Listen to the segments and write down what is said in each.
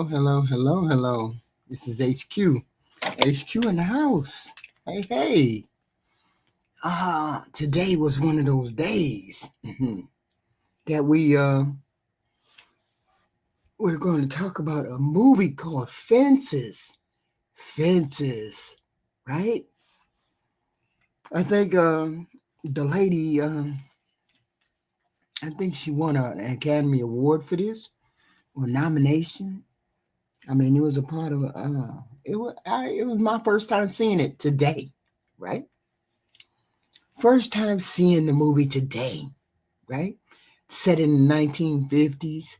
hello. This is HQ. HQ in the house. Hey. Today was one of those days that we're going to talk about a movie called Fences. Fences, right? I think the lady, I think she won an Academy Award for this or nomination. I mean, it was a part of it was my first time seeing it today, right? First time seeing the movie today, right? Set in the 1950s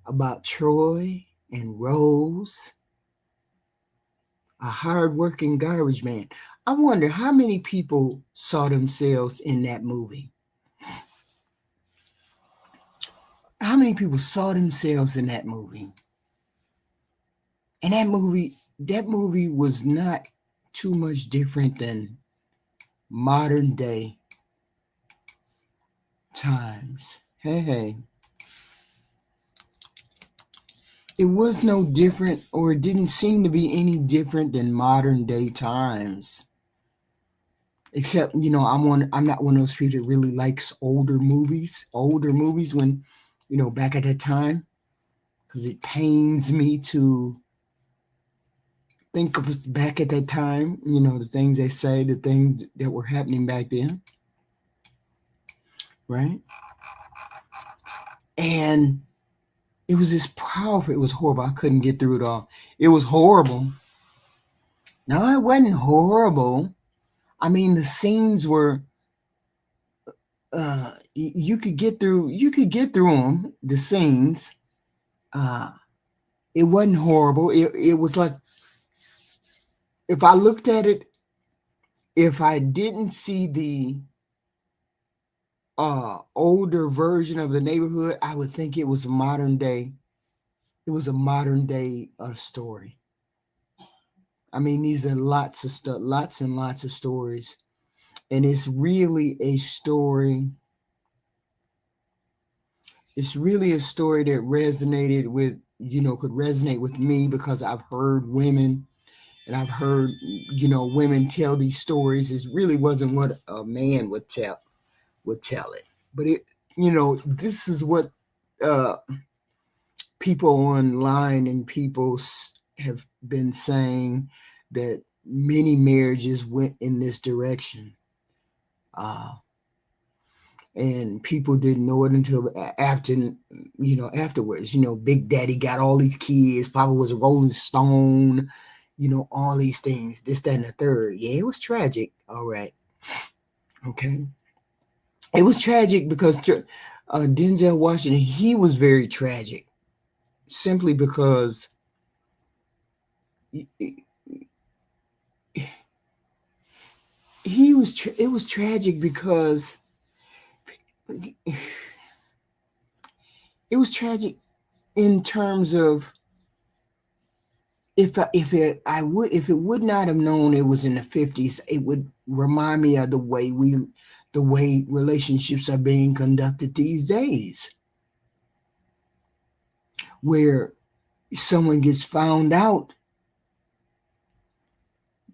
about Troy and Rose, a hardworking garbage man. I wonder how many people saw themselves in that movie. How many people saw themselves in that movie? And that movie was not too much different than modern day times. Hey. It was no different, or it didn't seem to be any different than modern day times. Except, I'm not one of those people that really likes older movies. Older movies when, back at that time, because it pains me to think of us back at that time. The things they say, the things that were happening back then, right? And it was just powerful. It was horrible. I couldn't get through it all. It was horrible. No, it wasn't horrible. I mean, the scenes were. You could get through. You could get through them. The scenes. It wasn't horrible. It was like, if I looked at it, if I didn't see the older version of the neighborhood, I would think it was a modern day. It was a modern day story. I mean, these are lots of stuff, lots and lots of stories. And it's really a story. It's really a story that resonated with, could resonate with me, because I've heard women and I've heard, women tell these stories. It really wasn't what a man would tell it. But this is what people online and people have been saying, that many marriages went in this direction. And people didn't know it until afterwards. Big Daddy got all these kids. Papa was a Rolling Stone. All these things, this, that, and the third. Yeah, it was tragic. All right. Okay. It was tragic because Denzel Washington, he was very tragic, simply because it was tragic because it was tragic in terms of, if it would not have known it was in the 50s, it would remind me of the way relationships are being conducted these days, where someone gets found out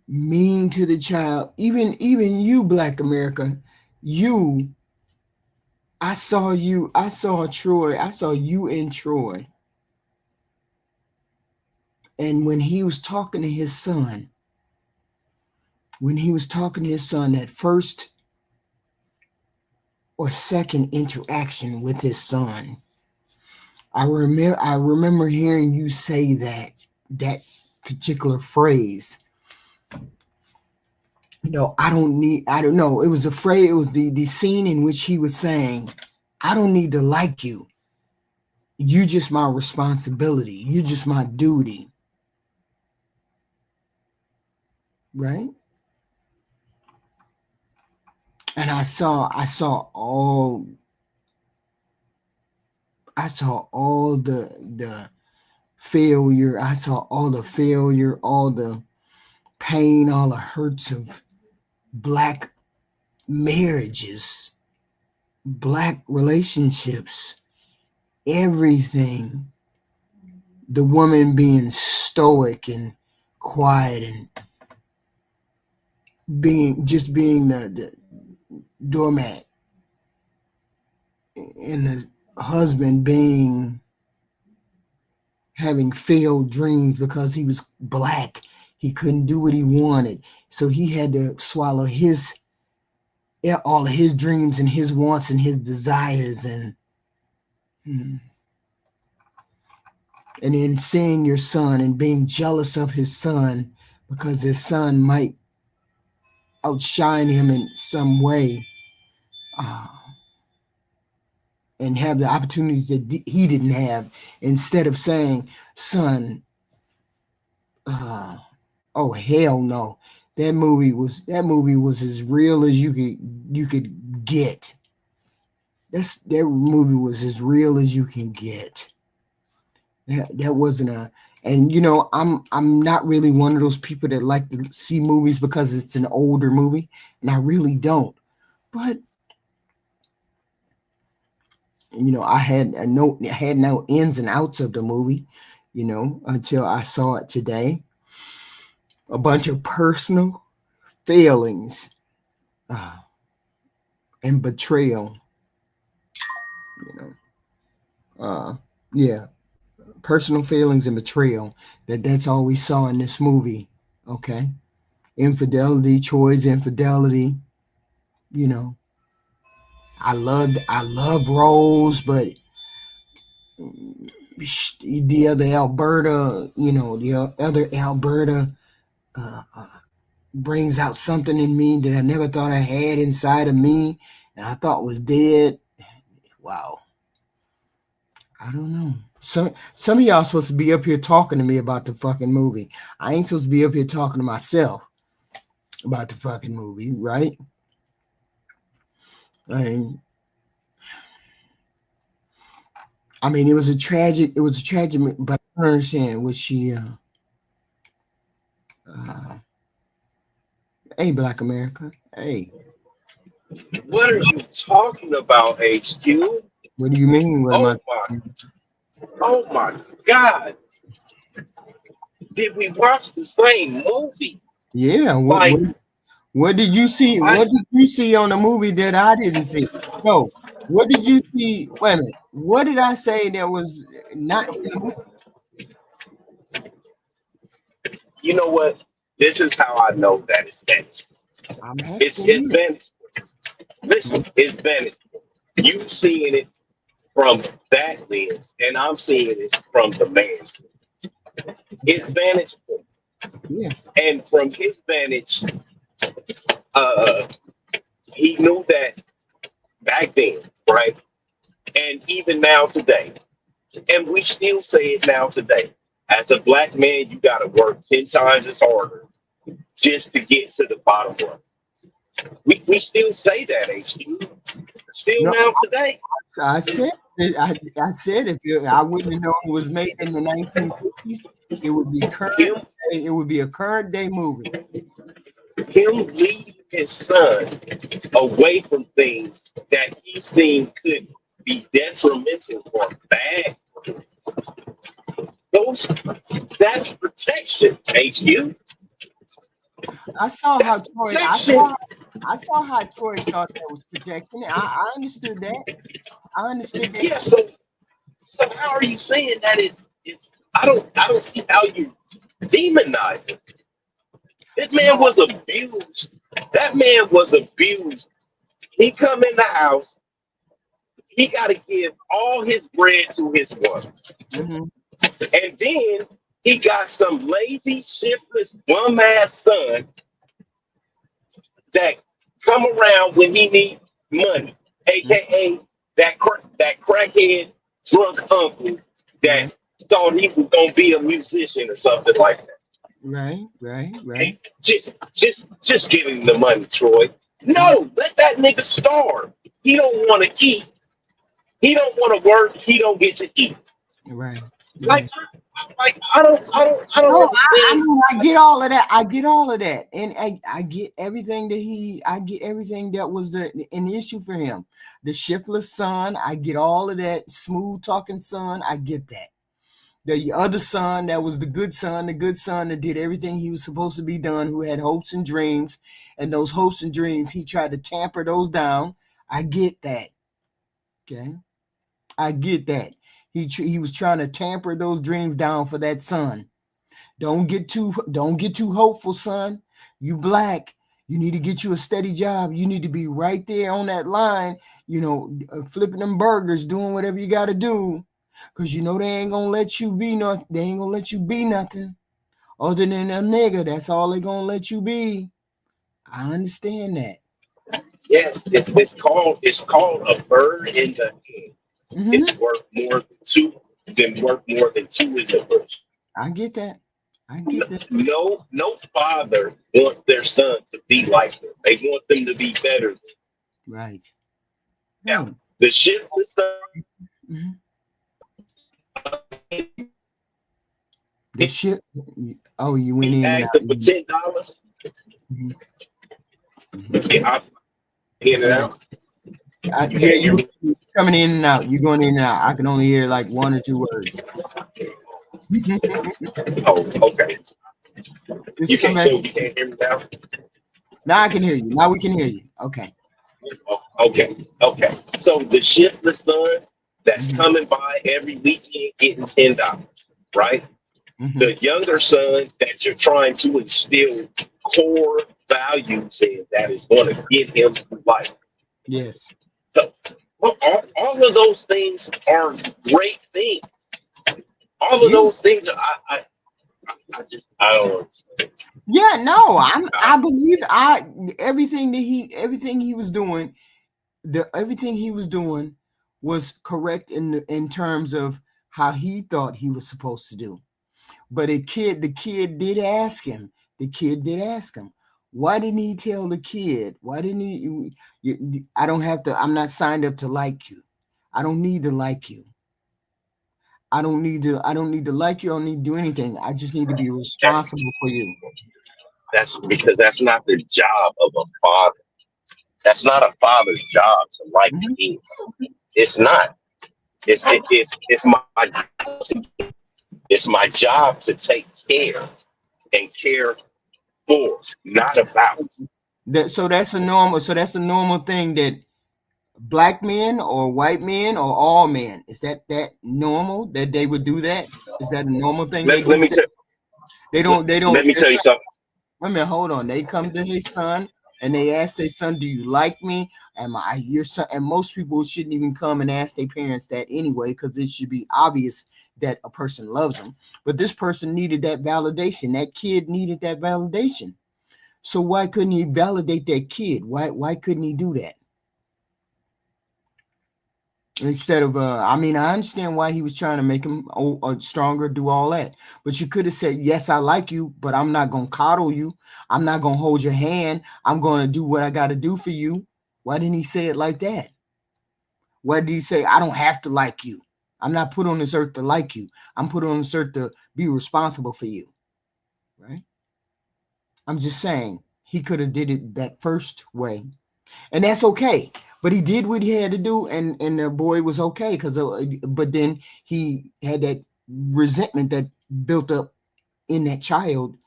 mean to the child. Even you, Black America, I saw you in Troy. And when he was talking to his son, that first or second interaction with his son, I remember hearing you say that particular phrase. I don't know. It was the phrase, it was the scene in which he was saying, I don't need to like you. You just my responsibility. You just my duty. Right? And I saw all the failure. I saw all the failure, all the pain, all the hurts of Black marriages, Black relationships, everything the woman being stoic and quiet and being the doormat, and the husband being having failed dreams because he was black. He couldn't do what he wanted, so he had to swallow his all of his dreams and his wants and his desires, and then seeing your son and being jealous of his son because his son might outshine him in some way, uh, and have the opportunities that he didn't have, instead of saying, son, uh, oh hell no. That movie was as real as you could get. That movie was as real as you can get. That wasn't a. And I'm not really one of those people that like to see movies because it's an older movie, and I really don't. But I had no ins and outs of the movie, until I saw it today. A bunch of personal failings, uh, and betrayal. You know, yeah, personal feelings and betrayal. That's all we saw in this movie. Okay, infidelity, Troy's infidelity. You know, I love Rose, but the other Alberta, the other Alberta brings out something in me that I never thought I had inside of me, and I thought was dead. Wow, I don't know. Some of y'all supposed to be up here talking to me about the fucking movie. I ain't supposed to be up here talking to myself about the fucking movie, right? I mean, it was a tragic. It was a tragic, but I don't understand. Was she? Uh, hey, Black America. Hey, What are you talking about, HQ? what do you mean? What am I? Oh my, oh my God. Did we watch the same movie? Yeah. What? Like, What? What did you see? I, What did you see on the movie that I didn't see? No. What did you see? Wait a minute. What did I say that was not in the movie? you know what? This is how I know that it's vanished. I'm It's asking it's you. vanished. Listen, it's vanished. You seeing it from that lens, and I'm seeing it from the man's. It's Okay. vantage, Yeah. and from his vantage, uh, he knew that back then, right? And even now today, and we still say it now today. As a black man, you got to work 10 times as harder just to get to the bottom line. We still say that, HQ. Still No, now today. I said I said I wouldn't have known it was made in the 1950s, it would be current. Him, It would be a current day movie. him leading his son away from things that he seen could be detrimental or bad. Those that's protection, HQ. I saw how That's Troy. protection. I saw how Troy thought that was protection. I understood that. I understood that. Yeah, so how are you saying that it's I don't see how you demonize it. That man No. was abused. That man was abused. He come in the house, he gotta give all his bread to his woman. Mm-hmm. And then he got some lazy, shiftless, bum ass son that come around when he need money, aka that crackhead drunk uncle Right. that thought he was gonna be a musician or something like that. Right. Right. And Right. just give him the money, Troy. Mm, No, let that nigga starve. He don't want to eat. He don't want to work. He don't get to eat. right. Like, Right. I don't No, I understand. mean, I get all of that. I get all of that, and I get everything that I get everything that was an issue for him. The shiftless son, I get all of that. Smooth talking son, I get that. The other son that was the good son that did everything he was supposed to be done, who had hopes and dreams, and those hopes and dreams, he tried to tamper those down. I get that. Okay. I get that. He was trying to tamper those dreams down for that son. Don't get too hopeful, son. You black. You need to get you a steady job. You need to be right there on that line, flipping them burgers, doing whatever you got to do, cause they ain't gonna let you be nothing. They ain't gonna let you be nothing other than a nigga. That's all they gonna let you be. I understand that. Yes, it's called a bird in the hand. Hmm. It's worth more than two in the bush. I get that. I No, get that. no father wants their son to be like them. They want them to be better than Right. them. Right. The shiftless son Hmm. The shit. Oh, you went he in and asked out. them for $10. Mhm. Mhm. Yeah, I'm in and Yeah. out. You Yeah, can't hear you me. coming in and out. You going in and out. I can only hear like one or two words. Oh, okay. Just You come can't. back. So you can't hear me now. Now I can hear you. Now we can hear you. Okay. Oh, okay, okay. So the shiftless son that's Hmm. coming by every weekend getting $10, right? Hmm. The younger son that you're trying to instill core values in that is going to get him through life. Yes. So look, all of those things are great things. All of Yeah. those things, I don't. Yeah. No, I, I believe everything he was doing, everything he was doing was correct in terms of how he thought he was supposed to do. But the kid did ask him. The kid did ask him, why didn't he tell the kid? Why didn't he? I don't have to. I'm not signed up to like you. I don't need to like you. I don't need to. I don't need to like you. I don't need to do anything. I just need to be that's responsible for you. that's because that's not the job of a father. That's not a father's job to like Mhm. a kid. It's not. It's my job to take care and care for, not about. That's a normal thing that black men or white men or all men, is that normal that they would do that? Is that a normal thing they Let do? me tell They don't let me tell you something. wait a minute, hold on. They come to their son and they ask their son, "Do you like me? Am I your son?" And most people shouldn't even come and ask their parents that anyway, because it should be obvious that a person loves them. But this person needed that validation. That kid needed that validation. So why couldn't he validate that kid? Why couldn't he do that? Instead of I mean, I understand why he was trying to make him stronger, do all that, but you could have said, yes, I like you, but I'm not gonna coddle you, I'm not gonna hold your hand, I'm gonna do what I got to do for you. Why didn't he say it like that? Why did he say, I don't have to like you, I'm not put on this earth to like you, I'm put on this earth to be responsible for you, right? I'm just saying he could have did it that first way, and that's okay. But he did what he had to do, and the boy was okay because. But then he had that resentment that built up in that child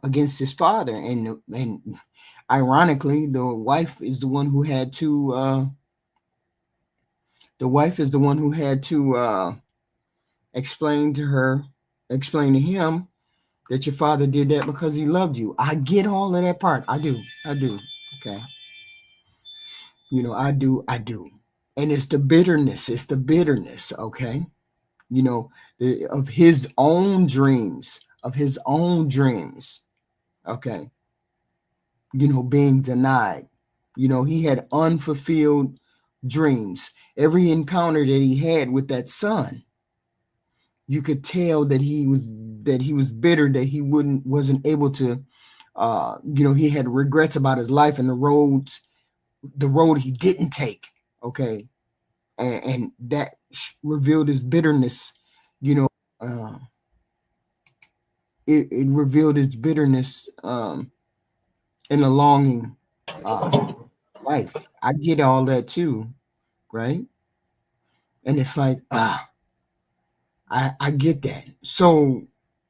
against his father, and ironically, the wife is the one who had to. The wife is the one who had to explain to her, explain to him that your father did that because he loved you. I get all of that part. I do. I do. Okay. I do. And it's the bitterness. It's the bitterness, okay? Of his own dreams, okay? Being denied. He had unfulfilled dreams. Every encounter that he had with that son, you could tell that he was bitter, that he wasn't able to he had regrets about his life and the road he didn't take, okay? And that revealed his bitterness. You know, uh, it revealed his bitterness in a longing uh, life. I get all that too, right? And it's like, I get that. So,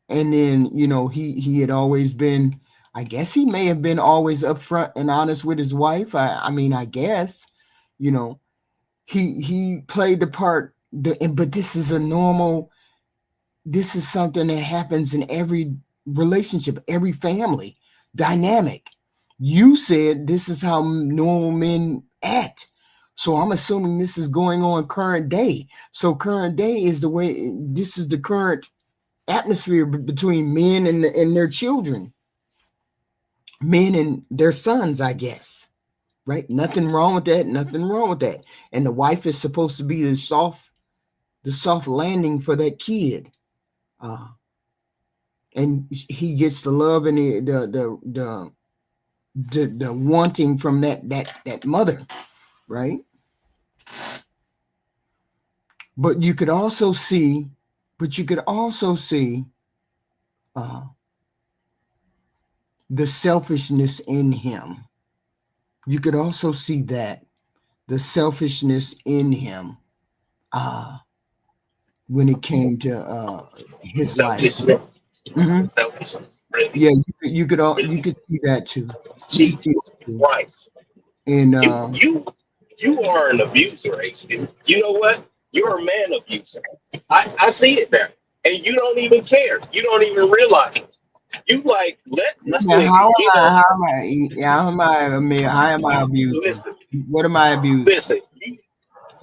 and then he had always been. I guess he may have been always upfront and honest with his wife. I mean, I guess, you know, he played the part. But this is a normal. This is something that happens in every relationship, every family dynamic. You said this is how normal men act. So I'm assuming this is going on current day. So current day is the way, this is the current atmosphere between men and their children, men and their sons, I guess. Right? Nothing wrong with that. Nothing wrong with that. And the wife is supposed to be the soft landing for that kid. Uh, and he gets the love and the wanting from that mother, right? But you could also see, but you could also see uh, the selfishness in him. You could also see that the selfishness in him uh, when it came to his life. Selfishness, Hmm. selfishness, really, Yeah, you really. could see that too. You could see Jesus that too. Christ, And you you you are an abuser, HB. You know what? You're a man abuser. I see it now, and you don't even care. You don't even realize it. You like let this now, nigga get up. how am I abusing? Listen, What am I abusing? listen.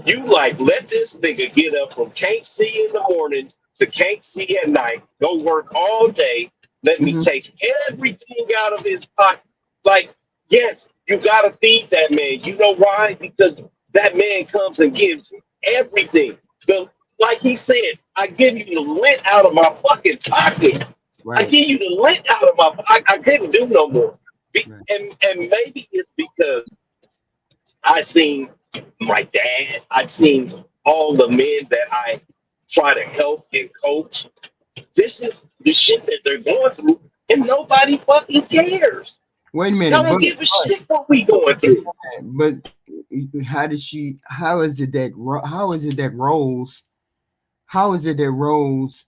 You like let this nigga get up from can't see in the morning to can't see at night, go work all day, let me Hmm. take everything out of his pocket. Like, yes, you gotta feed that man. You know why? Because that man comes and gives everything. The like he said, I give you the lint out of my fucking pocket. I Right, give you the lint out of my I couldn't do no more. right. And maybe it's because I seen my dad. I seen all the men that I try to help and coach. This is the shit that they're going through, and nobody fucking cares. Wait a Y'all minute, don't give a shit what we going through. but how did she? How is it that Rose? How is it that Rose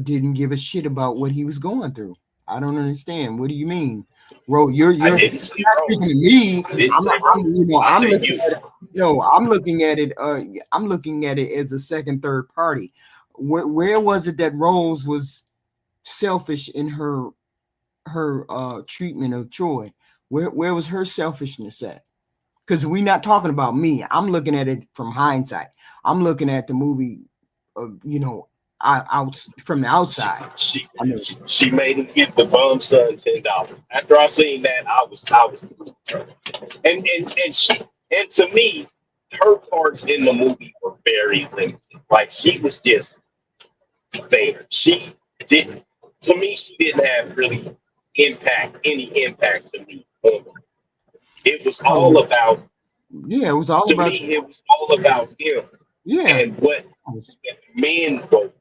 didn't give a shit about what he was going through? I don't understand. What do you mean, Rose? I You're didn't say not speaking Rose. to me. I didn't say I'm Rose. I I'm said looking you. at it. No, I'm looking at it. I'm looking at it as a second, third party. Where was it that Rose was selfish in her treatment of Troy? Where was her selfishness at? Because we're not talking about me. I'm looking at it from hindsight. I'm looking at the movie, out from the She outside. she I mean, she made him give the bum son $10. After I seen that, I was and she and to me, her parts in the movie were very limited. Like she was just there. She didn't. To me, she didn't have really any impact to me. It was all so about. yeah, it was all To about me, it was all about him yeah. and what men go.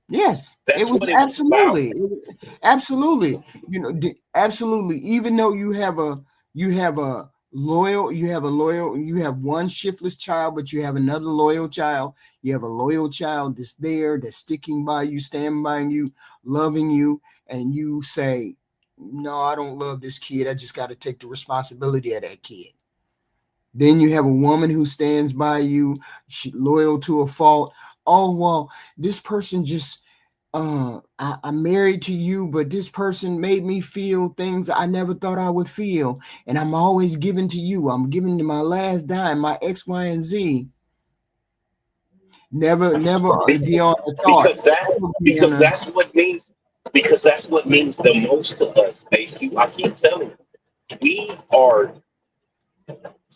Yes, it That's was what it was about. absolutely. Absolutely. Even though you have a loyal, you have one shiftless child, but you have another loyal child. You have a loyal child that's there, that's sticking by you, standing by you, loving you, and you say, "No, I don't love this kid. I just got to take the responsibility of that kid." Then you have a woman who stands by you, loyal to a fault. Oh well, this person just I'm married to you, but this person made me feel things I never thought I would feel, and I'm always giving to you. I'm giving to my last dime, my X, Y, and Z. Never because beyond a thought. because that's Never beyond because a, that's what means because that's what means the most to us. I keep telling you, we are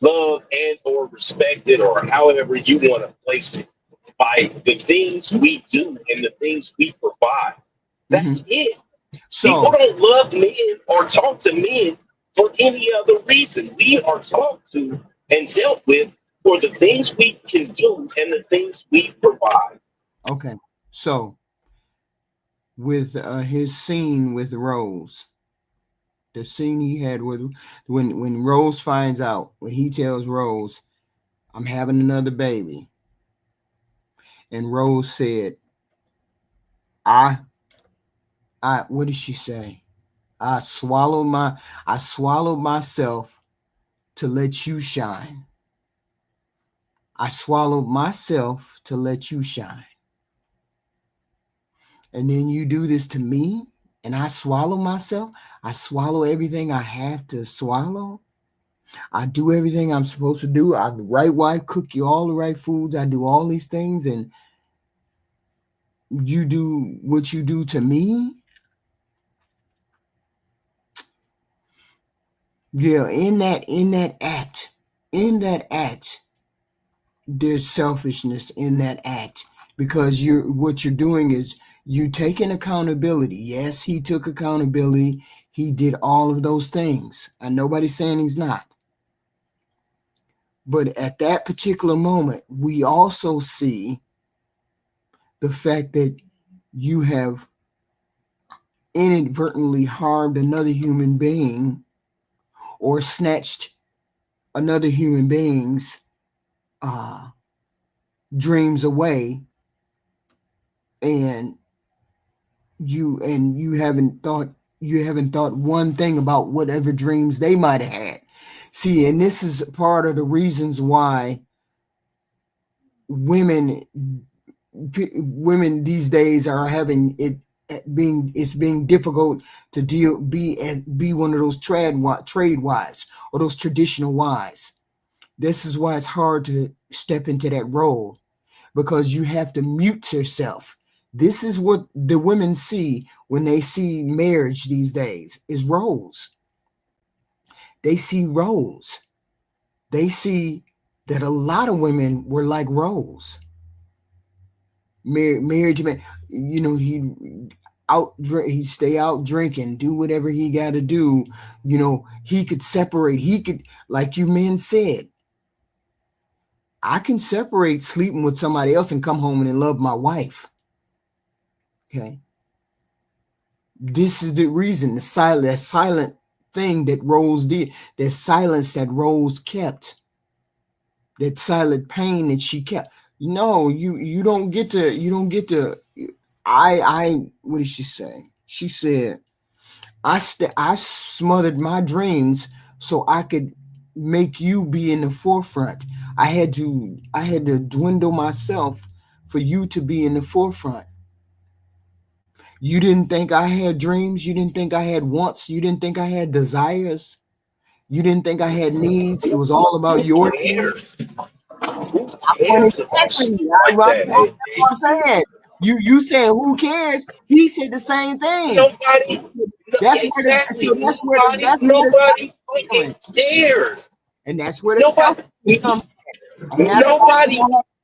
loved and or respected or however you want to place it by the things we do and the things we provide. That's Mhm. it. People So don't love men or talk to men for any other reason. We are talked to and dealt with for the things we can do and the things we provide. okay, so with his scene with Rose, the scene he had with when Rose finds out, when he tells Rose, "I'm having another baby," and Rose said, I what did she say? I swallowed my I swallowed myself to let you shine. I swallowed myself to let you shine. And then you do this to me and I swallow myself. I swallow everything I have to swallow. I do everything I'm supposed to do. I'm the right wife, cook you all the right foods. I do all these things and you do what you do to me. Yeah, in that act, there's selfishness in that act because what you're doing is you taking accountability. Yes, he took accountability. He did all of those things. And nobody's saying he's not. But at that particular moment, we also see the fact that you have inadvertently harmed another human being or snatched another human being's uh, dreams away, and you haven't thought one thing about whatever dreams they might have had. See, and this is part of the reasons why women women these days are having it being difficult to be one of those trade wives or those traditional wives. This is why it's hard to step into that role because you have to mute yourself. This is what the women see when they see marriage these days is roles. They see roles. They see that a lot of women were like roles. Marriage man, he'd stay out drinking, do whatever he got to do. He could separate. He could, like you men said, I can separate sleeping with somebody else and come home and love my wife. Okay. This is the reason that silent thing that Rose did, that silence that Rose kept, that silent pain that she kept. No, you don't get to. I what did she say? She said, I smothered my dreams so I could make you be in the forefront. I had to dwindle myself for you to be in the forefront. You didn't think I had dreams. You didn't think I had wants. You didn't think I had desires. You didn't think I had needs. It was all about Who your needs. cares? Who When cares about exactly, shit like that? that's what I'm saying. You saying who cares? He said the same thing. Nobody, no, That's where the exactly. so that's where the Nobody self fucking cares. and that's where the self Nobody, comes in. And that's why nobody.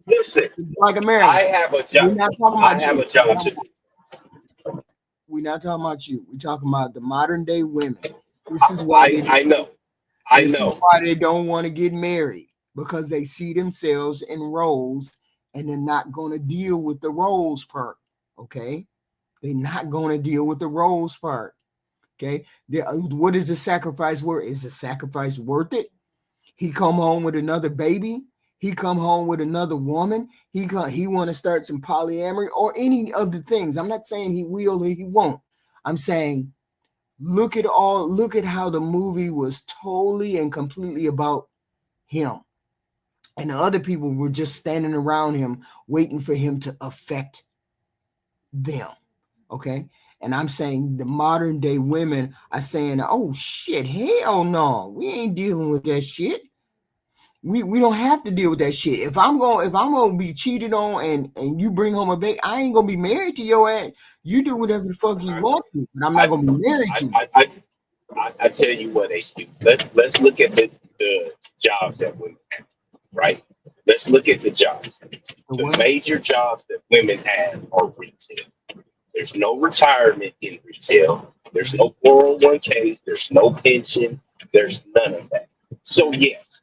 Listen, like I America. have a We're job. not talking I about have you. a job to do. We're not talking about you. We're talking about the modern day women. This is why they I know. I This is know. why they don't want to get married because they see themselves in roles and they're not going to deal with the roles part. Okay. They're not going to deal with the roles part. Okay. What is the sacrifice worth? Is the sacrifice worth it? He come home with another baby. He come home with another woman. He want to start some polyamory or any of the things. I'm not saying he will or he won't. I'm saying look at how the movie was totally and completely about him, and the other people were just standing around him waiting for him to affect them. Okay. And I'm saying the modern day women are saying, oh shit, hell no, we ain't dealing with that shit. We don't have to deal with that shit. If I'm gonna be cheated on and you bring home a baby, I ain't gonna be married to your ass. You do whatever the fuck you want to, but I'm not I gonna be married to you. I I, I tell you what, HQ. Let's look at the jobs that women have, right? Let's look at the jobs. The The what? major jobs that women have are retail. There's no retirement in retail. There's no 401ks. There's no pension. There's none of that. So yes,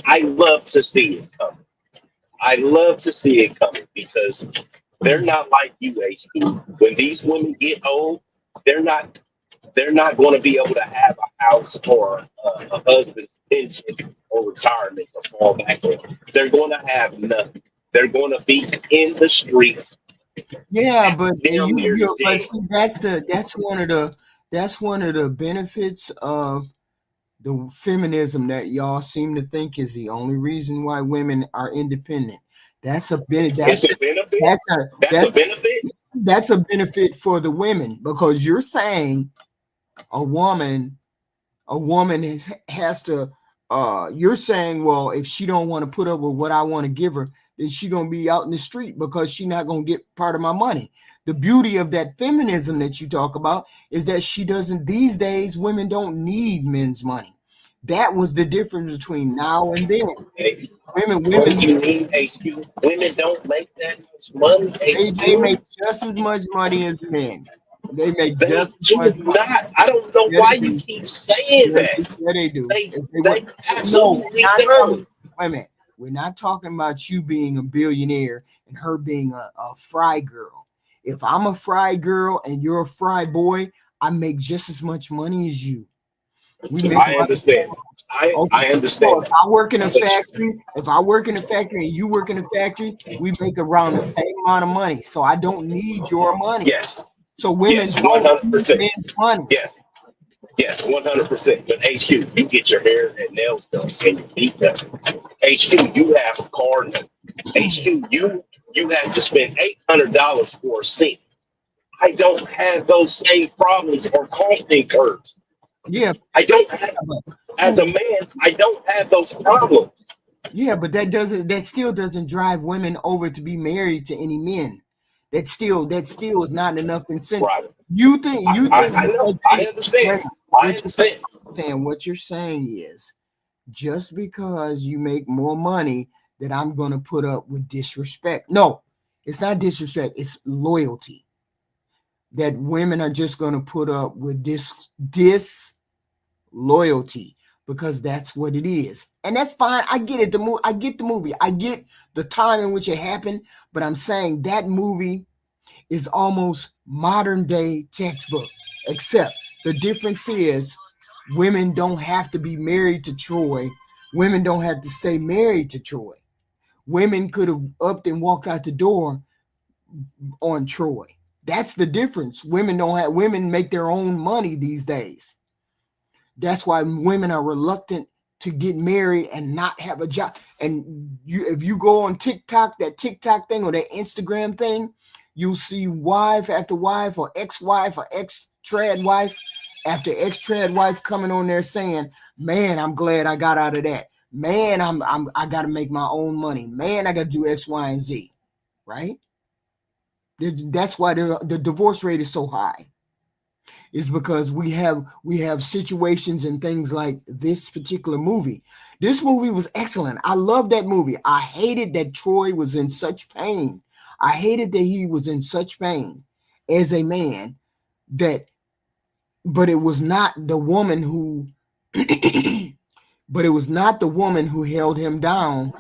I love to see it coming. I love to see it coming because they're not like you, HQ. When these women get old, they're not they're not going to be able to have a house or a husband's pension or retirement to fall back on. They're going to have nothing. They're going to be in the streets Yeah, but Damn near but dead. see, that's one of the benefits of the feminism that y'all seem to think is the only reason why women are independent. That's a benefit. It's a benefit. That's a That's a that's benefit. that's a benefit for the women because you're saying a woman has to you're saying, well, if she don't want to put up with what I want to give her, then she gonna be out in the street because she not gonna get part of my money. The beauty of that feminism that you talk about is that she doesn't, these days women don't need men's money. That was the difference between now and then. Hey, women what women do you mean, HQ? Women don't make that much money, they make HQ. just as much money as men. They make They just as much do money. not. I don't know Yeah, why they you do. keep saying that. Yeah, they do. They If they they were, no, we're absolutely not talking. don't. Wait a minute. We're not talking about you being a billionaire and her being a fry girl. If I'm a fry girl and you're a fry boy, I make just as much money as you. We make I about understand. okay. I So understand if that. I work in a But factory, if I work in a factory and you work in a factory, we make around the same amount of money. So I don't need your money. yes, So women yes, one don't hundred need percent. men's money. Yes, yes, 100%. But HQ, you get your hair and nails done and your feet done. HQ, you have a car note. HQ, you have to spend $800 for a sink. I don't have those same problems or coughing curves. Yeah, I don't have, but as a man, I don't have those problems. yeah, but that still doesn't drive women over to be married to any men. That still is not enough incentive. Right. You think I know. because I they understand. wait, I what you're understand. saying, what you're saying is just because you make more money that I'm gonna put up with disrespect. No, it's not disrespect, it's loyalty. That women are just gonna put up with disloyalty because that's what it is. And that's fine. I get it. I get the movie. I get the time in which it happened, but I'm saying that movie is almost modern day textbook, except the difference is women don't have to be married to Troy. Women don't have to stay married to Troy. Women could have upped and walked out the door on Troy. That's the difference. Women make their own money these days. That's why women are reluctant to get married and not have a job. And if you go on TikTok, that TikTok thing or that Instagram thing, you'll see wife after wife or ex-trad wife after ex-trad wife coming on there saying, "Man, I'm glad I got out of that. Man, I got to make my own money. Man, I got to do X, Y, and Z." Right? That's why the divorce rate is so high, is because we have situations and things like this particular movie. This movie was excellent. I love that movie. I hated that Troy was in such pain. I hated that he was in such pain as a man, that but it was not the woman who but it was not the woman who held him down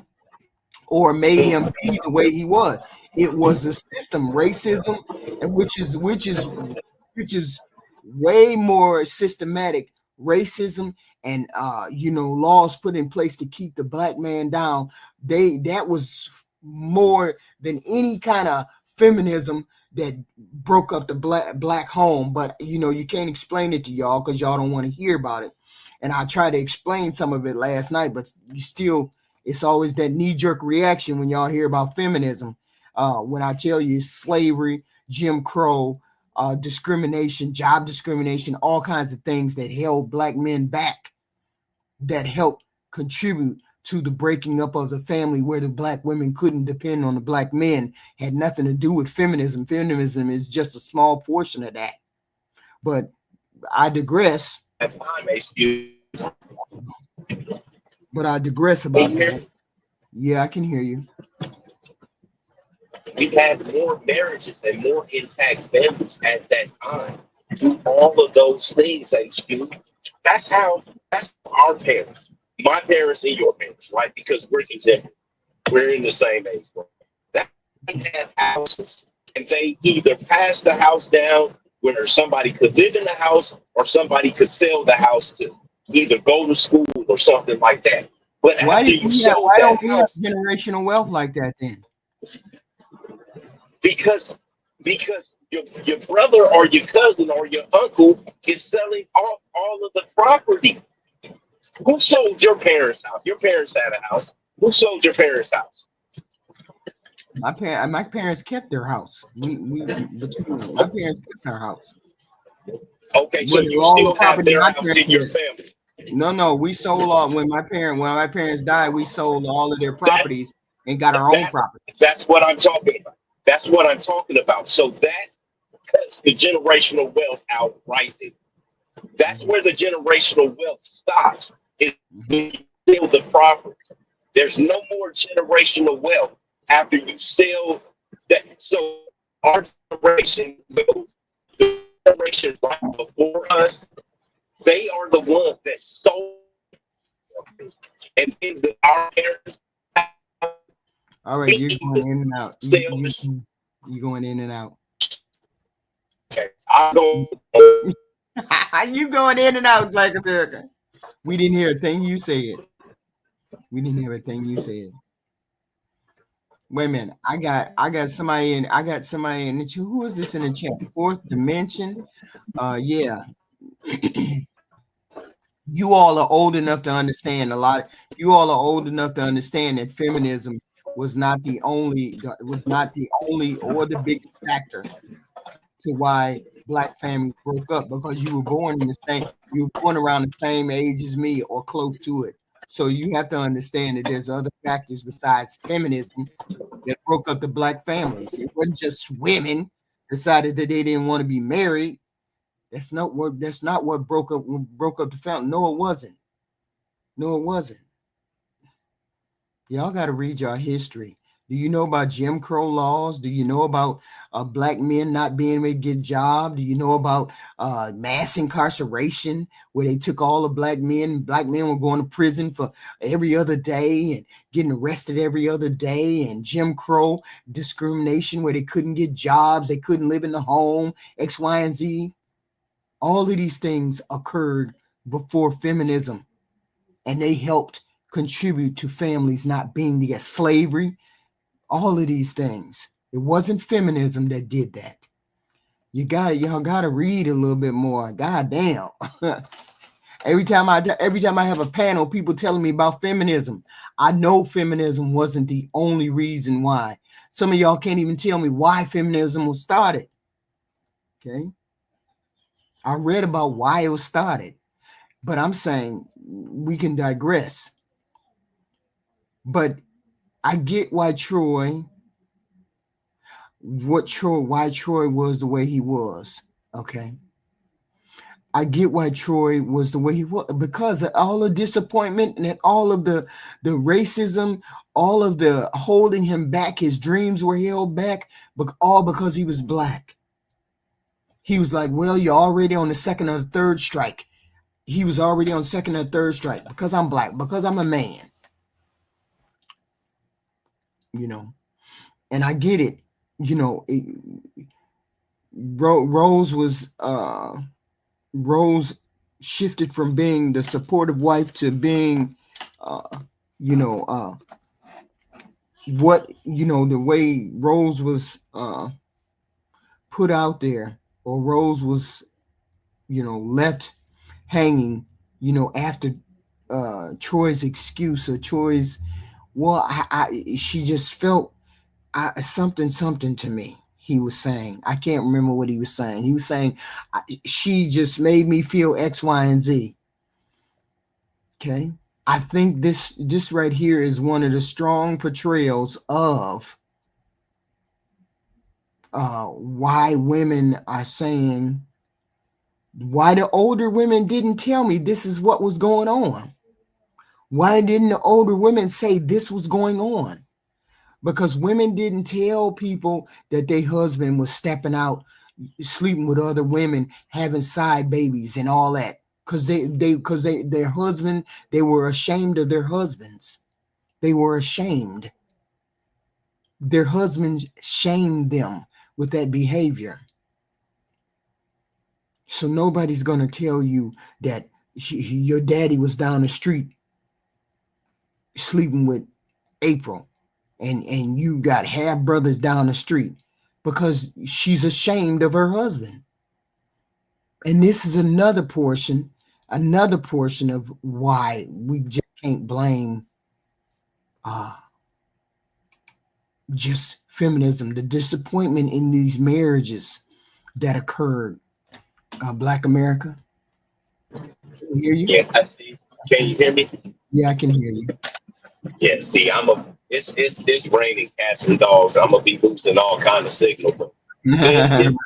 or made him be the way he was. It was the system, racism, and which is way more systematic. Racism and laws put in place to keep the black man down. That was more than any kind of feminism that broke up the black home. But you can't explain it to y'all because y'all don't want to hear about it. And I tried to explain some of it last night, but you still, it's always that knee-jerk reaction when y'all hear about feminism. When I tell you slavery, Jim Crow, discrimination, job discrimination, all kinds of things that held black men back, that helped contribute to the breaking up of the family, where the black women couldn't depend on the black men, had nothing to do with feminism. Feminism is just a small portion of that. But I digress. At time, HQ, But I digress in about here, that. Yeah, I can hear you. we had more marriages and more intact families at that time. Do all of those things, HQ. That's our parents, my parents and your parents, right? Because we're contemporary. We're in the same age. They had houses, and they either passed the house down where somebody could live in the house or somebody could sell the house to either go to school or something like that. But Why after did you we have? sold Why don't that we have house, generational wealth like that then? because because your brother or your cousin or your uncle is selling off all of the property. Who sold your parents' house? Your parents had a house. Who sold your parents' house? My parents kept their house. We between them, my parents kept our house. Okay, so But you all the still have property their my house parents in your had. family. No, we sold all when my parents died, we sold all of their That properties and got our own that's property. that's what I'm talking about. That's what I'm talking about. So that cuts the generational wealth out right there. That's Mhm, where the generational wealth stops. Is mhm. when you sell the property. There's no more generational wealth after you sell that. So our generation, the generation right before us, they are the ones that sold, and then our parents All right, you're we going in and out. sell the. You going in and out. Okay, I go. You going in and out like America. We didn't hear a thing you said. We didn't hear a thing you said. Wait a minute. I got somebody in the chat. Who is this in the chat? Fourth dimension. Yeah. You all are old enough to understand a lot. You all are old enough to understand that feminism was not the only or the biggest factor to why black families broke up, because you were born around the same age as me or close to it. So you have to understand that there's other factors besides feminism that broke up the black families. It wasn't just women decided that they didn't want to be married. That's not what broke up the family. No, it wasn't. No, it wasn't. Y'all got to read your history. Do you know about Jim Crow laws? Do you know about black men not being able to get jobs? Do you know about mass incarceration, where they took all the black men? Black men were going to prison for every other day and getting arrested every other day. And Jim Crow discrimination, where they couldn't get jobs, they couldn't live in the home, X, Y, and Z. All of these things occurred before feminism, and they helped contribute to families not being there. Slavery, all of these things. It wasn't feminism that did that. Y'all gotta read a little bit more. God damn. Every time I have a panel, people telling me about feminism. I know feminism wasn't the only reason why. Some of y'all can't even tell me why feminism was started. Okay. I read about why it was started, but I'm saying we can digress. But I get why Troy was the way he was. Okay. I get why Troy was the way he was, because of all the disappointment and all of the racism, all of the holding him back. His dreams were held back, but all because he was black. He was like, well, you're already on the second or the third strike. He was already on second or third strike because I'm black, because I'm a man, you know. And I get it. You know, Rose was Rose shifted from being the supportive wife to being, uh, you know, the way Rose was put out there, or Rose was, left hanging, after Troy's excuse, or Troy's, well, she just felt something to me. He was saying, I can't remember what he was saying. He was saying, she just made me feel X, Y, and Z. Okay. I think this right here is one of the strong portrayals of why women are saying, why the older women didn't tell me this is what was going on. Why didn't the older women say this was going on? Because women didn't tell people that their husband was stepping out, sleeping with other women, having side babies and all that. Because their husband, they were ashamed of their husbands. They were ashamed. Their husbands shamed them with that behavior. So nobody's going to tell you that your daddy was down the street sleeping with April, and you got half brothers down the street. because she's ashamed of her husband. And this is another portion of why we just can't blame uh, just feminism, the disappointment in these marriages that occurred. Black America, can I hear you? Yeah, I see. Can Okay. you hear me? Yeah, I can hear you. Yeah, see, it's raining cats and dogs. I'm gonna be boosting all kind of signal. But it's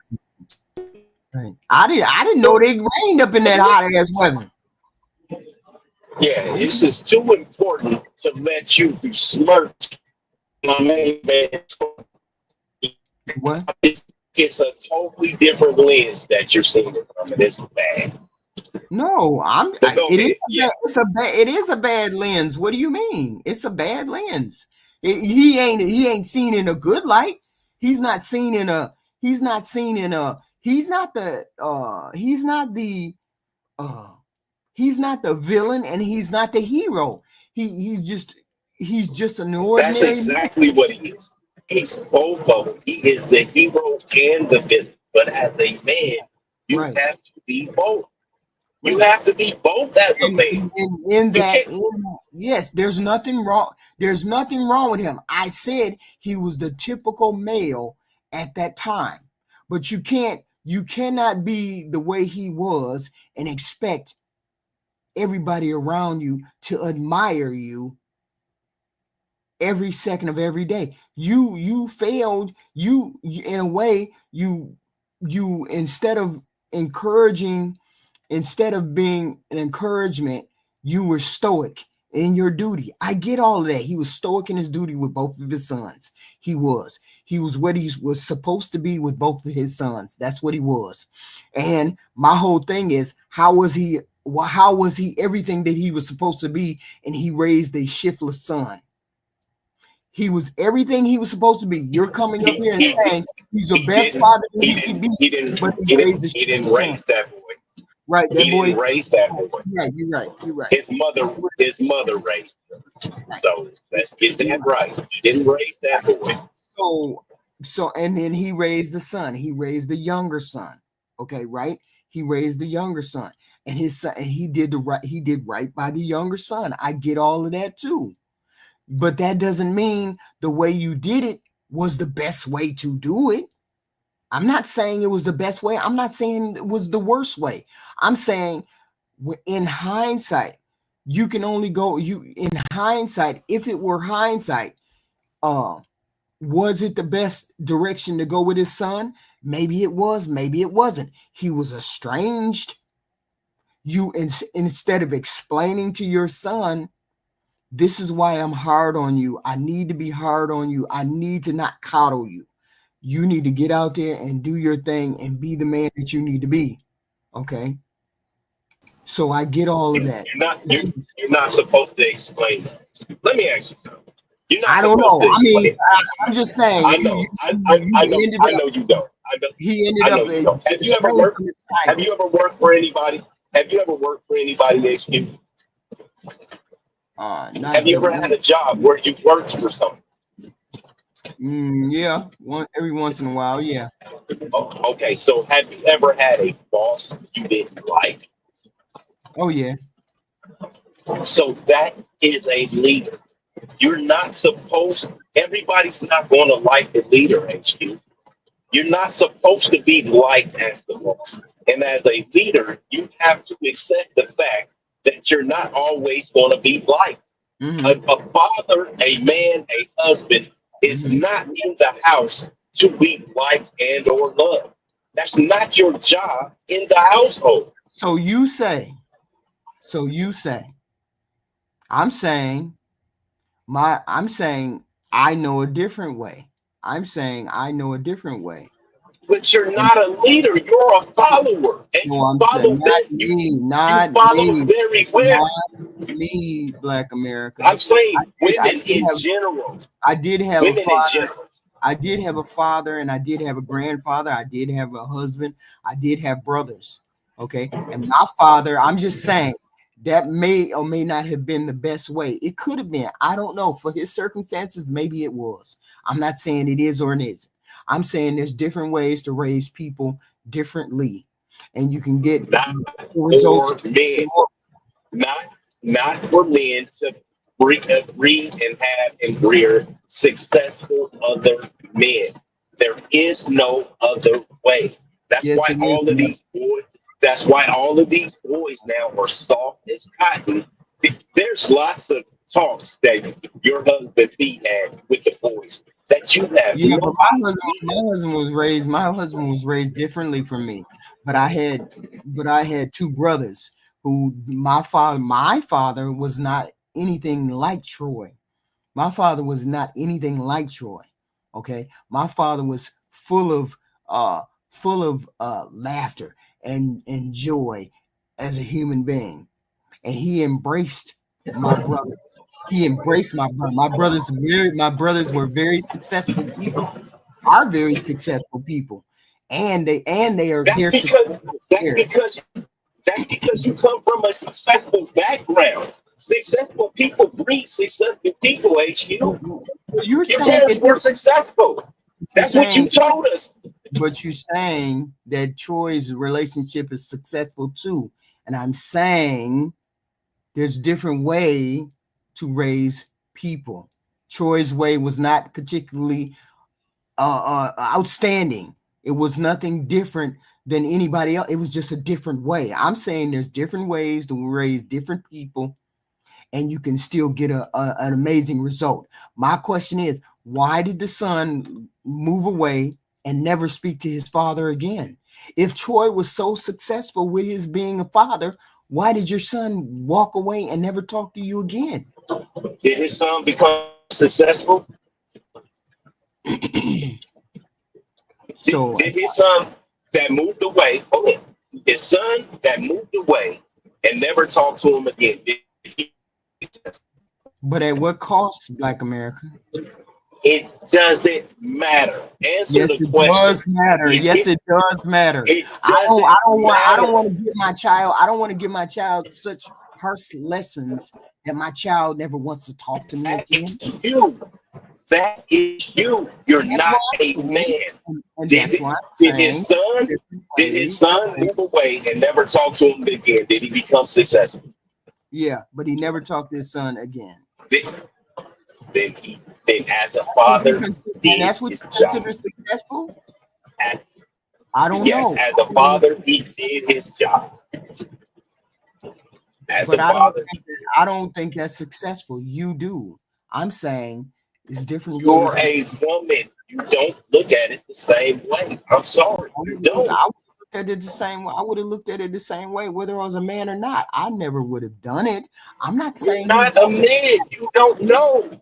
Right. I didn't know they rained up in that hot ass weather. yeah, this is too important to let you besmirch my main man. What? It's a totally different lens that you're seeing it from, and it's bad. No, But go it is ahead. a Yeah, bad, it is a bad lens. What do you mean? It's a bad lens. He ain't seen in a good light. He's not seen in a he's not seen in a uh he's not the villain and he's not the hero. He's just an that's ordinary man. exactly what he is. He's both of them. He is the hero and the villain. But as a man, you Right, have to be both. You right. have to be both as a And man. in You that, can't. yes, there's nothing wrong. There's nothing wrong with him. I said he was the typical male at that time, but you cannot be the way he was and expect everybody around you to admire you every second of every day. You failed. You in a way you encouraging instead of being an encouragement, you were stoic in your duty. I get all of that. He was stoic in his duty with both of his sons. He was. He was what he was supposed to be with both of his sons. That's what he was. And my whole thing is, how was he? Well, how was he everything that he was supposed to be? And he raised a shiftless son. He was everything he was supposed to be. You're coming up He here and he saying he's the he best didn't father that he he could didn't be, he didn't but he he didn't raised a he didn't shiftless son. raise that boy. Right, that He boy. didn't raise that boy. Right, you're right. You're right. His mother raised him. Right. So let's get You're that right. right. He didn't raise that boy. So, and then he raised the son. He raised the younger son. Okay, right? He raised the younger son, and his son, and he did the right. He did right by the younger son. I get all of that too, but that doesn't mean the way you did it was the best way to do it. I'm not saying it was the best way. I'm not saying it was the worst way. I'm saying in hindsight, you can only go you in hindsight. If it were hindsight, uh, was it the best direction to go with his son? Maybe it was, maybe it wasn't. He was estranged. Instead of explaining to your son, this is why I'm hard on you. I need to be hard on you. I need to not coddle you. You need to get out there and do your thing and be the man that you need to be. Okay. So I get all of You're that. not you're, you're not supposed to explain that. Let me ask you something. You're not I don't supposed know. to I mean, explain. I'm just saying I you know. you, I, I, I you know. ended I up know you don't. I know. he ended I know up you don't. Have you ever displaying worked? from his Have title. you ever worked for anybody? Have you ever worked for anybody next to you? Not Have you the ever had a job where you worked for someone? yeah, every once in a while, yeah. Okay, so have you ever had a boss you didn't like? Oh yeah. So that is a leader. You're not supposed. Everybody's not going to like the leader, HQ. You're not supposed to be liked as the boss. And as a leader, you have to accept the fact that you're not always going to be liked. A, Mm-hmm. a father, a man, a husband is Mm-hmm. not in the house to be liked and or loved. That's not your job in the household. So you say, so you say, I'm saying I'm saying I know a different way. I'm saying I know a different way. But you're And not a leader. You're a follower, and no, I'm saying you follow very well. not me, Black America. I'm saying I women did in have general. I did have a Women in father. general. I did have a father and I did have a grandfather. I did have a husband. I did have brothers. Okay. And my father, I'm just saying that may or may not have been the best way. It could have been. I don't know. For his circumstances, maybe it was. I'm not saying it is or it isn't. I'm saying there's different ways to raise people differently, and you can get Not results. for men, not not for men to breed and have and rear successful other men. There is no other way. That's Yes, why it is. all of these boys. That's why all of these boys now are soft as cotton. There's lots of talks that your husband he had with the boys that you have Yeah, no but idea. my husband was raised differently from me. But I had two brothers who my father was not anything like Troy. My father was not anything like Troy. Okay? My father was uh full of laughter and joy as a human being. And he embraced my brothers. He embraced my brother. My brothers were very successful people, are very successful people, and That's they're because successful that's parents. because that's because you come from a successful background. Successful people breed successful people, HQ. You're Your saying parents it were doesn't. successful. You're That's what you saying, told us. but you're saying that Troy's relationship is successful too, and I'm saying there's different way to raise people. Troy's way was not particularly outstanding. It was nothing different than anybody else. It was just a different way. I'm saying there's different ways to raise different people, and you can still get an amazing result. My question is, why did the son move away and never speak to his father again? If Troy was so successful with his being a father, why did your son walk away and never talk to you again? Did his son become successful? So Did his son that moved away, hold on, his son that moved away and never talked to him again, did he? but at what cost, Black America? It doesn't matter. Answer Yes, the it question. does matter. Yes, It, it does matter. it doesn't I don't matter. want to give my child I don't want to give my child such harsh lessons that my child never wants to talk to me That again. is you. That is you. You're That's what not a I'm saying. man. And Did that's why did I'm his saying son different did his ways. son move away and never talk to him again? Did he become successful? Yeah, but he never talked to his son again. Then, then as a Would you father consider, and did that's what his you job. consider successful? And I don't yes, know. as a father he did his job. As But a father, I don't think that's successful. You do. I'm saying there's different you're ways. a woman. You don't look at it the same way. I'm sorry, you don't. I would have looked at it the same way. I would have looked at it the same way, whether I was a man or not. I never would have done it. I'm not You're saying he's not a man. You don't know.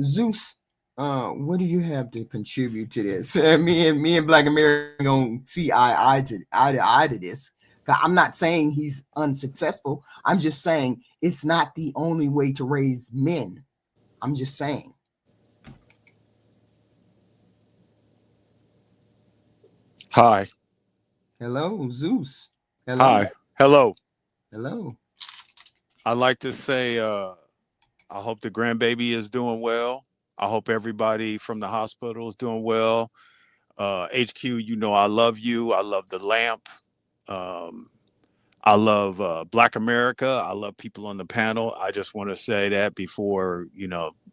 Zeus. What do you have to contribute to this? Me and Black America gonna see eye to this. 'Cause I'm not saying he's unsuccessful. I'm just saying it's not the only way to raise men. I'm just saying. Hi. Hello, Zeus. Hello, Hi. Hello. hello. I'd like to say I hope the grandbaby is doing well. I hope everybody from the hospital is doing well. HQ, you know I love you. I love the lamp. Um, I love Black America. I love people on the panel. I just want to say that before,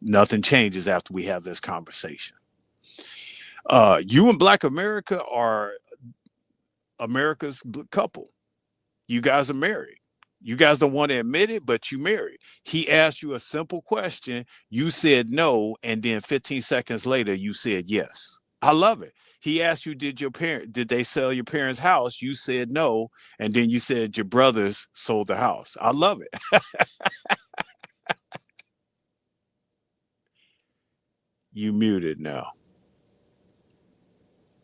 nothing changes after we have this conversation. You and Black America are America's couple. You guys are married. You guys don't want to admit it, but you married. He asked you a simple question. You said no. And then 15 seconds later, you said yes. I love it. He asked you, did they sell your parents' house? You said no. And then you said your brothers sold the house. I love it. You muted now.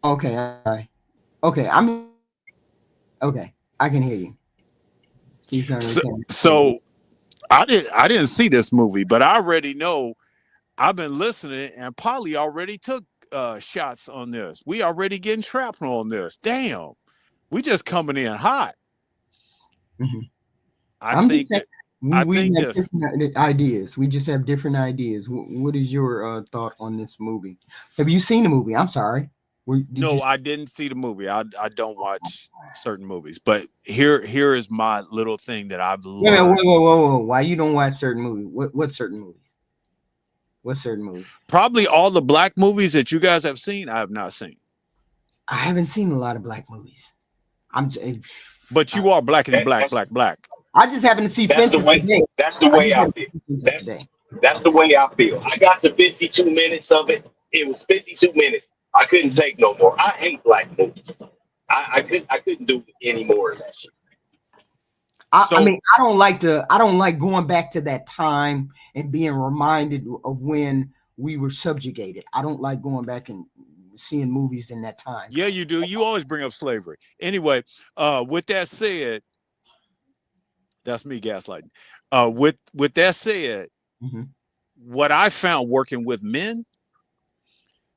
Okay, all right. Okay, okay. I can hear you. Please turn the So, camera. so I didn't see this movie, but I already know I've been listening, and Polly already took shots on this. We already getting shrapnel on this. Damn, we just coming in hot. Mhm. I I'm just think saying. that. We I we think have this. different ideas. We just have different ideas. What is your thought on this movie? Have you seen the movie? I'm sorry. Did you? No, I didn't see the movie. I don't watch certain movies, but here is my little thing that I've Wait, wait, wait, learned. wait, wait, wait. Why you don't watch certain movies? What certain movies? What certain movies? Probably all the black movies that you guys have seen, I have not seen. I haven't seen a lot of black movies. I'm. j- But I, you are blackity That, black, that's black, black. I just happened to see that's the Fences way. today. That's the I way just I happened to feel. see Fences That's today. that's the way I feel. I got to 52 minutes of it. It was 52 minutes. I couldn't take no more. I hate black movies. I couldn't do any more of that shit. I So mean, I don't like to. I don't like going back to that time and being reminded of when we were subjugated. I don't like going back and seeing movies in that time yeah, frame. you do. You always bring up slavery. Anyway, with that said, that's me gaslighting. With that said, Mhm. what I found working with men,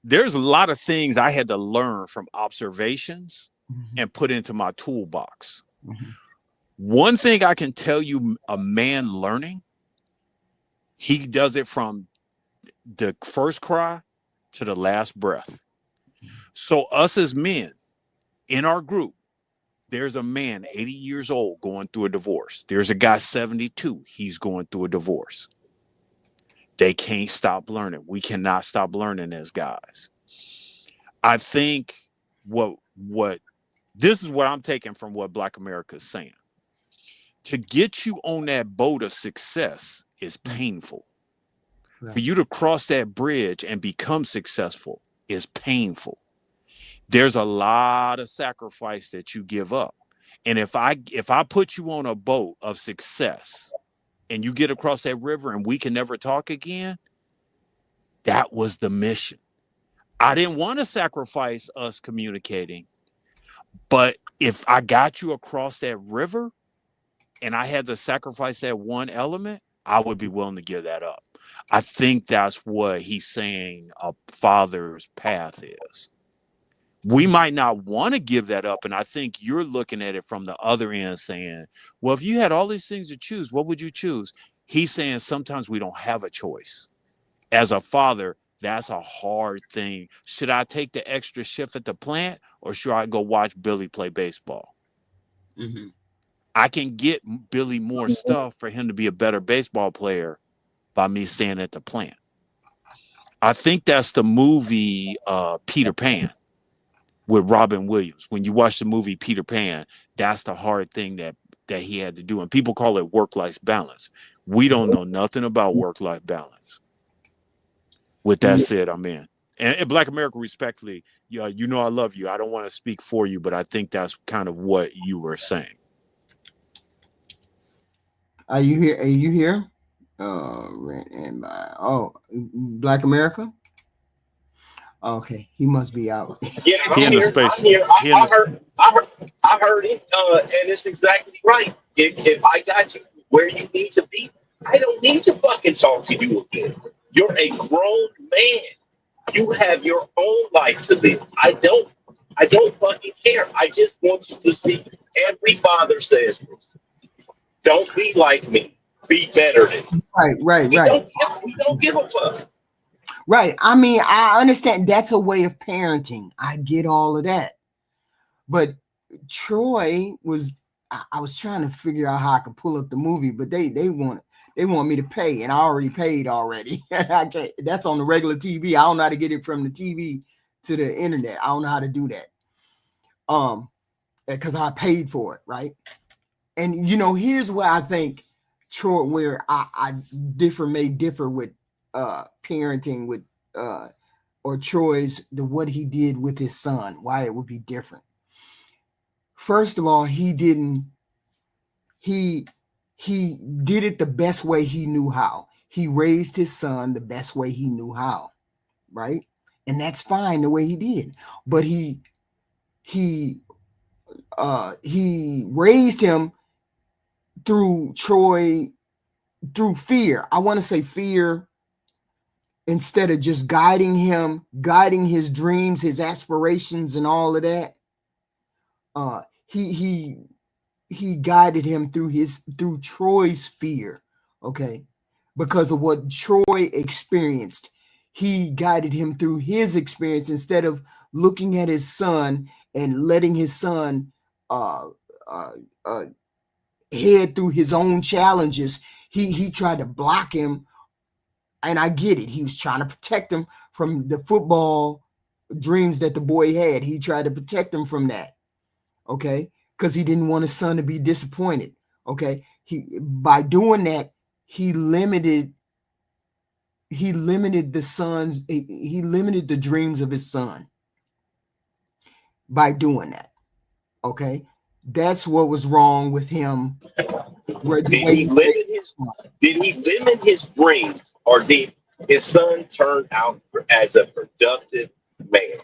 there's a lot of things I had to learn from observations Mhm. and put into my toolbox. Mhm. One thing I can tell you, a man learning, he does it from the first cry to the last breath. So, us as men in our group, there's a man 80 years old going through a divorce. There's a guy 72, he's going through a divorce. They can't stop learning. We cannot stop learning as guys. I think what this is what I'm taking from what Black America is saying. To get you on that boat of success is painful. For Right. you to cross that bridge and become successful is painful. There's a lot of sacrifice that you give up. And if I put you on a boat of success and you get across that river and we can never talk again, that was the mission. I didn't want to sacrifice us communicating, but if I got you across that river and I had to sacrifice that one element, I would be willing to give that up. I think that's what he's saying a father's path is. We might not want to give that up. And I think you're looking at it from the other end saying, well, if you had all these things to choose, what would you choose? He's saying sometimes we don't have a choice. As a father, that's a hard thing. Should I take the extra shift at the plant or should I go watch Billy play baseball? Mm-hmm. I can get Billy more stuff for him to be a better baseball player by me staying at the plant. I think that's the movie Peter Pan with Robin Williams. When you watch the movie Peter Pan, that's the hard thing that he had to do. And people call it work-life balance. We don't know nothing about work-life balance. With that Yeah. said, I'm in. And Black America, respectfully, yeah, you know I love you. I don't want to speak for you, but I think that's kind of what you were saying. Are you here? Are you here? Black America. Okay, he must be out. Yeah, He I'm in the here. I'm space. here. He in I the heard. I heard it, and it's exactly right. If I got you where you need to be, I don't need to fucking talk to you again. You're a grown man. You have your own life to live. I don't fucking care. I just want you to see. Every father says this. Don't be like me. Be better than me. Right, right, We right, don't. We don't give a fuck. right. I mean, I understand that's a way of parenting. I get all of that, but Troy was. I was trying to figure out how I could pull up the movie, but they want me to pay, and I already paid already. I can't. That's on the regular TV. I don't know how to get it from the TV to the internet. I don't know how to do that. Because I paid for it, right? And here's where I think Troy, where I differ with parenting with or Troy's what he did with his son, why it would be different. First of all, he he did it the best way he knew how. He raised his son the best way he knew how, right? And that's fine the way he did. But he he raised him through through fear. I want to say fear instead of just guiding him, guiding his dreams, his aspirations, and all of that. He he guided him through Troy's fear, okay? Because of what Troy experienced. He guided him through his experience instead of looking at his son and letting his son uh, uh, uh, head through his own challenges. He tried to block him, and I get it. He was trying to protect him from the football dreams that the boy had. He tried to protect him from that, okay? Because he didn't want his son to be disappointed, okay? By doing that, he limited the dreams of his son by doing that, okay? That's what was wrong with him. Where the Did way he limit his dreams, or did his son turn out as a productive man?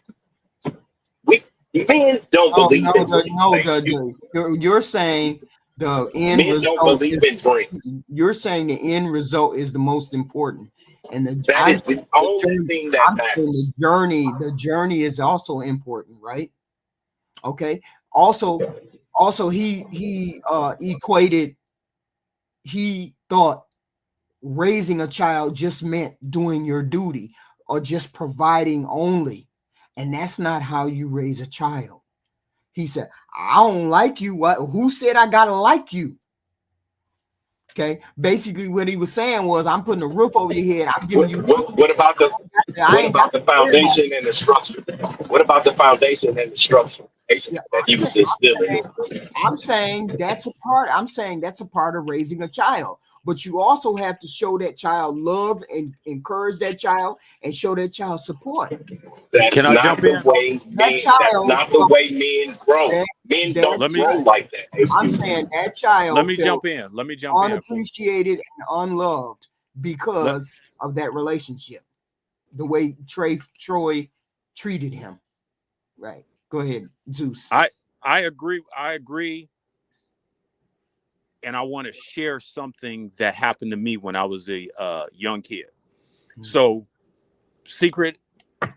We men don't Oh believe no, in dreams. you're saying the end Men don't result believe is in dreams. you're saying the end result is the most important, and That I'm is saying the only thing that I'm saying matters. the journey is also important, right? Okay. Also, he thought raising a child just meant doing your duty or just providing only, and that's not how you raise a child. He said, I don't like you. What? Who said I gotta like you? Okay. Basically, what he was saying was, I'm putting a roof over your head. I'm giving What, you food. what, what about the I what ain't got about to the worry about it. foundation and the structure? What about the foundation and the structure Yeah, that he was instilling? I'm saying that's a part of raising a child. But you also have to show that child love and encourage that child and show that child support. That's Can I not jump the in? way That men. That's child not the way men grow. that Men that don't Let me grow like that. I'm HQ. saying that let child me felt jump in. Let me jump in. unappreciated and unloved Let, because of that relationship. The way Troy treated him. Right. Go ahead, Zeus. I agree. I agree. And I want to share something that happened to me when I was a young kid. So, secret,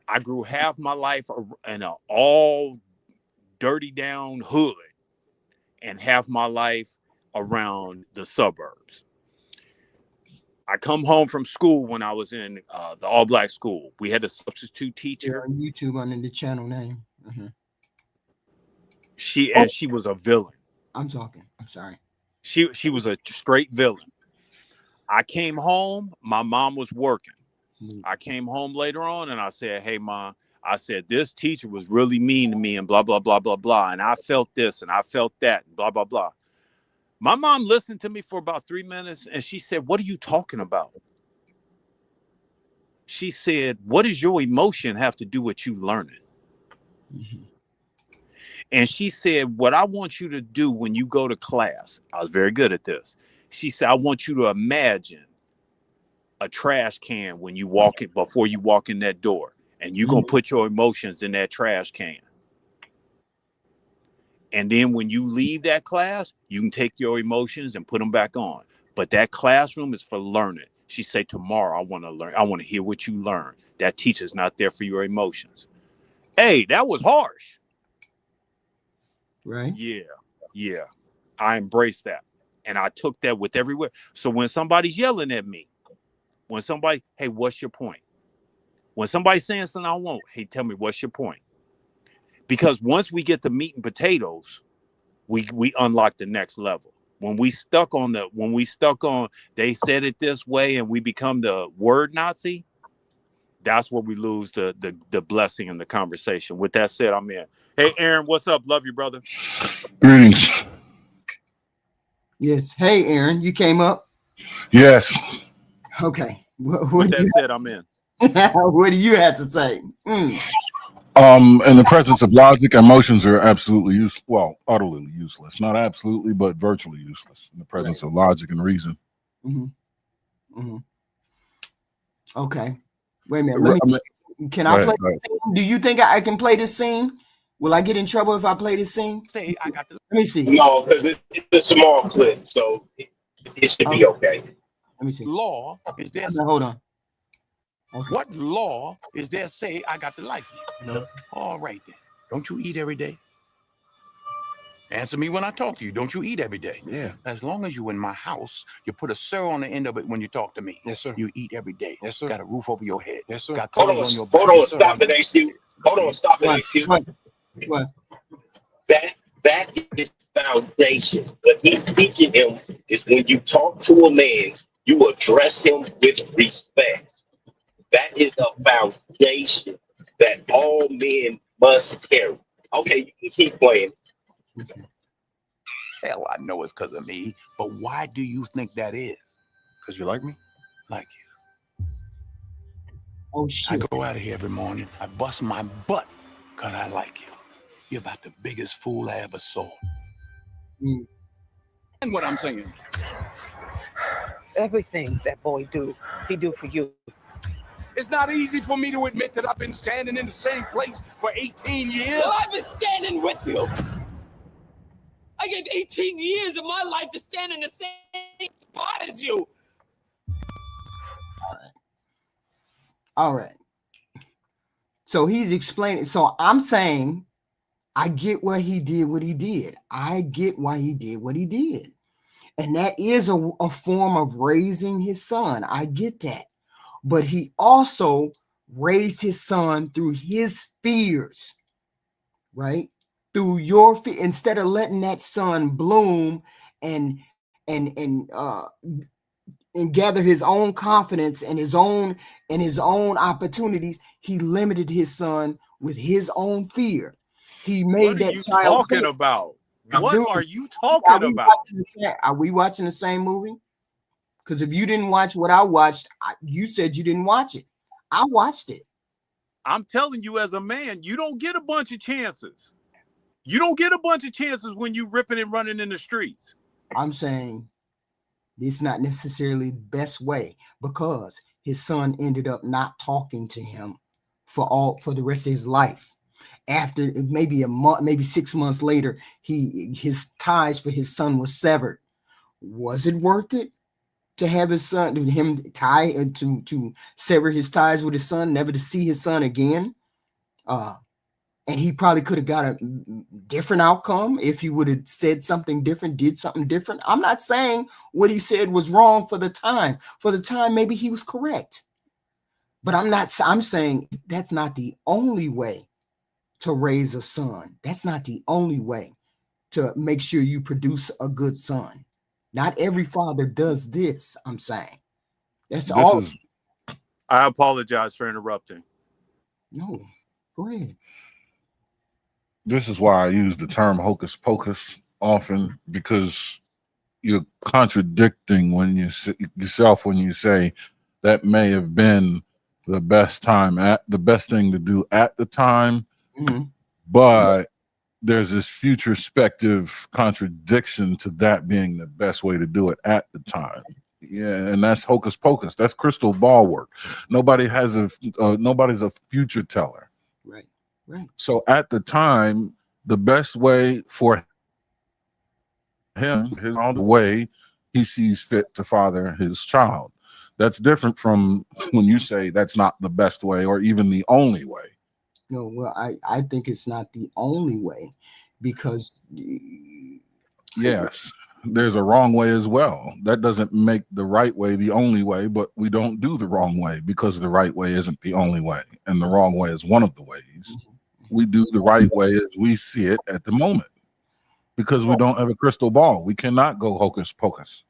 I grew half my life in an all dirty down hood and half my life around the suburbs. I come home from school when I was in the all black school. We had a substitute Yeah, teacher. on YouTube under the channel name. She Oh, she was a villain. I'm talking. I'm sorry. She was a straight villain. I came home, my mom was working. I came home later on and I said, "Hey mom," I said, "this teacher was really mean to me and blah blah blah blah blah and I felt this and I felt that and blah blah blah." My mom listened to me for about 3 minutes and she said, "What are you talking about?" She said, "What does your emotion have to do with you learning?" Mm-hmm. And she said, "What I want you to do when you go to class," I was very good at this. She said, "I want you to imagine a trash can when you walk it before you walk in that door, and you're gonna put your emotions in that trash can. And then when you leave that class, you can take your emotions and put them back on. But that classroom is for learning." She said, "Tomorrow I want to learn. I want to hear what you learn. That teacher's not there for your emotions." Hey, that was harsh. Right. Yeah, yeah. I embraced that. And I took that with everywhere. So when somebody's yelling at me, when somebody, "Hey, what's your point?" When somebody's saying something I won't, "Hey, tell me what's your point?" Because once we get the meat and potatoes, we unlock the next level. When we stuck on they said it this way and we become the word Nazi, that's where we lose the blessing in the conversation. With that said, I'm in. Hey Aaron, what's up? Love you, brother. Greetings. Yes. Hey, Aaron, you came up. Yes. Okay. With that said, I'm in. What do you have to say? In the presence of logic, emotions are absolutely useless. Well, utterly useless. Not absolutely, but virtually useless. In the Right. presence of logic and reason. Mm-hmm. Mm-hmm. Okay. Wait a minute. Can Go I ahead. play Go ahead. this scene? Do you think I can play this scene? Will I get in trouble if I play this scene? Say I got the Let me see. No, because it's a small clip, so it should be Okay. okay. Let me see. law is there. Hold on. Okay. What law is there say I got to like you? No. All right then. Don't you eat every day? Answer me when I talk to you. Don't you eat every day? Yeah. As long as you in my house, you put a sir on the end of it when you talk to me. Yes, sir. You eat every day. Yes, sir. Got a roof over your head. Yes, sir. Got Hold clothes on, on your back. hold on, Yes, sir. stop it, HQ. Hold on, stop it, What? HQ. What? That is foundation. What he's teaching him is when you talk to a man, you address him with respect. That is a foundation that all men must carry. Okay, you can keep playing. Okay. Hell, I know it's because of me. But why do you think that is? Because you like me? Like you. Oh I shit. go out of here every morning. I bust my butt because I like you. You're about the biggest fool I ever saw. Mm. And what I'm saying. Everything that boy do, he do for you. It's not easy for me to admit that I've been standing in the same place for 18 years. Well, I've been standing with you. I gave 18 years of my life to stand in the same spot as you. All right. So he's explaining. So I'm saying, I get why he did what he did. I get why he did what he did. And that is a form of raising his son. I get that. But he also raised his son through his fears, right? Through your fear, instead of letting that son bloom and and and uh and gather his own confidence and his own opportunities, he limited his son with his own fear. He What made are that you child talking think. about? What Dude, are you talking about? are we watching the same movie? Because if you didn't watch what I watched, you said you didn't watch it. I watched it. I'm telling you, as a man, you don't get a bunch of chances. You don't get a bunch of chances when you ripping and running in the streets. I'm saying it's not necessarily the best way, because his son ended up not talking to him for the rest of his life. After maybe a month, maybe 6 months later, his ties for his son was severed. Was it worth it to have his son, to sever his ties with his son, never to see his son again? And he probably could have got a different outcome if he would have said something different, did something different. I'm not saying what he said was wrong for the time. For the time, maybe he was correct. But I'm saying that's not the only way to raise a son. That's not the only way to make sure you produce a good son. Not every father does this, I'm saying. That's This all. is I apologize for interrupting. No, go ahead. this is why I use the term hocus pocus often, because you're contradicting when you yourself when you say that may have been the best thing to do at the time, Mm-hmm. but there's this futurespective contradiction to that being the best way to do it at the time. Yeah, and that's hocus pocus. That's crystal ball work. Nobody's a future teller. Right, right. So at the time, the best way for him, his own way he sees fit to father his child. That's different from when you say that's not the best way or even the only way. No, well, I think it's not the only way, because Yes, there's a wrong way as well. That doesn't make the right way the only way, but we don't do the wrong way because the right way isn't the only way, and the wrong way is one of the ways. We do the right way as we see it at the moment, because we don't have a crystal ball. We cannot go hocus pocus.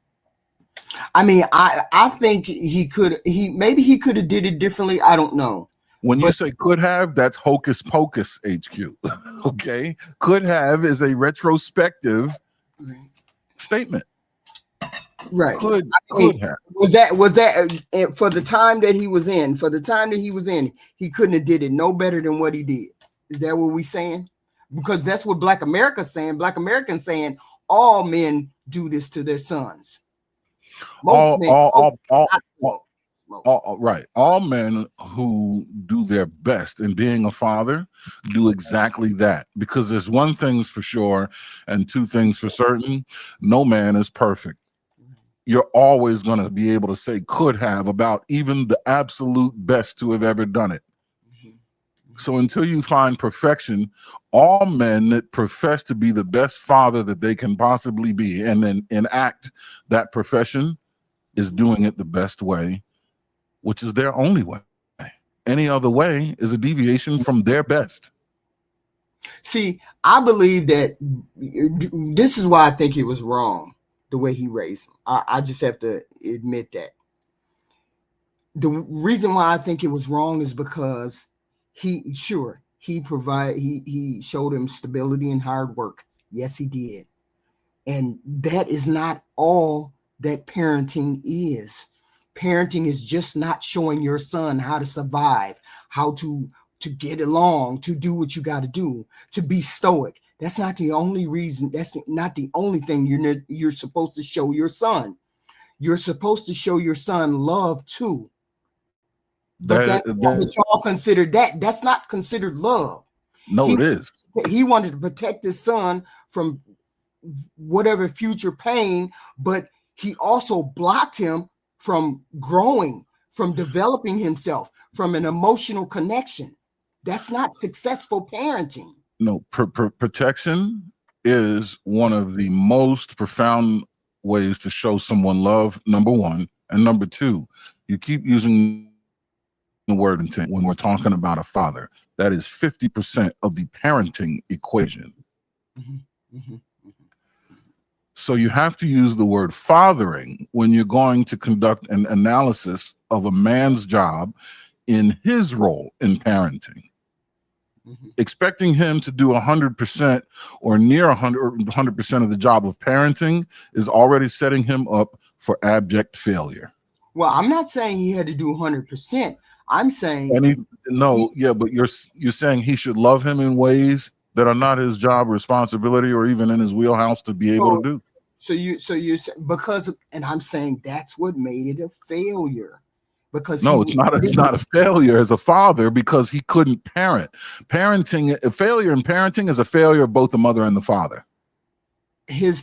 I mean, I think maybe he could have did it differently. I don't know. When you say could have, that's hocus pocus, HQ. Okay, could have is a retrospective statement. Right. Could have. Was that for the time that he was in? For the time that he was in, he couldn't have did it no better than what he did. Is that what we saying? Because that's what Black America's saying. Black Americans saying all men do this to their sons. Most men. Right. All men who do their best in being a father do exactly that, because there's one thing's for sure and two things for certain. No man is perfect. You're always going to be able to say could have about even the absolute best to have ever done it. So until you find perfection, all men that profess to be the best father that they can possibly be and then enact that profession is doing it the best way, which is their only way. Any other way is a deviation from their best. See, I believe that this is why I think it was wrong the way he raised him. I just have to admit that. The reason why I think it was wrong is because he showed him stability and hard work. Yes, he did. And that is not all that parenting is. Parenting is just not showing your son how to survive, how to get along, to do what you got to do, to be stoic. That's not the only reason. That's not the only thing you're supposed to show your son. You're supposed to show your son love too. But but y'all consider that. That's not considered love. No, it is. He wanted to protect his son from whatever future pain, but he also blocked him from growing, from developing himself, from an emotional connection. That's not successful parenting. No, protection is one of the most profound ways to show someone love, number one. And number two, you keep using the word intent when we're talking about a father. That is 50% of the parenting equation. Mm-hmm. Mm-hmm. So you have to use the word fathering when you're going to conduct an analysis of a man's job in his role in parenting. Mm-hmm. Expecting him to do 100% or near 100% of the job of parenting is already setting him up for abject failure. Well, I'm not saying he had to do 100%. I'm saying but you're saying he should love him in ways that are not his job responsibility or even in his wheelhouse to be able to do. So you and I'm saying that's what made it a failure. Because it's not a failure as a father because he couldn't parent. A failure in parenting is a failure of both the mother and the father. His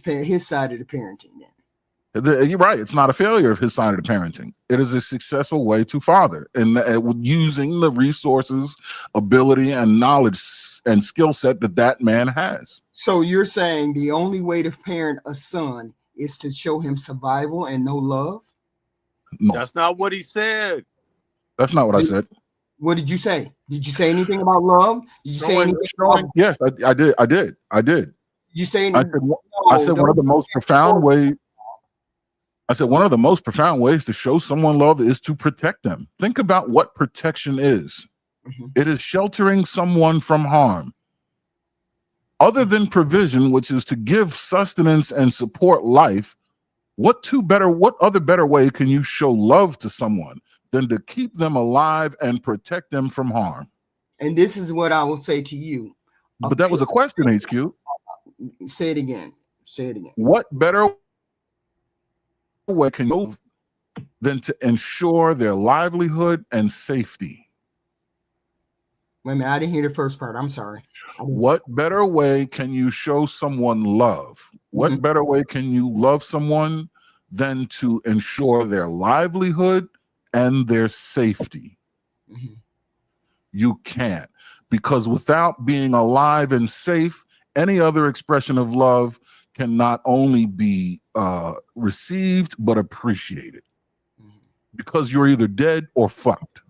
side of the parenting then. You're right. It's not a failure of his side of the parenting. It is a successful way to father and using the resources, ability, and knowledge and skill set that man has. So you're saying the only way to parent a son is to show him survival and no love? No, that's not what he said. That's not what I said. What did you say? Did you say anything about love? Did you say anything about... Yes, I did. Did you say anything? I said one of the most profound ways. I said one of the most profound ways to show someone love is to protect them. Think about what protection is. Mm-hmm. It is sheltering someone from harm. Other than provision, which is to give sustenance and support life, what other better way can you show love to someone than to keep them alive and protect them from harm? And this is what I will say to you. But that was a question, HQ. Say it again. What better way can you than to ensure their livelihood and safety? Wait a minute, I didn't hear the first part. I'm sorry. What better way can you show someone love? What mm-hmm. better way can you love someone than to ensure their livelihood and their safety? Mm-hmm. You can't, because without being alive and safe, any other expression of love can not only be received, but appreciated. Mm-hmm. Because you're either dead or fucked.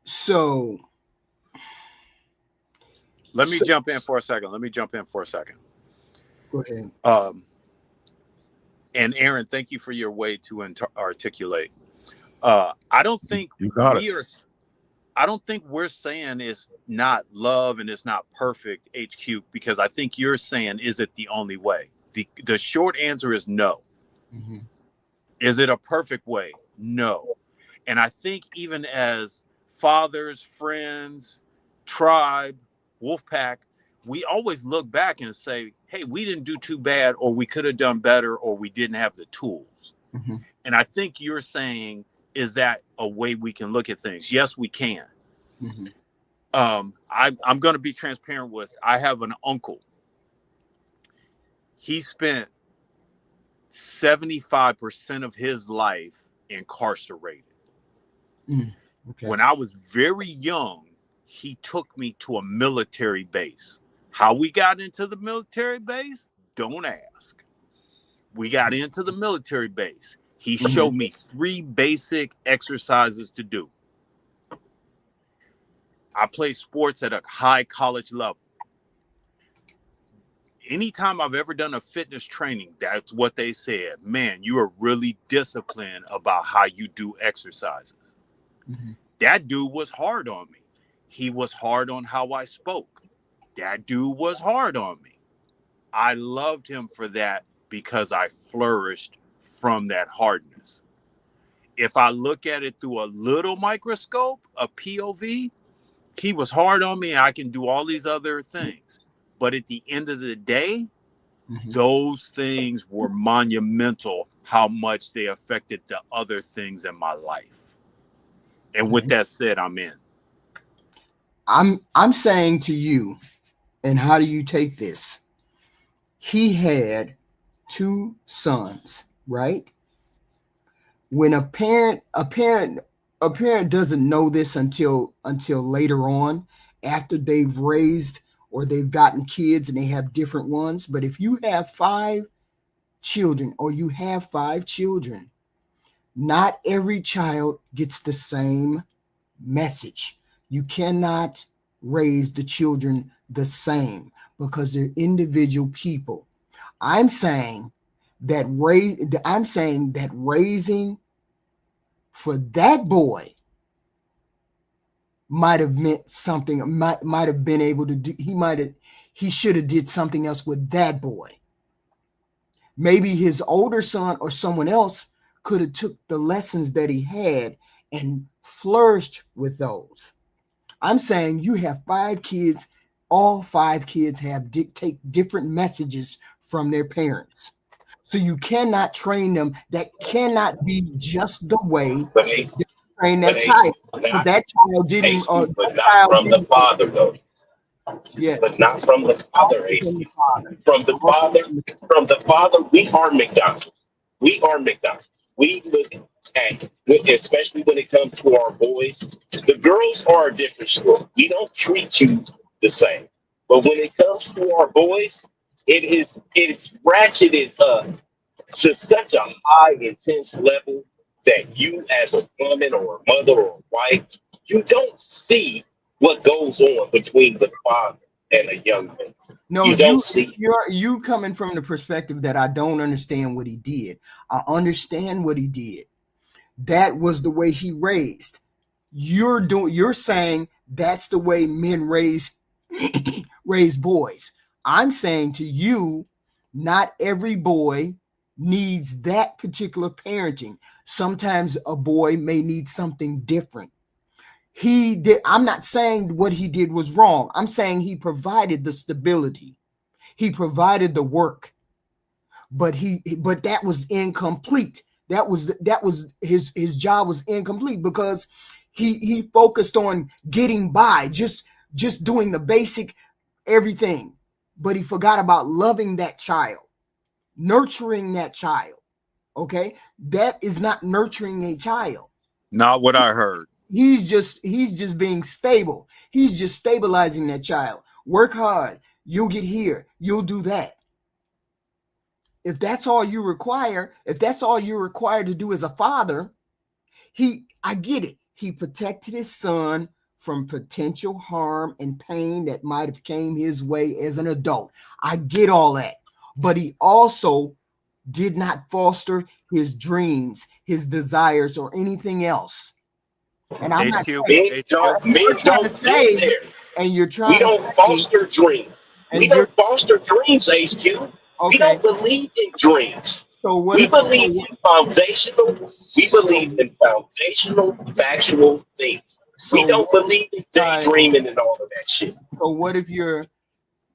So let me jump in for a second. Go ahead. And Aaron, thank you for your way to articulate. I don't think we're saying it's not love and it's not perfect, HQ, because I think you're saying, is it the only way? The short answer is no. Mm-hmm. Is it a perfect way? No. And I think even as fathers, friends, tribe, wolf pack, we always look back and say, hey, we didn't do too bad, or we could have done better, or we didn't have the tools. Mm-hmm. And I think you're saying, is that a way we can look at things? Yes, we can. Mm-hmm. I'm going to be transparent I have an uncle. He spent 75% of his life incarcerated. Mm. Okay. When I was very young, he took me to a military base. How we got into the military base? Don't ask. We got into the military base. He showed me 3 basic exercises to do. I play sports at a high college level. Anytime I've ever done a fitness training, that's what they said. Man, you are really disciplined about how you do exercises. That dude was hard on me. He was hard on how I spoke. That dude was hard on me. I loved him for that because I flourished from that hardness. If I look at it through a little microscope, a POV, he was hard on me. I can do all these other things. But at the end of the day, those things were monumental, how much they affected the other things in my life. And with that said, I'm in. I'm saying to you, and how do you take this? He had 2 sons, right? When a parent doesn't know this until later on, after they've raised or they've gotten kids and they have different ones. But if you have 5 children or you have 5 children, not every child gets the same message. You cannot raise the children the same because they're individual people. I'm saying that raising for that boy might have meant something, might have been able to do, he should have did something else with that boy. Maybe his older son or someone else could have took the lessons that he had and flourished with those. I'm saying you have 5 kids, all 5 kids have take different messages from their parents. So you cannot train them. That cannot be just the way they train that child. But that child didn't. But not from the father, though. Yes. But not from the father. From the father, we are McDonald's. We are McDonald's. We look at, especially when it comes to our boys, the girls are a different story. We don't treat you the same. But when it comes to our boys, it's ratcheted up to such a high, intense level that you, as a woman or a mother or a wife, you don't see what goes on between the father and a young man. No, you coming from the perspective that I don't understand what he did. I understand what he did. That was the way he raised. You're saying that's the way men raise boys. I'm saying to you, not every boy needs that particular parenting. Sometimes a boy may need something different. I'm not saying what he did was wrong. I'm saying he provided the stability. He provided the work. But that was incomplete. That was his job was incomplete because he focused on getting by, just doing the basic everything. But he forgot about loving that child, nurturing that child. Okay? That is not nurturing a child. Not what I heard. He's just being stable. He's just stabilizing that child. Work hard. You'll get here. You'll do that. If that's all you require, if that's all you're required to do as a father, I get it. He protected his son from potential harm and pain that might have came his way as an adult. I get all that. But he also did not foster his dreams, his desires, or anything else. And I'm not men don't say there. And you're trying we don't foster dreams. We don't foster dreams, HQ. Okay. We don't believe in dreams. So we believe in foundational factual things. We don't believe in daydreaming and all of that shit. So what if you're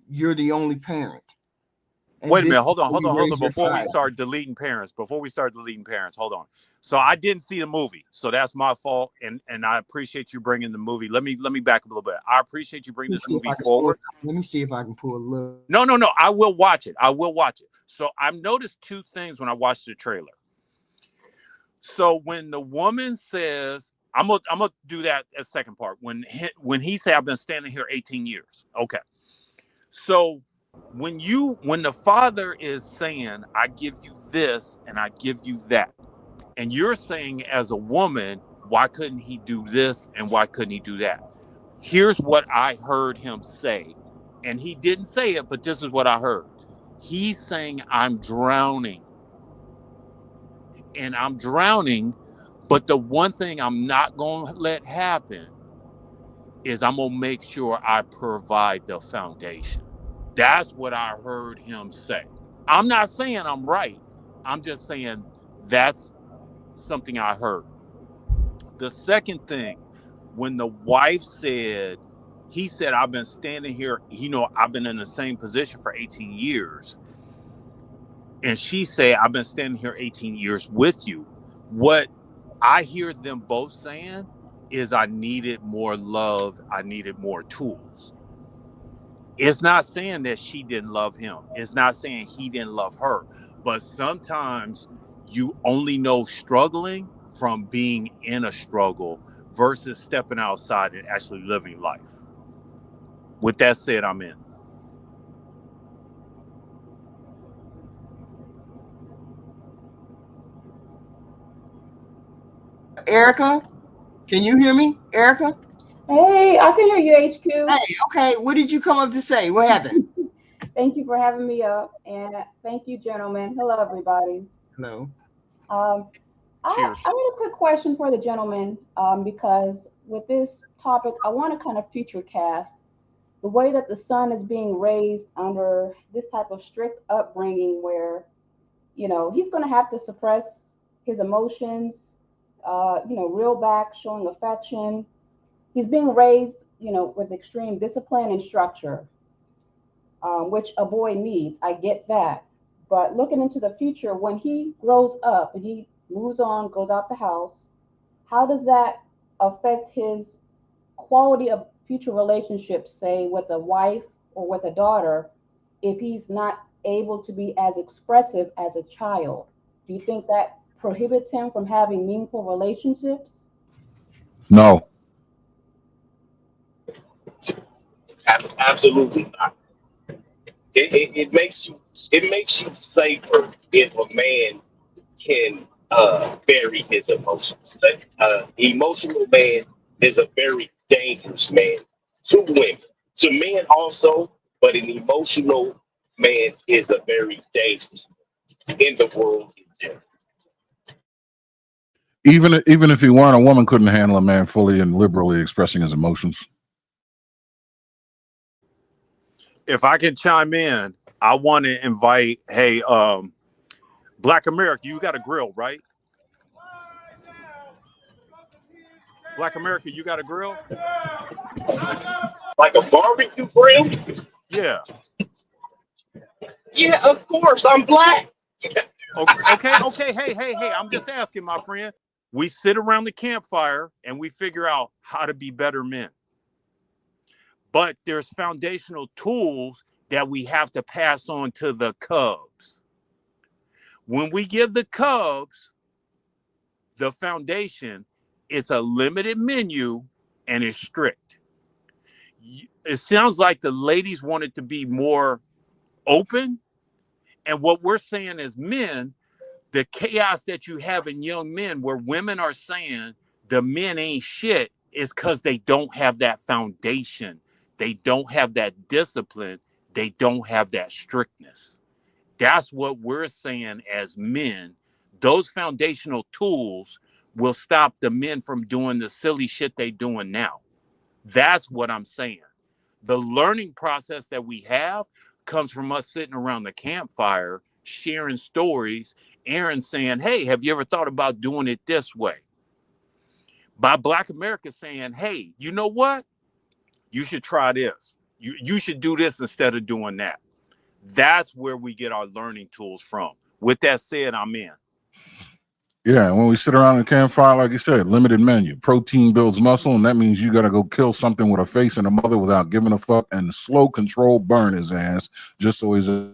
the only parent? Wait a minute, hold on. Before we start deleting parents, hold on. So I didn't see the movie, so that's my fault, and I appreciate you bringing the movie. Let me back up a little bit. I appreciate you bringing this movie forward. Let me see if I can pull a little. No. I will watch it. So I've noticed 2 things when I watched the trailer. So when the woman says, I'm gonna do that as second part. When he said I've been standing here 18 years. Okay. So when the father is saying I give you this and I give you that, and you're saying as a woman, why couldn't he do this and why couldn't he do that? Here's what I heard him say. And he didn't say it, but this is what I heard. He's saying I'm drowning. And I'm drowning, but the one thing I'm not going to let happen is I'm going to make sure I provide the foundation. That's what I heard him say. I'm not saying I'm right. I'm just saying that's something I heard. The second thing, when the wife said, he said, I've been standing here, I've been in the same position for 18 years. And she said, I've been standing here 18 years with you. What I hear them both saying is I needed more love. I needed more tools. It's not saying that she didn't love him. It's not saying he didn't love her. But sometimes you only know struggling from being in a struggle versus stepping outside and actually living life. With that said, I'm in. Erica, can you hear me, Erica? Hey, I can hear you, HQ. Hey, okay. What did you come up to say? What happened? Thank you for having me up, and thank you, gentlemen. Hello, everybody. Hello. Cheers. I need a quick question for the gentleman, because with this topic, I want to kind of future cast the way that the son is being raised under this type of strict upbringing where, he's going to have to suppress his emotions, reel back, showing affection. He's being raised, with extreme discipline and structure, which a boy needs. I get that. But looking into the future, when he grows up and he moves on, goes out the house, how does that affect his quality of future relationships, say with a wife or with a daughter, if he's not able to be as expressive as a child? Do you think that prohibits him from having meaningful relationships? No. Absolutely not. It makes you safer if a man can bury his emotions. Emotional man is a very dangerous man to women, to men also, but an emotional man is a very dangerous man in the world in general. Even if he weren't, a woman couldn't handle a man fully and liberally expressing his emotions. If I can chime in, I want to invite, hey, Black America, you got a grill, right? Black America, you got a grill? Like a barbecue grill? Yeah. Yeah, of course. I'm black. Okay. Hey. I'm just asking, my friend. We sit around the campfire and we figure out how to be better men. But there's foundational tools that we have to pass on to the cubs. When we give the cubs the foundation, it's a limited menu and it's strict. It sounds like the ladies wanted to be more open. And what we're saying as men, the chaos that you have in young men where women are saying the men ain't shit is because they don't have that foundation. They don't have that discipline. They don't have that strictness. That's what we're saying as men. Those foundational tools will stop the men from doing the silly shit they doing now. That's what I'm saying. The learning process that we have comes from us sitting around the campfire, sharing stories, Aaron saying, hey, have you ever thought about doing it this way? By Black America saying, hey, you know what? You should try this. You should do this instead of doing that. That's where we get our learning tools from. With that said, I'm in. Yeah, when we sit around the campfire, like you said, limited menu. Protein builds muscle, and that means you got to go kill something with a face and a mother without giving a fuck and slow control burn his ass just so he's a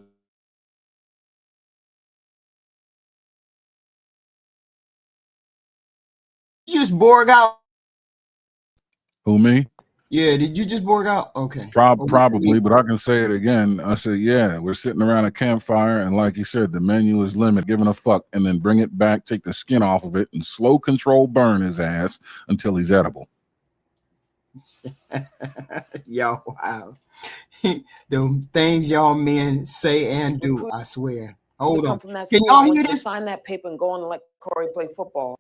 You just Borg out Who, me? Yeah, did you just work out? Okay. Or what's the Probably, name? but I can say it again. I said, yeah, we're sitting around a campfire, and like you said, the menu is limited, giving a fuck, and then bring it back, take the skin off of it, and slow control burn his ass until he's edible. Y'all, wow. The things y'all men say and do, I swear. Hold on. From that Can school, y'all went hear to this? sign that paper and go on and let Corey play football.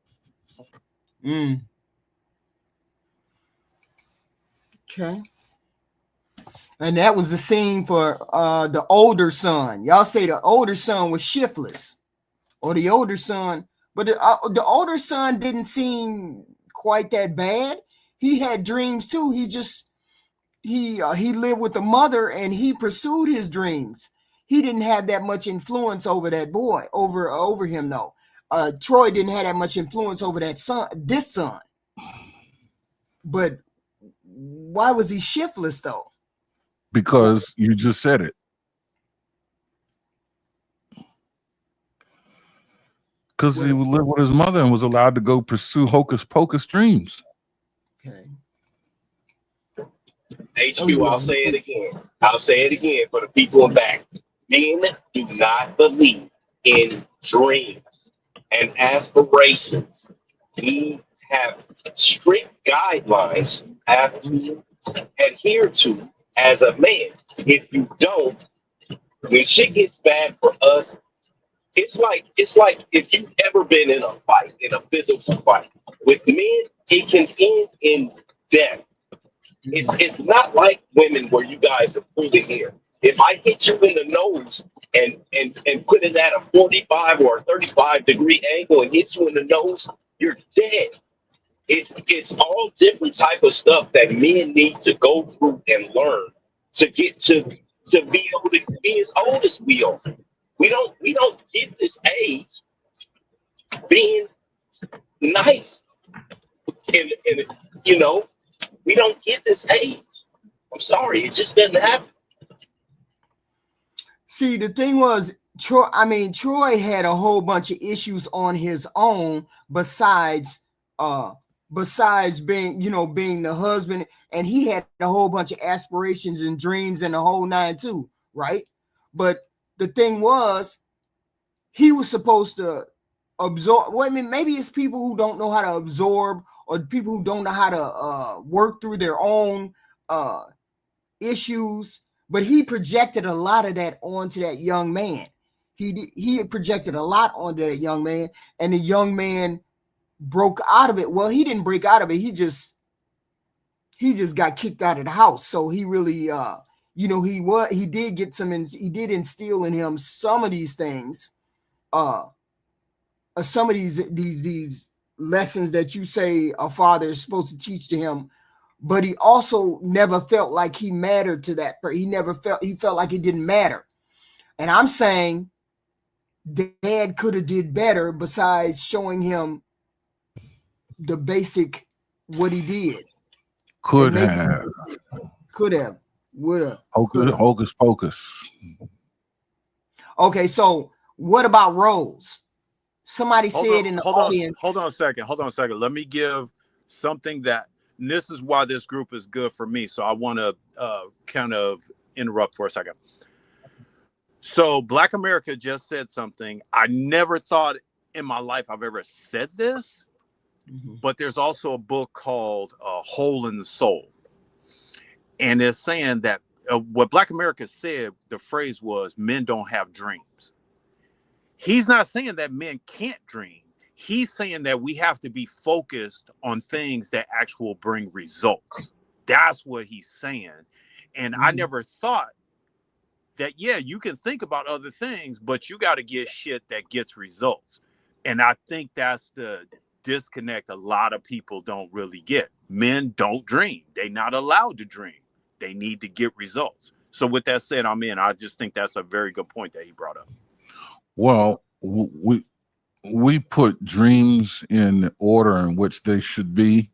Okay. And that was the scene for the older son. Y'all say the older son was shiftless, or the older son, but the older son didn't seem quite that bad. He had dreams too. He lived with the mother and he pursued his dreams. He didn't have that much influence over that boy, over him though. Troy didn't have that much influence over this son. But why was he shiftless though? Because you just said it. Because he lived with his mother and was allowed to go pursue hocus pocus dreams. Okay. HQ, I'll say it again. I'll say it again for the people in back. Men do not believe in dreams and aspirations. We have strict guidelines you have to adhere to as a man. If you don't, when shit gets bad for us, it's like if you've ever been in a fight, in a physical fight. With men, it can end in death. It's not like women where you guys are pulling here. If I hit you in the nose and put it at a 45 or a 35-degree angle and hit you in the nose, you're dead. It's all different type of stuff that men need to go through and learn to get to be able to be as old as we are. We don't get this age being nice. And you know, we don't get this age. I'm sorry, it just doesn't happen. See, the thing was, Troy had a whole bunch of issues on his own besides being, being the husband, and he had a whole bunch of aspirations and dreams and the whole nine too, right? But the thing was, he was supposed to absorb. Well, I mean, maybe it's people who don't know how to absorb, or people who don't know how to work through their own issues. But he projected a lot of that onto that young man. He projected a lot onto that young man, and the young man broke out of it. Well, he didn't break out of it. He just got kicked out of the house. So he really, he did get he did instill in him some of these things, some of these lessons that you say a father is supposed to teach to him. But he also never felt like he mattered to that. He felt like it didn't matter. And I'm saying dad could have did better besides showing him the basic what he did. Could have. Would have. Hocus pocus. Okay, so what about Rose? Somebody said in the audience. Hold on a second. Let me give something that. And this is why this group is good for me. So I want to kind of interrupt for a second. So Black America just said something. I never thought in my life I've ever said this, but there's also a book called Hole in the Soul. And it's saying that what Black America said, the phrase was, men don't have dreams. He's not saying that men can't dream. He's saying that we have to be focused on things that actually bring results. That's what he's saying. And I never thought that, yeah, you can think about other things, but you got to get shit that gets results. And I think that's the disconnect a lot of people don't really get. Men don't dream. They're not allowed to dream. They need to get results. So with that said, I just think that's a very good point that he brought up. Well, we put dreams in the order in which they should be.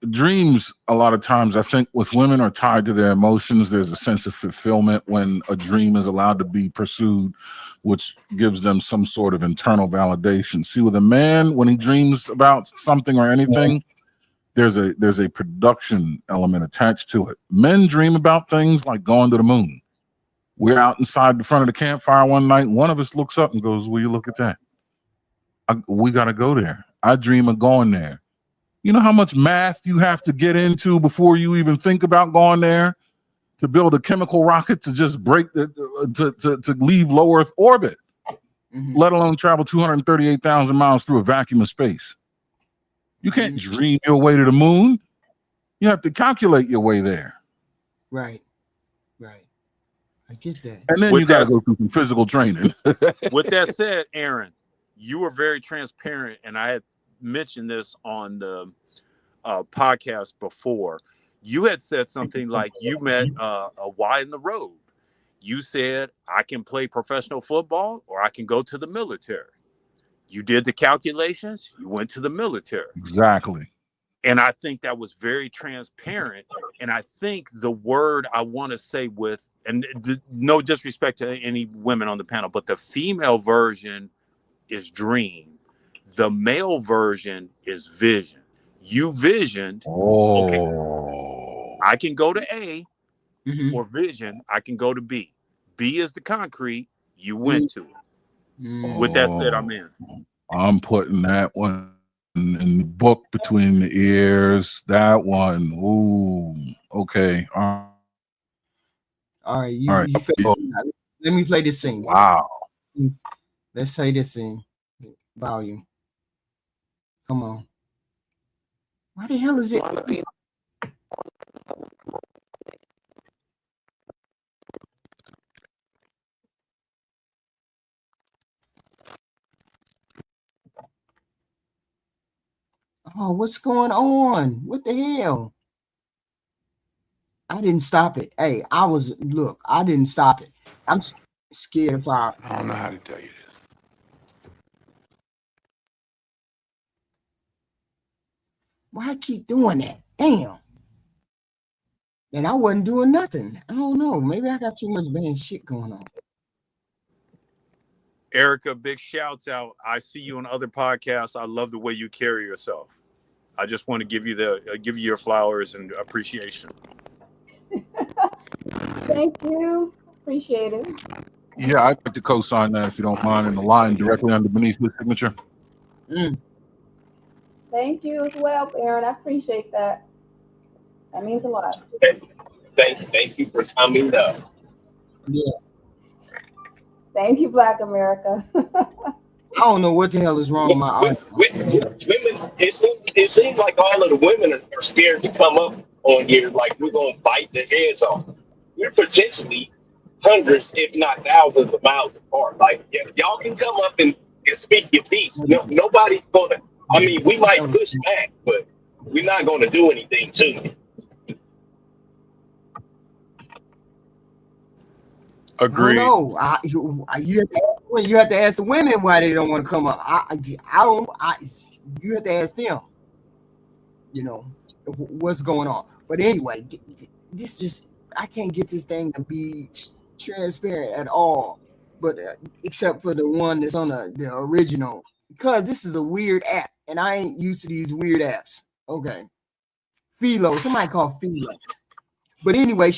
Dreams a lot of times, I think, with women are tied to their emotions. There's a sense of fulfillment when a dream is allowed to be pursued, which gives them some sort of internal validation. See, with a man, when he dreams about something or anything, there's a production element attached to it. Men dream about things like going to the moon. We're out inside the front of the campfire one night. One of us looks up and goes, "Will you look at that? We got to go there." I dream of going there. You know how much math you have to get into before you even think about going there to build a chemical rocket to just break to leave low Earth orbit, let alone travel 238,000 miles through a vacuum of space. You can't dream your way to the moon. You have to calculate your way there. Right. I get that. And then you got to go through some physical training. With that said, Aaron, you were very transparent, and I had mentioned this on the podcast before. You had said something like you met a Y in the road. You said, I can play professional football or I can go to the military. You did the calculations. You went to the military. Exactly. And I think that was very transparent. And I think the word I want to say with, and no disrespect to any women on the panel, but the female version is dream. The male version is vision. You visioned, okay, I can go to A, or vision, I can go to B. B is the concrete, you went to it. With that said, I'm in. I'm putting that one in the book between the ears. That one. Ooh. Okay. All right. All right. Let me play this scene. Wow. Let's say this thing. Volume. Come on. Why the hell is it? Oh, what's going on? What the hell? I didn't stop it. Hey, I didn't stop it. I'm scared if I don't know how to tell you this. Why I keep doing that? Damn. And I wasn't doing nothing. I don't know. Maybe I got too much bad shit going on. Erica, big shouts out. I see you on other podcasts. I love the way you carry yourself. I just want to give you your flowers and appreciation. Thank you. Appreciate it. Yeah, I'd like to co-sign that if you don't mind, in the line directly beneath the signature. Thank you as well, Aaron. I appreciate that. That means a lot. Thank you for coming up. Yes. Thank you, Black America. I don't know what the hell is wrong with my women. It seems like all of the women are scared to come up on here. Like we're gonna bite their heads off. We're potentially hundreds, if not thousands, of miles apart. Like y'all can come up and speak your piece. Nobody's gonna. I mean, we might push back, but we're not gonna do anything to you. Agreed. No, you have to ask the women why they don't want to come up. You have to ask them. You know what's going on. But anyway, this just I can't get this thing to be transparent at all. But except for the one that's on the original, because this is a weird app, and I ain't used to these weird apps. Okay, Philo, somebody called Philo. But anyway,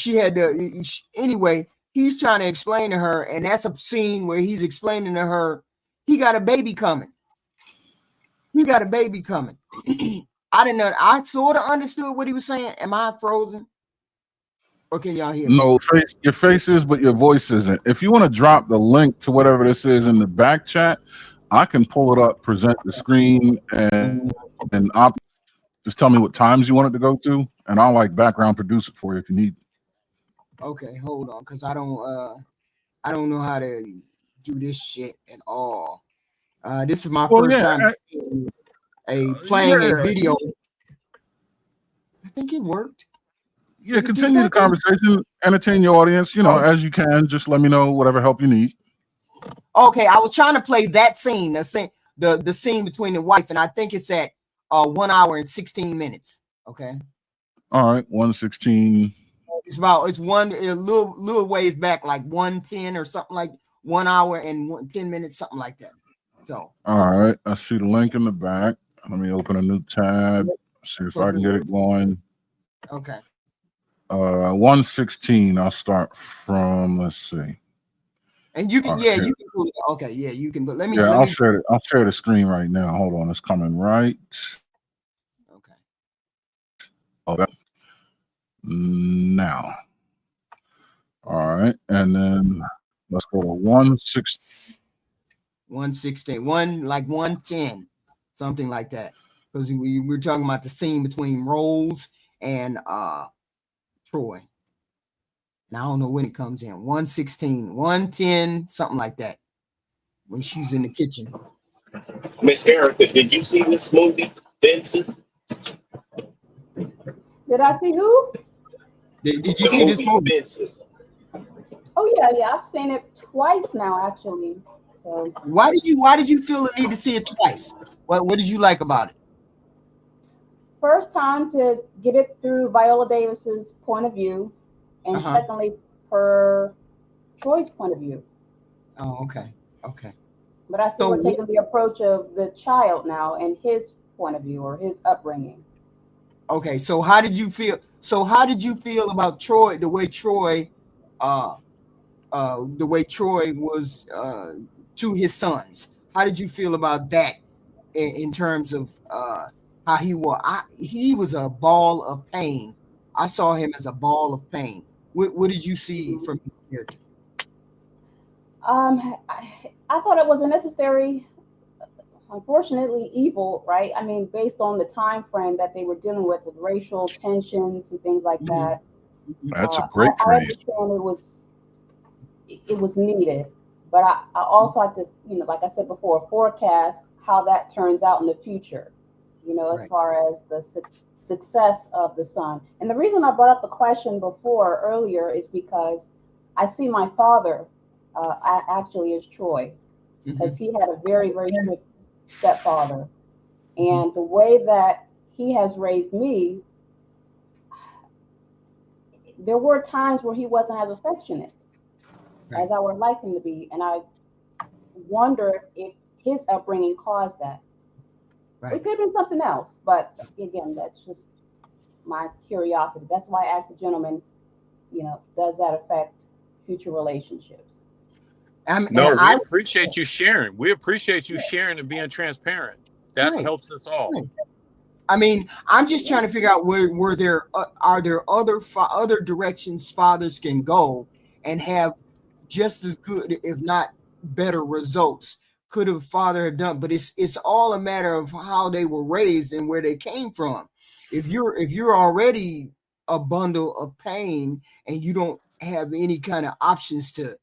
he's trying to explain to her, and that's a scene where he's explaining to her he got a baby coming. I didn't know. I sort of understood what he was saying. Am I frozen? Or can y'all hear me? No, your face is, but your voice isn't. If you want to drop the link to whatever this is in the back chat, I can pull it up, present the screen, and just tell me what times you want it to go to, and I'll background produce it for you if you need. Okay, hold on, because I don't know how to do this shit at all. This is my first time playing a video. I think it worked. Yeah, continue the conversation, entertain your audience, as you can. Just let me know whatever help you need. Okay, I was trying to play that scene, the scene between the wife, and I think it's at 1 hour and 16 minutes. Okay. All right, 1:16. It's a little ways back, like 1:10 or something, like 1 hour and 10 minutes, something like that. So all right, I see the link in the back. Let me open a new tab. See if For I can me. get it going. Okay. 116. I'll start from, let's see. And you All can, right, yeah, here. you can pull it. Okay, yeah, you can. But Yeah, I'll share the screen right now. Hold on, it's coming right. Okay. Okay. Now. All right, and then let's go to 116. 116, like 110, something like that. Because we're talking about the scene between Rose and Troy. And I don't know when it comes in. 116, 110, something like that. When she's in the kitchen. Miss Erica, did you see this movie, Fences? Did I see who? Did you The see this movie movie? Fences. Oh yeah, I've seen it twice now, actually. So Why did you feel the need to see it twice? What did you like about it? first time to get it through Viola Davis's point of view, and Uh-huh. secondly, per Troy's point of view. Oh, okay. Okay. But I see So we're taking the approach of the child now and his point of view or his upbringing. okay, so how did you feel? So how did you feel about Troy, the way Troy was to his sons? How did you feel about that in terms of how he was? He was a ball of pain. I saw him as a ball of pain. What did you see from his character? I thought it was a necessary, unfortunately, evil, right? I mean, based on the time frame that they were dealing with racial tensions and things like Mhm. that. That's a I great phrase. understand it was needed, but I also have to, like I said before, forecast how that turns out in the future, as Right. far as the success of the son. And the reason I brought up the question before earlier is because I see my father actually as Troy, because he had a very, very strict stepfather. And the way that he has raised me, there were times where he wasn't as affectionate Right. as I would like him to be. And I wonder if his upbringing caused that. It Right. could have been something else, but again, that's just my curiosity. That's why I asked the gentleman, does that affect future relationships? And No, we I appreciate you sharing. We appreciate you sharing and being transparent. That right. helps us all. Right. I mean, I'm just Yeah. trying to figure out where there are there other directions fathers can go and have just as good, if not better, results. Could a father have done? But it's all a matter of how they were raised and where they came from. If you're already a bundle of pain and you don't have any kind of options to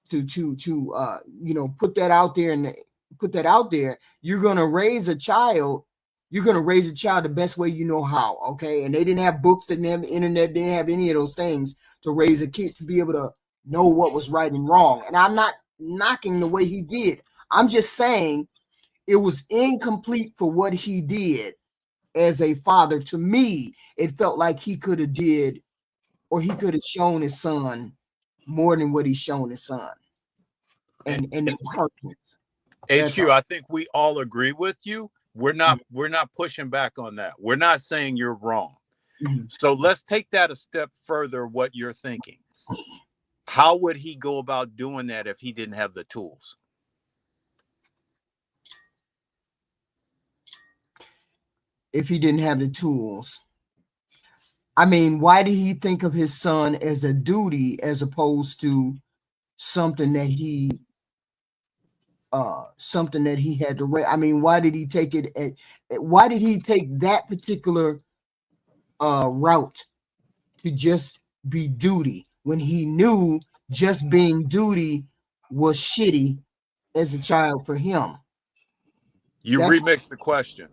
put that out there and put that out there, you're going to raise a child the best way you know how. Okay. And they didn't have books, they didn't have internet, they didn't have any of those things to raise a kid to be able to know what was right and wrong. And I'm not knocking the way he did. I'm just saying it was incomplete for what he did as a father. To me, it felt like he could have did, or he could have shown his son more than what he's shown his son. And And purpose. That's HQ, all. I think we all agree with you. We're not pushing back on that. We're not saying you're wrong. Mhm. So let's take that a step further, what you're thinking. How would he go about doing that if he didn't have the tools? If he didn't have the tools, I mean, why did he think of his son as a duty as opposed to something that he had to raise? I mean, why did he take that particular route to just be duty when he knew just being duty was shitty as a child for him? You That's remix the question.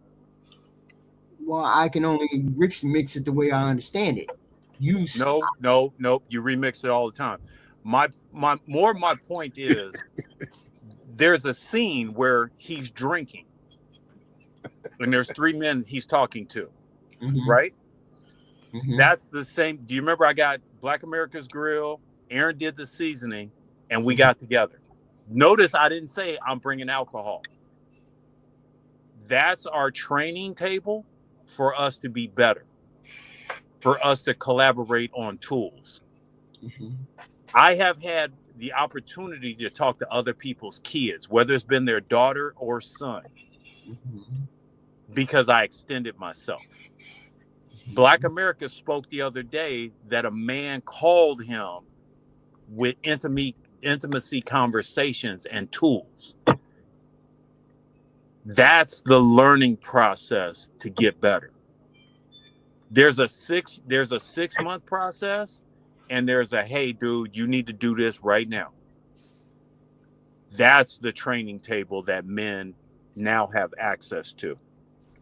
Well, I can only mix it the way I understand it. You No, no, no. You remix it all the time. My point is there's a scene where he's drinking and there's three men he's talking to, Mhm, right? mhm. That's the same. Do you remember I got Black America's Grill? Aaron did the seasoning and we got together. Notice I didn't say I'm bringing alcohol. That's our training table for us to be better, for us to collaborate on tools. I have had the opportunity to talk to other people's kids, whether it's been their daughter or son, because I extended myself. Black America spoke the other day that a man called him with intimacy conversations and tools. That's the learning process to get better. There's a 6-month process, and there's a, hey, dude, you need to do this right now. That's the training table that men now have access to.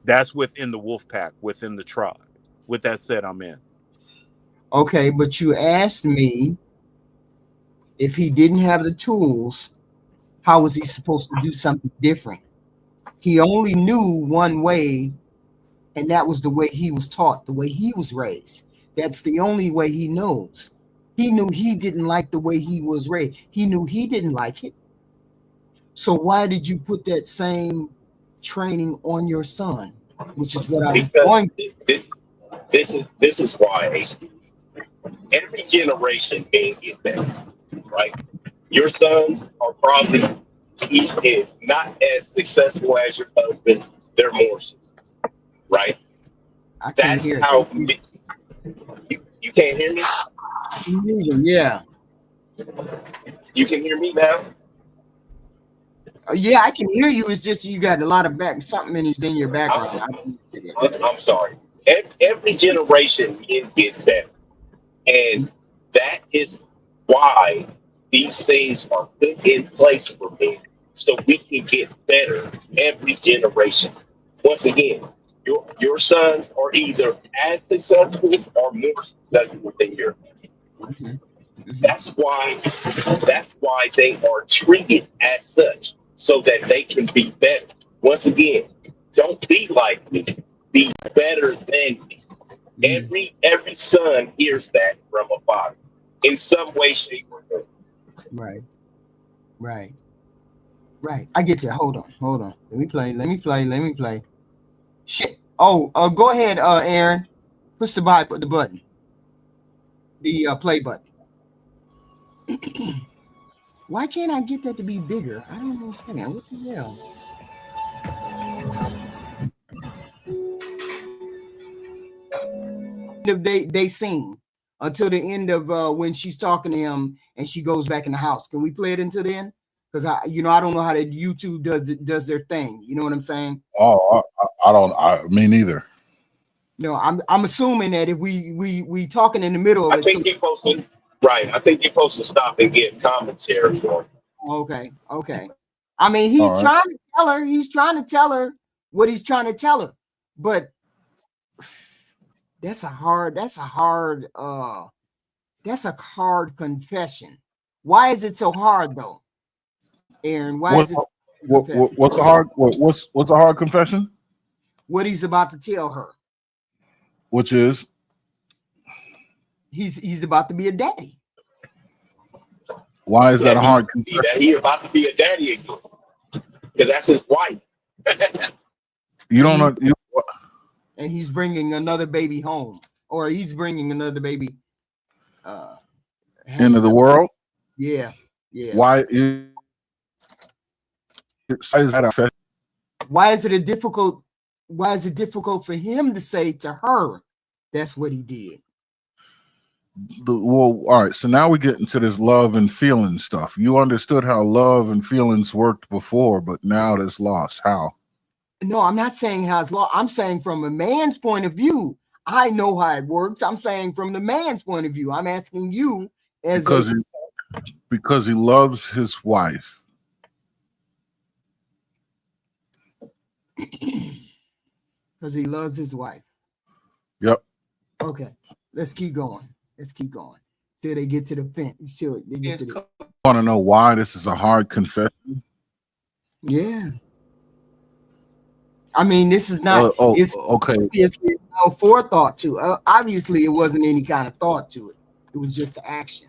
That's within the wolf pack, within the tribe. With that said, I'm in. Okay, but you asked me if he didn't have the tools, how was he supposed to do something different? He only knew one way, and that was the way he was taught, the way he was raised. That's the only way he knows. He knew he didn't like the way he was raised. He knew he didn't like it. So why did you put that same training on your son? Which is what I was going. This is why every generation can get better, right? Your sons are probably not as successful as your husband. They're more successful, right? I can't That's hear how you can't hear me? Yeah. You can hear me now? Yeah, I can hear you. It's just you got a lot of something is in your background. I'm sorry. Every generation can get better. And that is why these things are put in place for me, so we can get better every generation. Once again, your sons are either as successful or more successful than yours. That's why they are treated as such, so that they can be better. Once again, don't be like me. Be better than me. Every son hears that from a father in some way, shape, or form. Right. I get that. Hold on. Let me play. Shit. Oh, go ahead, Aaron. Push the button. The play button. Why can't I get that to be bigger? I don't understand. What the hell? They sing until the end of when she's talking to him and she goes back in the house. Can we play it until then? Because I don't know how that YouTube does their thing. You know what I'm saying? Oh, I don't. Me neither. No, I'm assuming that if we talking in the middle of I think you're supposed to, right. I think you're supposed to stop and get commentary on it. Okay. I mean, he's trying to tell her. He's trying to tell her what he's trying to tell her, but that's a hard confession. Why is it so hard though, Aaron? What's a hard confession? What he's about to tell her, which is he's about to be a daddy. Why is that a hard confession? He's about to be a daddy again, because that's his wife. You don't know. And he's bringing another baby home, or he's bringing another baby into the world. Yeah. Why is that? Why is it difficult for him to say to her that's what he did? Well, all right. So now we get into this love and feeling stuff. You understood how love and feelings worked before, but now it's lost. How? No, I'm not saying how it's lost. I'm saying from a man's point of view. I know how it works. I'm saying from the man's point of view. I'm asking you as because he loves his wife. Because he loves his wife. Yep. Okay. Let's keep going. Till they get to the fence. Till they get to the. Want to know why this is a hard confession? Yeah. I mean, this is not. It's okay. Obviously, no forethought to. Obviously, it wasn't any kind of thought to it. It was just action.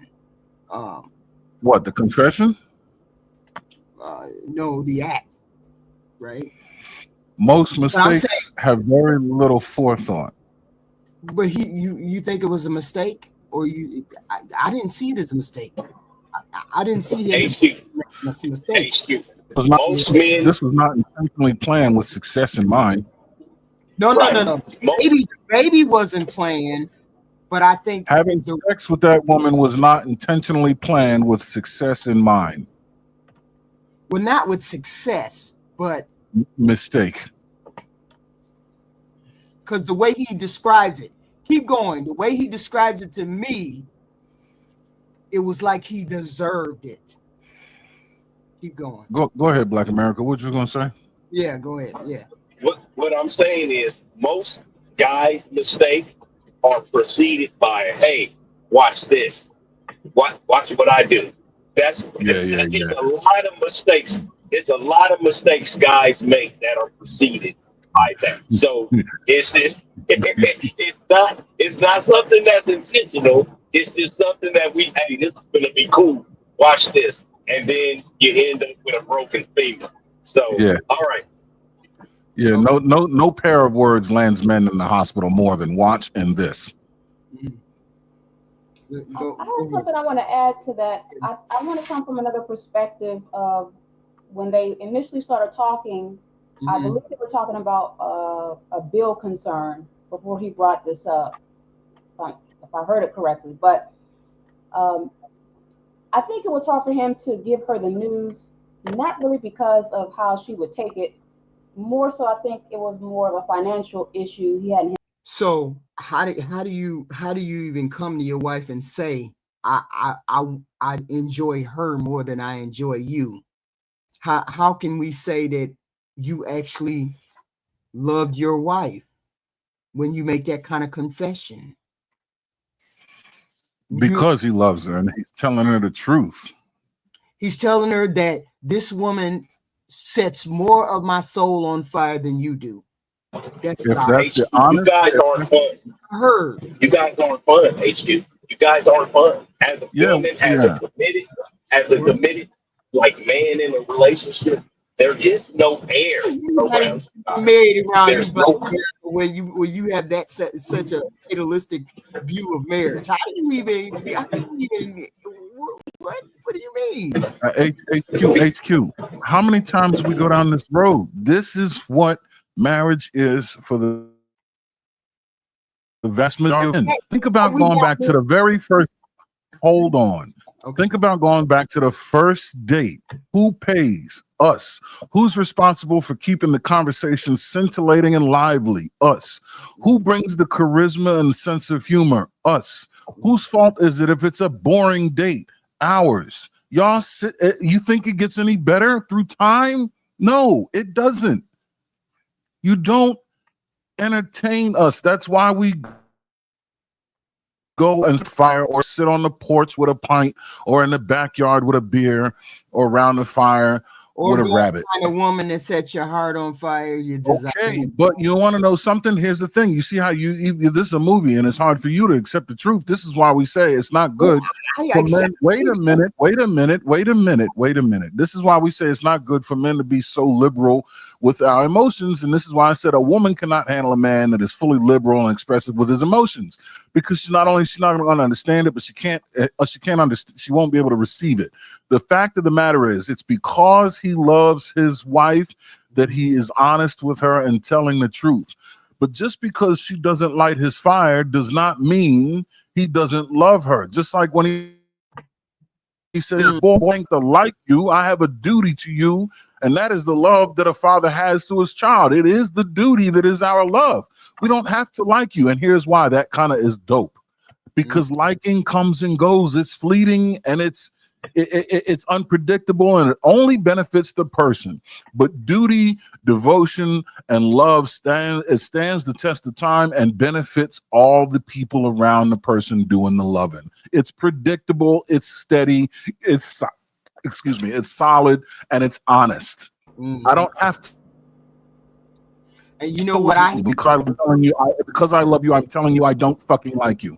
What, the confession? No, the act. Right. Most mistakes. have very little forethought. But you think it was a mistake, or I didn't see it as a mistake. I didn't see him as HQ, that's a mistake. HQ. Was not Most men, this was not intentionally planned with success in mind. No, no, no, right? no. Most, Maybe wasn't playing, but I think Having the sex with that woman was not intentionally planned with success in mind. well, not with success, but Mistake. because the way he describes it, keep going. The way he describes it to me, it was like he deserved it. Keep going. Go ahead, Black America. What you gonna say? Yeah, go ahead. Yeah. what I'm saying is, most guys' mistake are preceded by, hey, watch this. Watch what I do. That's Yeah. it's a lot of mistakes. There's a lot of mistakes guys make that are preceded by that. So it's not something that's intentional. It's just something that hey, this is gonna be cool. Watch this, and then you end up with a broken femur. So Yeah. all right, Yeah. No pair of words lands men in the hospital more than watch and this. Go I have ahead. something I want to add to that. I want to come from another perspective of when they initially started talking. I Mhm. believe they were talking about a bill concern before he brought this up, if I heard it correctly. But um, I think it was hard for him to give her the news, not really because of how she would take it. More so, I think it was more of a financial issue. He hadn't. So how do you even come to your wife and say I enjoy her more than I enjoy you? How can we say that you actually loved your wife when you make that kind of confession? Because he loves her and he's telling her the truth. He's telling her that this woman sets more of my soul on fire than you do. That's If what that's the HQ, you honest, guys aren't fun. I heard. You guys aren't fun, HQ. You guys aren't fun. As a woman, yeah. as a committed like man in a relationship, there is no air Anybody around you guys. married around you, There's Black no America, when you have that such a fatalistic view of marriage. How do you even what do you mean? HQ. How many times we go down this road? This is what marriage is for the vast majority of men. Think about going back to the very first. Hold on. Okay. Think about going back to the first date. Who pays? Us. Who's responsible for keeping the conversation scintillating and lively? Us. Who brings the charisma and sense of humor? Us. Whose fault is it if it's a boring date? Ours. Y'all sit. You think it gets any better through time? No, it doesn't. You don't entertain us. That's why we go and fire or sit on the porch with a pint or in the backyard with a beer or around the fire Or with a go rabbit. find a woman that sets your heart on fire. You desire. Okay, but you want to know something? Here's the thing. You see how this is a movie and it's hard for you to accept the truth. This is why we say it's not good. For men, wait a minute. This is why we say it's not good for men to be so liberal with our emotions. And this is why I said a woman cannot handle a man that is fully liberal and expressive with his emotions, because she's not going to understand it, but she can't understand. She won't be able to receive it. The fact of the matter is, it's because he loves his wife that he is honest with her and telling the truth. But just because she doesn't light his fire does not mean he doesn't love her. Just like when he says, boy, to like you, I have a duty to you. And that is the love that a father has to his child. It is the duty that is our love. We don't have to like you. And here's why that kind of is dope. Because liking comes and goes. It's fleeting and it's unpredictable, and it only benefits the person. But duty, devotion, and love stands the test of time and benefits all the people around the person doing the loving. It's predictable, it's steady, it's solid, and it's honest. I don't have to. And you know what because I love you, I'm telling you I don't fucking like you.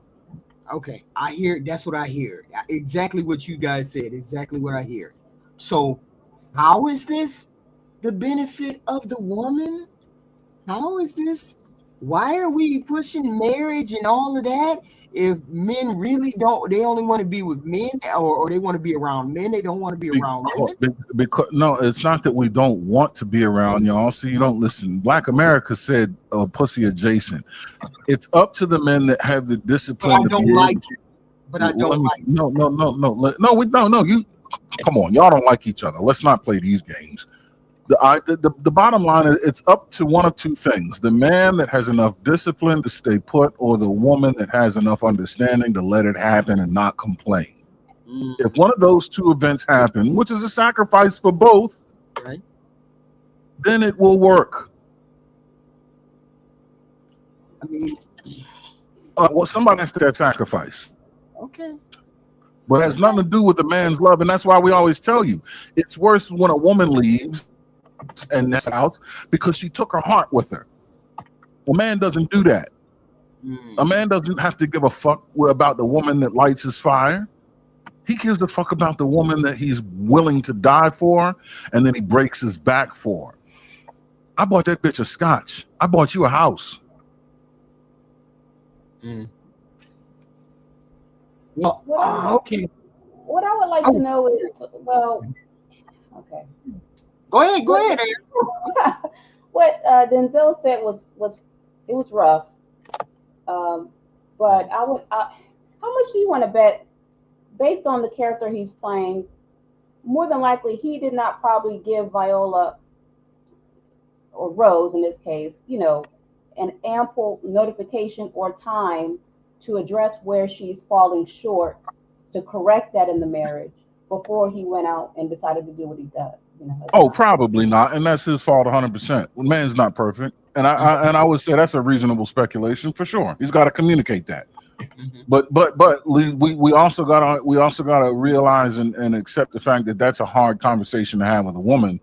Okay, I hear. That's what I hear. Exactly what you guys said. Exactly what I hear. So, how is this the benefit of the woman? How is this? Why are we pushing marriage and all of that? If men really don't, they only want to be with men, or they want to be around men. They don't want to be around women. Because no, it's not that we don't want to be around y'all. See, you don't listen. Black America said pussy adjacent. It's up to the men that have the But discipline I to don't be like able. it. But I don't Let me, like it. no. You come on, y'all don't like each other. Let's not play these games. The bottom line is it's up to one of two things: the man that has enough discipline to stay put, or the woman that has enough understanding to let it happen and not complain. If one of those two events happen, which is a sacrifice for both, Right. then it will work. I mean, Well, somebody has to that sacrifice. okay. But it has nothing to do with the man's love. And that's why we always tell you it's worse when a woman leaves and that's out because she took her heart with her. A man doesn't do that. A man doesn't have to give a fuck about the woman that lights his fire. He gives a fuck about the woman that he's willing to die for and then he breaks his back for. I bought that bitch a scotch. I bought you a house. Well, okay. What I would like to know is, well, okay. Go ahead. What Denzel said was it was rough. But how much do you want to bet, based on the character he's playing? More than likely, he did not probably give Viola, or Rose in this case, an ample notification or time to address where she's falling short, to correct that in the marriage before he went out and decided to do what he does. Probably not, and that's his fault 100%. Man's not perfect, and I would say that's a reasonable speculation for sure. He's got to communicate that. But we also gotta realize and accept the fact that that's a hard conversation to have with a woman.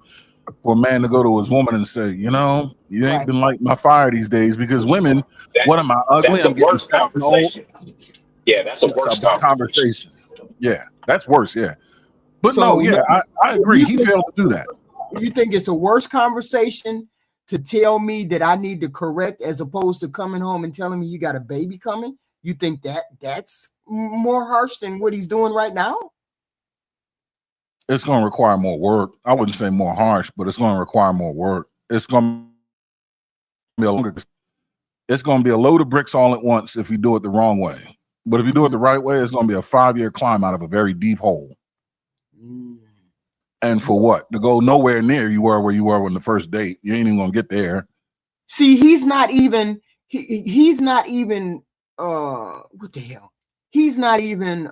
For a man to go to his woman and say, you ain't been lighting my fire these days, because women, what am I, ugly? That's a worse conversation. Yeah, that's a worse conversation. Yeah, that's worse. Yeah, but So, I agree. He failed to do that. You think it's a worse conversation to tell me that I need to correct, as opposed to coming home and telling me you got a baby coming? You think that's more harsh than what he's doing right now? It's going to require more work. I wouldn't say more harsh, but it's going to require more work. It's going to be it's going to be a load of bricks all at once if you do it the wrong way. But if you do it the right way, it's going to be a 5-year climb out of a very deep hole. And for what? To go nowhere near you were where you were when the first date. You ain't even going to get there. See, he's not even what the hell? He's not even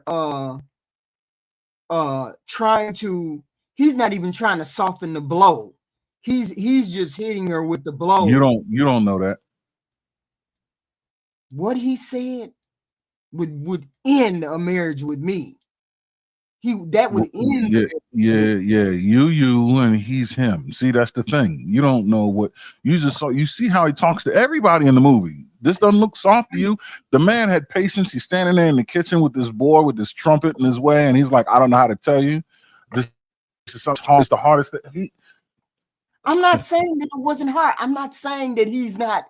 he's not even trying to soften the blow. He's just hitting her with the blow. You don't know that. What he said would end a marriage with me. That would end. Yeah. You and he's him. See, that's the thing. You don't know what you just saw. You see how he talks to everybody in the movie. This doesn't look soft to you. The man had patience. He's standing there in the kitchen with this boy with this trumpet in his way, and he's like, I don't know how to tell you. This is the hardest thing. I'm not saying that it wasn't hard. I'm not saying that he's not.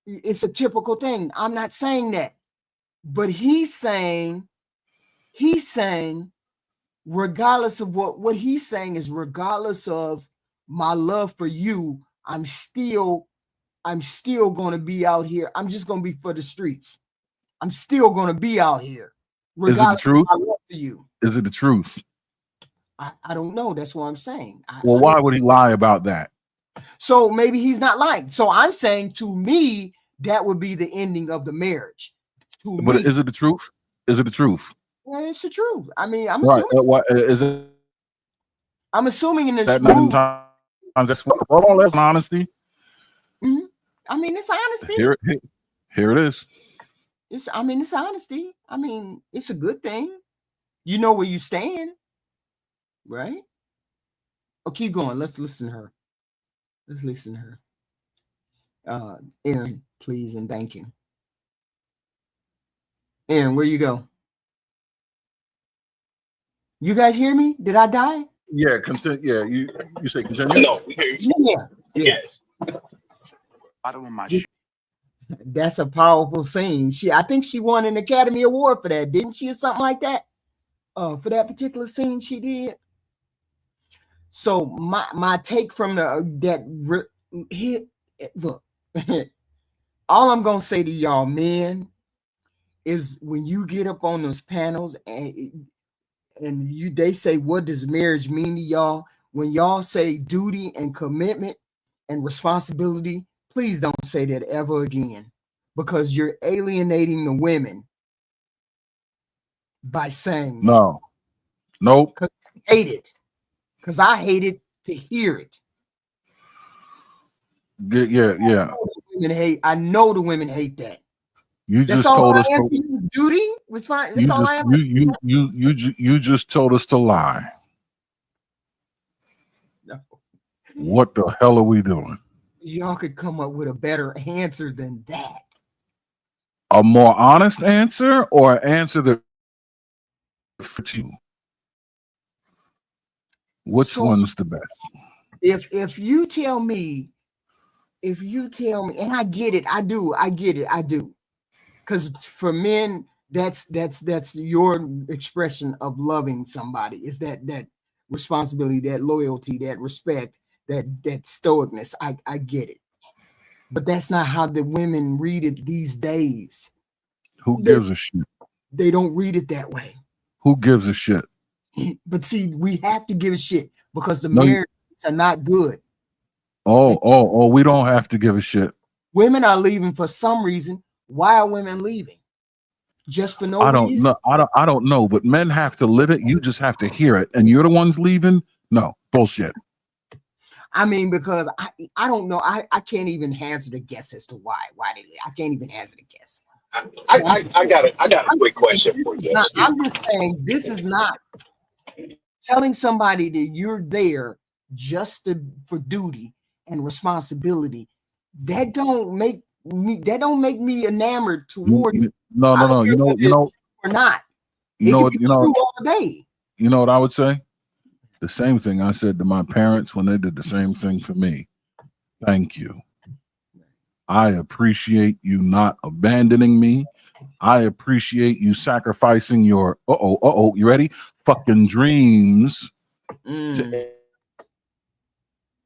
It's a typical thing. I'm not saying that. But he's saying, regardless of what he's saying is, regardless of my love for you, I'm still going to be out here. I'm just going to be for the streets. I'm still going to be out here. Is it the truth? Of my love for you. Is it the truth? I don't know. That's what I'm saying. Why would he lie about that? So maybe he's not lying. So I'm saying, to me, that would be the ending of the marriage. But is it the truth? Is it the truth? Well, it's the truth. I mean, I'm right. assuming. What is it? I'm assuming in this movie. That's honesty. Mm-hmm. I mean, it's honesty. Here it is. It's honesty. I mean, it's a good thing. You know where you stand, right? Oh, keep going. Let's listen to her. Aaron, please, and thank you. Aaron, where you go? You guys hear me? Did I die? Yeah, continue. Yeah, you say continue. No, we hear you. Yeah. Yes. bottom of my Just- That's a powerful scene. I think she won an Academy Award for that, didn't she, or something like that? For that particular scene, she did. So my take from look, all I'm gonna say to y'all, men, is when you get up on those panels and they say, what does marriage mean to y'all? When y'all say duty and commitment and responsibility, please don't say that ever again, because you're alienating the women by saying that. No, nope. Because I hate it. Because I hate it to hear it. Yeah. I know the women hate that. You That's just all told I us am to, to use duty. That's you all just I am. you just told us to lie. No. What the hell are we doing? Y'all could come up with a better answer than that. A more honest answer, or an answer that fits you? Which one's the best? If you tell me, and I get it, I do. Because for men, that's your expression of loving somebody, is that responsibility, that loyalty, that respect, that stoicness. I get it. But that's not how the women read it these days. Who gives a shit? They don't read it that way. Who gives a shit? But see, we have to give a shit because the No, marriages are not good. We don't have to give a shit. Women are leaving for some reason. Why are women leaving? Just for no reason? I don't know, but men have to live it. You just have to hear it. And you're the ones leaving? No, bullshit. I mean, because I don't know. I can't even hazard a guess as to why they leave. I can't even hazard a guess. I got a quick question for you. I'm just saying, this is not telling somebody that you're there just for duty and responsibility. That don't make me enamored toward you. No. You know, or not. You know, true all day. You know what I would say? The same thing I said to my parents when they did the same thing for me. Thank you. I appreciate you not abandoning me. I appreciate you sacrificing your you ready? Fucking dreams to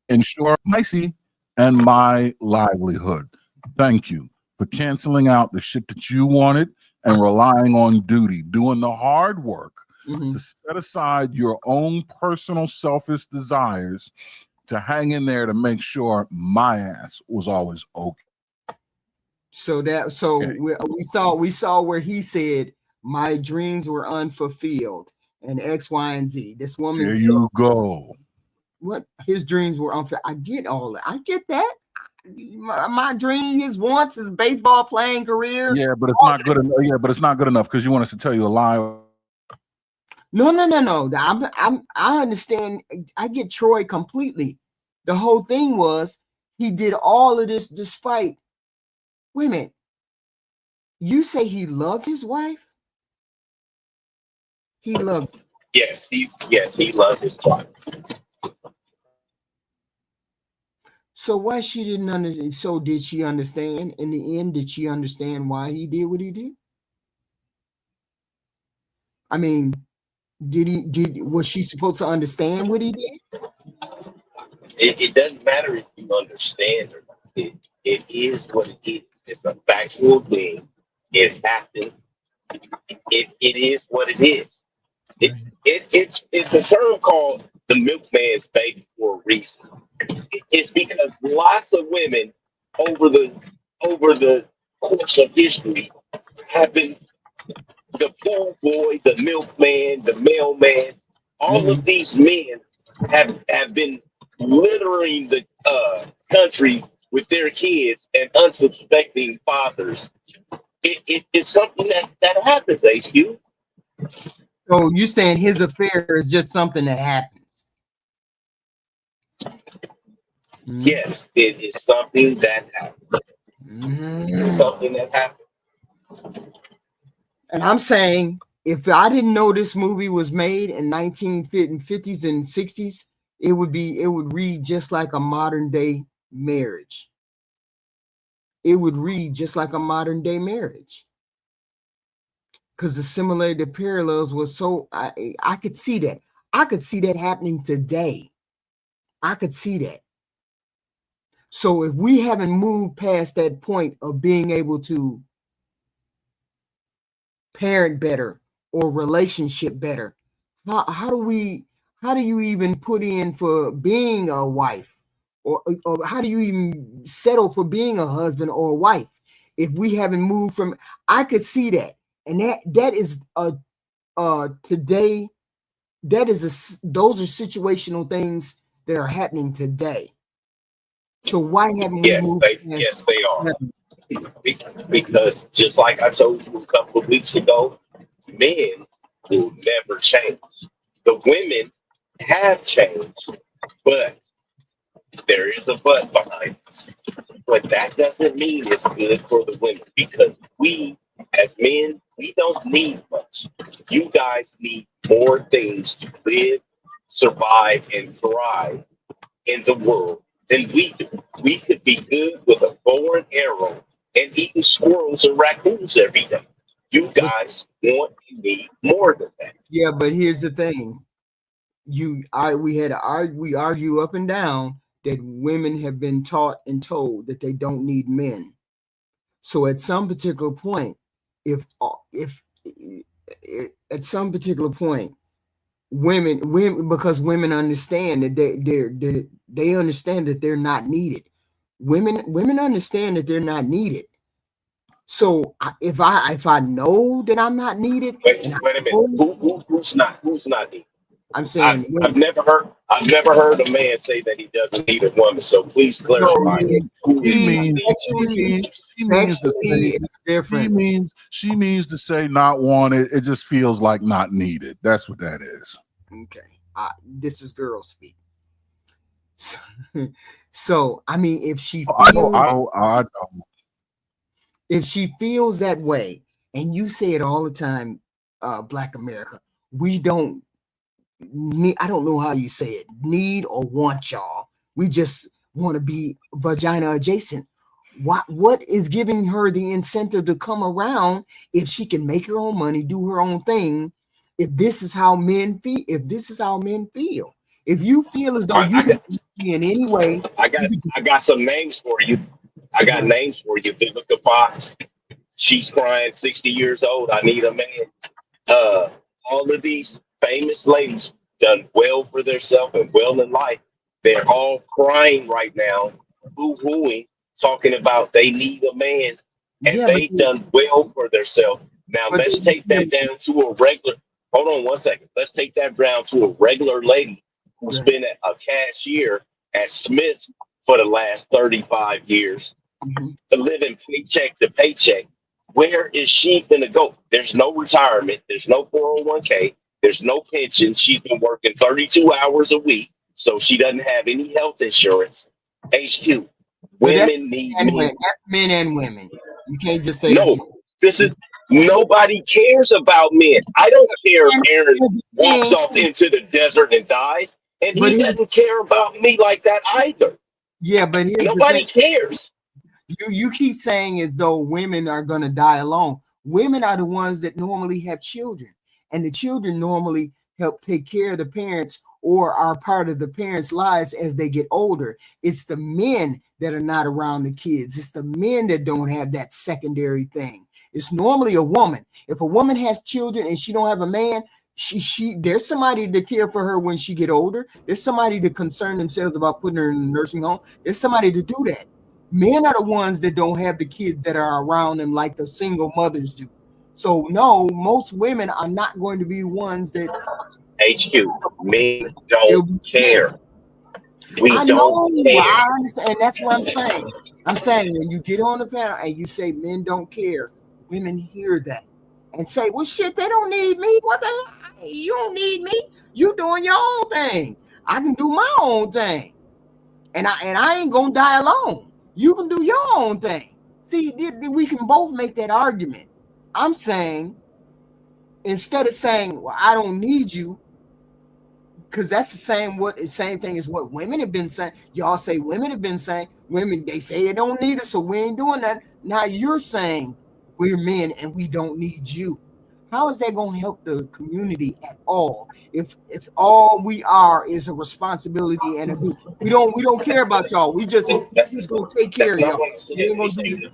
ensure my see and my livelihood. Thank you for canceling out the shit that you wanted and relying on duty, doing the hard work to set aside your own personal selfish desires to hang in there to make sure my ass was always okay. So we saw where he said my dreams were unfulfilled and X, Y, and Z. This woman There said, you go. What his dreams were unfulfilled. I get all that. I get that. My dream, his wants, his baseball playing career. Yeah, but it's not good enough. Yeah, but it's not good enough because you want us to tell you a lie. No. I understand. I get Troy completely. The whole thing was he did all of this despite. Wait a minute. You say he loved his wife? He loved. Yes, he loved his wife. So why she didn't understand? So did she understand in the end? Did she understand why he did what he did? I mean, was she supposed to understand what he did? It doesn't matter if you understand or not. It is what it is. It's a factual thing. It happened. It is what it is. It's a term called the milkman's baby for a reason. It's because lots of women over the course of history have been the pool boy, the milkman, the mailman. All of these men have been littering the country with their kids and unsuspecting fathers. It's something that happens, HQ. So you saying his affair is just something that happens? Yes, it is something that happens. It's something that happens. And I'm saying, if I didn't know this movie was made in 1950s and 60s, it would read just like a modern day marriage. it would read just like a modern day marriage. Because the similarity, the parallels was so I could see that. I could see that happening today. I could see that. So if we haven't moved past that point of being able to parent better or relationship better, how do you even put in for being a wife, or how do you even settle for being a husband or a wife if we haven't moved from? I could see that, and that is today. Those are situational things that are happening today. So why haven't we moved past? Yes, they are. Because just like I told you a couple of weeks ago, men will never change. The women have changed, but there is a but behind this. But that doesn't mean it's good for the women because we, as men, we don't need much. You guys need more things to live, survive, and thrive in the world than we do. We could be good with a bow and arrow and eating squirrels and raccoons every day. You But guys want and need more than that. yeah, but here's the thing. We argue up and down that women have been taught and told that they don't need men. So at some particular point, if at some particular point, women because women understand that they understand that they're not needed. Women understand that they're not needed. So if I know that I'm not needed, and I Wait a minute. know, Who's not needed? I'm saying I've never heard a man say that he doesn't need a woman. So please no, clarify who She is he not means needed. she means to sexually say it's different. she needs to say not wanted. It just feels like not needed. That's what that is. Okay, this is girl speak. So, so I mean, I know. if she feels that way, and you say it all the time, Black America, we don't need. I don't know how you say it, need or want y'all. We just want to be vagina adjacent. What is giving her the incentive to come around if she can make her own money, do her own thing? If this is how men feel, if you feel as though I, you I can got be in any way, I got I got some names for you. I got right. names for you. Vivica Fox. She's crying, 60 years old. I need a man. Uh, all of these famous ladies done well for themselves and well in life. They're all crying right now, boo-hooing, talking about they need a man, and Yeah, they done well for themselves. Now but let's take that down to a regular. Hold on one second. Let's take that down to a regular lady who's right. been a cashier at Smith's for the last 35 years, Mhm. living paycheck to paycheck. Where is she going to go? There's no retirement. There's no 401k. There's no pension. She's been working 32 hours a week, so she doesn't have any health insurance. HQ, But that's women need men and men. women. That's men and women. You can't just say that's No, this is it's nobody cares about men. I don't care if and Aaron here's the walks thing, off into the desert and dies, and but he here's doesn't care about me like that either. yeah, but here's the thing. Nobody cares. You keep saying as though women are gonna die alone. Women are the ones that normally have children, and the children normally help take care of the parents or are part of the parents' lives as they get older. It's the men that are not around the kids. It's the men that don't have that secondary thing. It's normally a woman. If a woman has children and she don't have a man, she there's somebody to care for her when she get older. There's somebody to concern themselves about putting her in a nursing home. There's somebody to do that. Men are the ones that don't have the kids that are around them like the single mothers do. So no, most women are not going to be ones that HQ, men it'll don't be men. care. We I don't know, care. I understand, and that's what I'm saying. I'm saying when you get on the panel and you say men don't care, women hear that and say, "Well, shit, they don't need me. What the hell? You don't need me. You doing your own thing. I can do my own thing, and I ain't gonna die alone. You can do your own thing." See, we can both make that argument. I'm saying instead of saying, "Well, I don't need you," because that's the same thing as what women have been saying. Y'all say women have been saying. Women, they say they don't need us, so we ain't doing that. Now you're saying we're men and we don't need you. How is that going to help the community at all? If all we are is a responsibility and a duty, we don't care about y'all. We just gonna take care That's of not y'all. what I said. We ain't gonna do.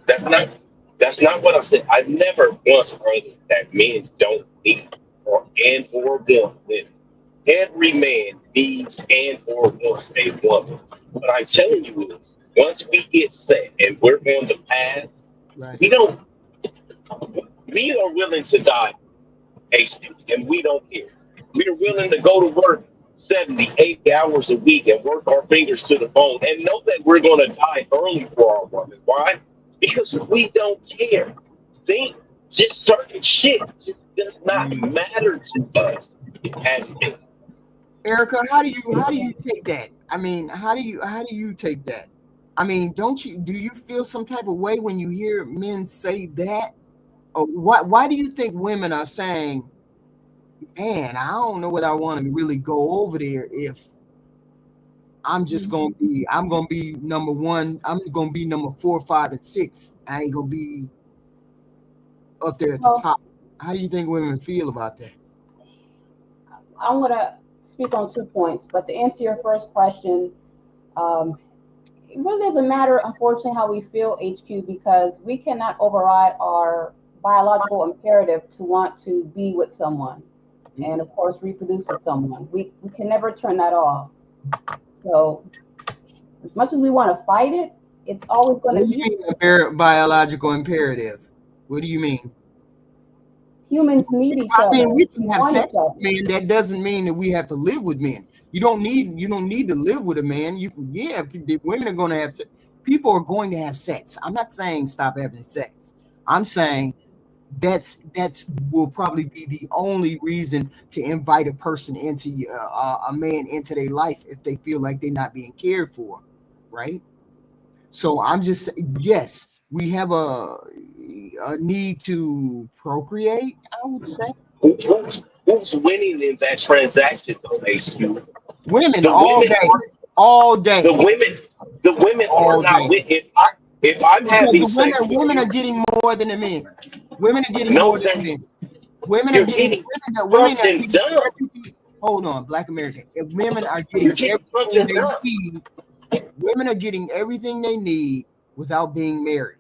That's not what I said. I never once heard that men don't need or want women. Every man needs and or wants a woman. What I'm telling you is, once we get set and we're on the path, Right. we don't. We are willing to die patiently, and we don't care. We are willing to go to work 70, 80 hours a week and work our fingers to the bone and know that we're going to die early for our woman. Why? Because we don't care. Think just certain shit just does not matter to us as men. Erica, how do you take that? I mean, how do you take that? I mean, do you feel some type of way when you hear men say that? Or why do you think women are saying, man, I don't know what I want to really go over there if I'm gonna be number one, I'm gonna be number 4, 5, and 6. I ain't gonna be up there at the Well, top. How do you think women feel about that? I'm going to speak on 2 points, but to answer your first question, um, it really doesn't matter, unfortunately, how we feel, HQ, because we cannot override our biological imperative to want to be with someone and, of course, reproduce with someone. We can never turn that off. So, as much as we want to fight it, it's always going What to do you be mean biological imperative? What do you mean? humans need each I mean, other. we We can have want sex each other. with men. That doesn't mean that we have to live with men. You don't need to live with a man. The women are going to have sex. People are going to have sex. I'm not saying stop having sex. I'm saying that's will probably be the only reason to invite a person into a man into their life if they feel like they're not being cared for, right? So I'm just yes, we have a need to procreate. I would say Who's winning in that transaction, though, HQ? women The all women day, are all the day, women. The women are all not day. with. If I'm Because having the women sex with women are you, getting more than the men. Women are getting no, more than then men. Women are you're getting getting women are fucking getting dumb. everything. Hold on, Black American. If women are You're getting getting everything fucking they dumb. need, women are getting everything they need without being married.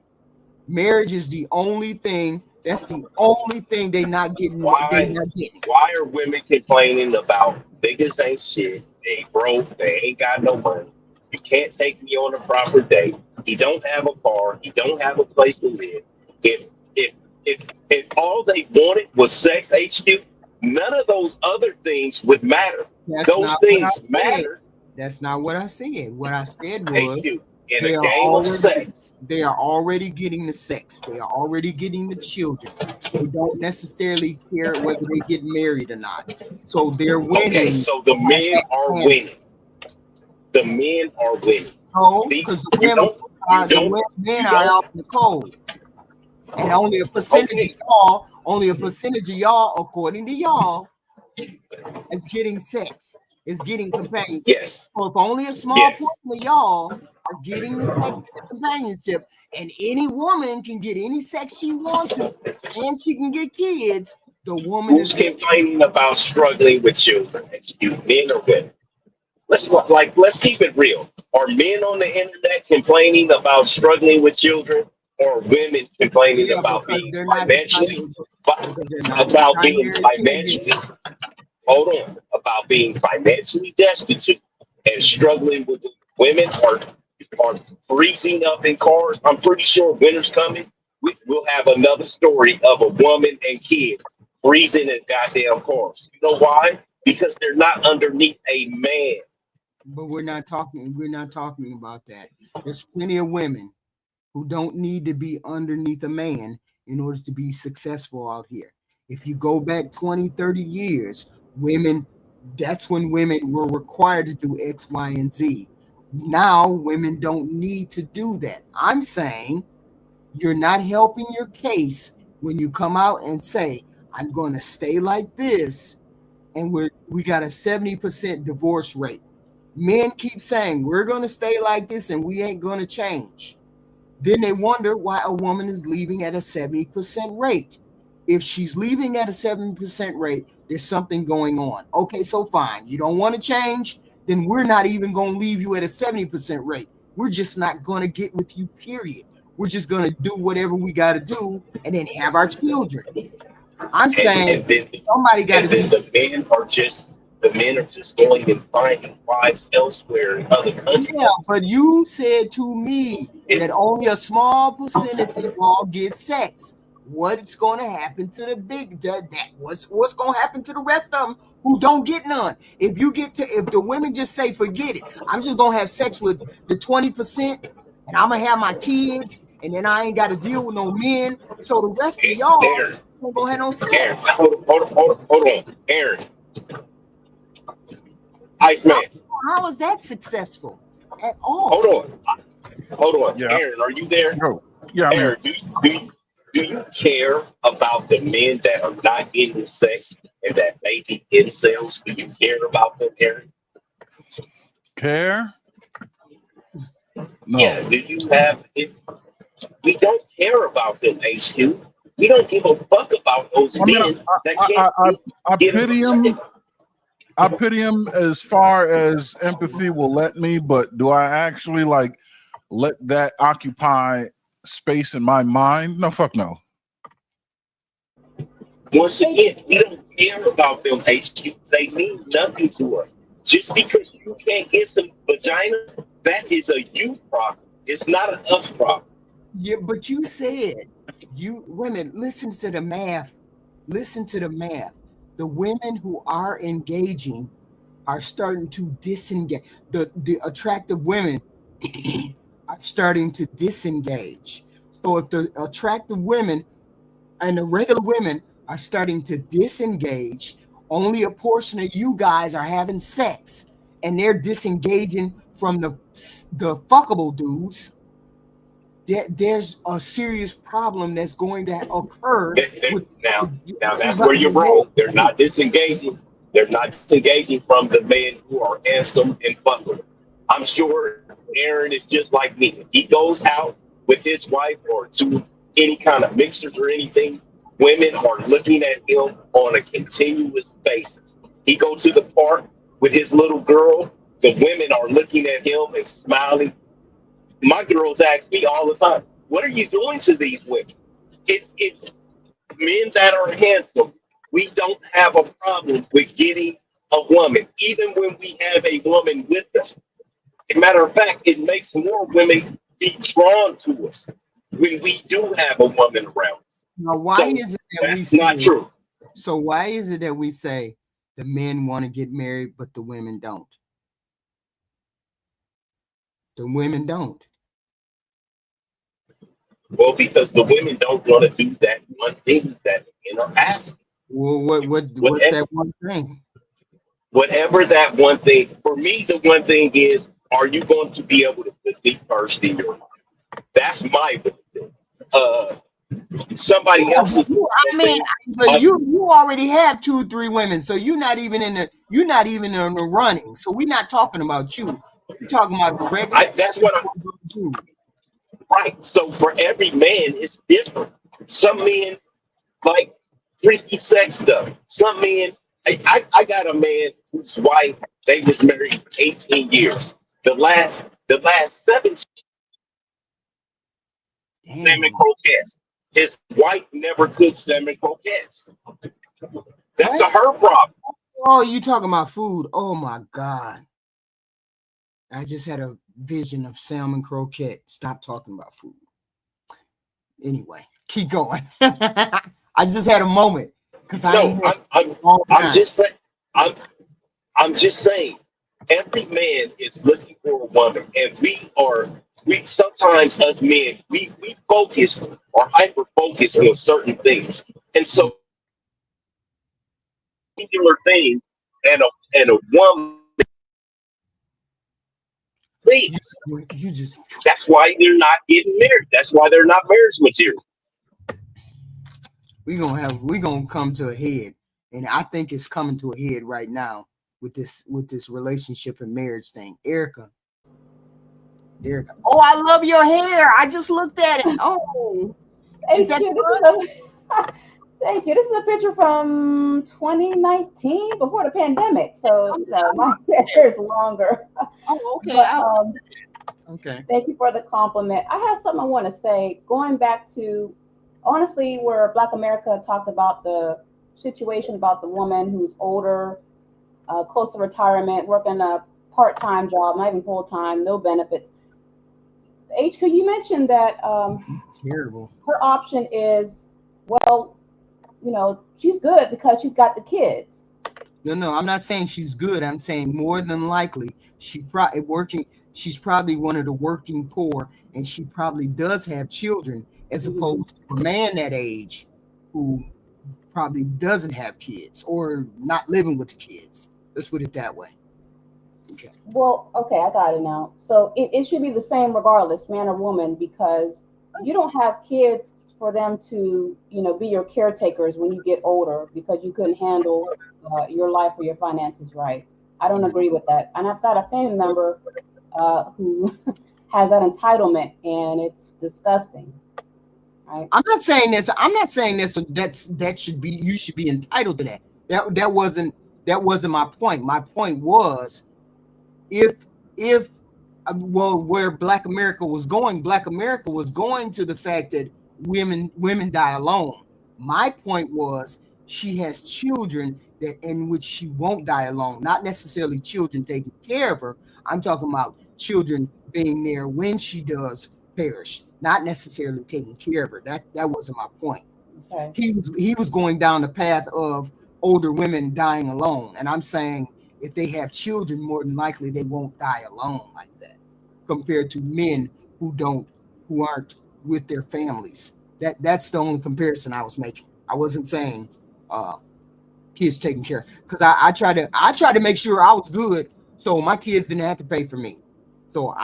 Marriage is the only thing. That's the only thing they not getting. They Why? not getting. Why are women complaining about niggas ain't shit? They broke. They ain't got no money. You can't take me on a proper date. He don't have a car. He don't have a place to live. If if if all they wanted was sex, HQ, none of those other things would matter. That's Those not what I things said. matter, That's not what I said. What I said was HQ. In a they are game of already sex, they are already getting the sex. They are already getting the children. They don't necessarily care whether they get married or not. So they're okay, winning so the at men that are hand. winning. The men are winning. No, The, because you don't you don't men you are don't out in the cold, and okay. only a percentage of y'all, according to y'all, is getting sex, is getting companionship. Yes. So if only a small Yes. portion of y'all are getting the sex and the companionship, and any woman can get any sex she wants to, and she can get kids, the woman Who's is winning. complaining about struggling with children? It's you, men or women. Let's keep it real. Are men on the internet complaining about struggling with children, or women complaining Yeah, about being because they're not the about being primary financially caregiver. hold on, about being financially destitute and struggling with women are freezing up in cars. I'm pretty sure winter's coming. We'll have another story of a woman and kid freezing in goddamn cars. You know why? Because they're not underneath a man. But we're not talking about that. There's plenty of women who don't need to be underneath a man in order to be successful out here. If you go back 20, 30 years, women, that's when women were required to do X, Y, and Z. Now women don't need to do that. I'm saying you're not helping your case when you come out and say, I'm going to stay like this and we got a 70% divorce rate. Men keep saying we're going to stay like this and we ain't going to change. Then they wonder why a woman is leaving at a 70% rate. If she's leaving at a 70% rate, there's something going on. Okay, so fine. You don't want to change, then we're not even going to leave you at a 70% rate. We're just not going to get with you, period. We're just going to do whatever we got to do and then have our children. I'm saying and then somebody got to and do then the men are just going and finding wives elsewhere in other Yeah, countries. but you said to me that only a small percentage of y'all get sex. What's going to happen to the what's going to happen to the rest of them who don't get none? If the women just say forget it, I'm just going to have sex with the 20%, and I'm gonna have my kids, and then I ain't got to deal with no men. So the rest of y'all Aaron, ain't gonna have no Aaron, sex. hold on, Aaron, Iceman, How is that successful at hold all? on, hold on, Yeah. Aaron, are you there? Go. Yeah, I'm here. Aaron, do you care about the men that are not getting sex and that may be incels? Do you care about them, Aaron? Care? No. Yeah, do you have it? We don't care about them, HQ. We don't give a fuck about those I mean, men that I, can't I, I get pity him. I pity him as far as empathy will let me, but do I actually like let that occupy space in my mind? No, fuck no. Once again, we don't care about them, HQ. They mean nothing to us. Just because you can't get some vagina, that is a you problem. It's not an us problem. Yeah, but you said women, listen to the math. Listen to the math. The women who are engaging are starting to disengage. The attractive women are starting to disengage. So if the attractive women and the regular women are starting to disengage, only a portion of you guys are having sex, and they're disengaging from the fuckable dudes. There's a serious problem that's going to occur with Now that's where you're wrong. They're not disengaging. They're not disengaging from the men who are handsome and fuckable. I'm sure Aaron is just like me. If he goes out with his wife or to any kind of mixers or anything, women are looking at him on a continuous basis. He go to the park with his little girl. The women are looking at him and smiling. My girls ask me all the time, "What are you doing to these women?" It's men that are handsome. We don't have a problem with getting a woman, even when we have a woman with us. As a matter of fact, it makes more women be drawn to us when we do have a woman around us. Now, why So is it that we that's not say? true. So why is it that we say the men want to get married, but the women don't? The women don't. Well, because the women don't want to do that one thing that men are asking. Well, what's Whatever, that one thing? whatever that one thing, for me, the one thing is, are you going to be able to put me first in your life? That's my thing. Uh, somebody else's. I mean, but you already have 2-3 women, so you're not even in the running. So we're not talking about you. We're talking about the regular. That's what I'm right. So for every man, it's different. Some men like freaky sex stuff. Some men. I got a man whose wife, they was married for 18 years. The last 17 salmon croquettes. His wife never cooked salmon croquettes. That's her problem. Oh, you talking about food? Oh my God! I just had a vision of salmon croquette. Stop talking about food. Anyway, keep going. I just had a moment because I ain't No, had I'm just saying. I'm just saying. Every man is looking for a woman, and we sometimes us men we focus or hyper focus on certain things, and so particular thing and a woman leaves. you just That's why they're not getting married. That's why they're not marriage material. we gonna come to a head and I think it's coming to a head right now with this relationship and marriage thing. Erica. Oh, I love your hair. I just looked at it. Oh, is Thank that you. fun? Thank you. This is a picture from 2019, before the pandemic. So no, my hair is longer. Oh, okay. But Okay. thank you for the compliment. I have something I want to say. Going back to, honestly, where Black America talked about the situation about the woman who's older, close to retirement, working a part-time job, not even full-time, no benefits. HQ, you mentioned that It's terrible. her option is, well, she's good because she's got the kids. No, I'm not saying she's good. I'm saying more than likely she probably working. She's probably one of the working poor, and she probably does have children, as Mhm. opposed to a man that age who probably doesn't have kids or not living with the kids. Let's put it that way. Okay. Well, okay, I got it now. So it should be the same regardless, man or woman, because you don't have kids for them to, be your caretakers when you get older because you couldn't handle your life or your finances right. I don't Right. agree with that. And I've got a family member who has that entitlement, and it's disgusting, right? I'm not saying this. That should be. You should be entitled to that. That wasn't my point. My point was if well, where Black America was going to the fact that women die alone. My point was she has children that in which she won't die alone, not necessarily children taking care of her. I'm talking about children being there when she does perish, not necessarily taking care of her. That wasn't my point. Okay. He was going down the path of older women dying alone, and I'm saying if they have children, more than likely they won't die alone like that, compared to men who aren't with their families. That's the only comparison I was making. I wasn't saying uh, kids taken care of, because I try to make sure I was good, so my kids didn't have to pay for me. So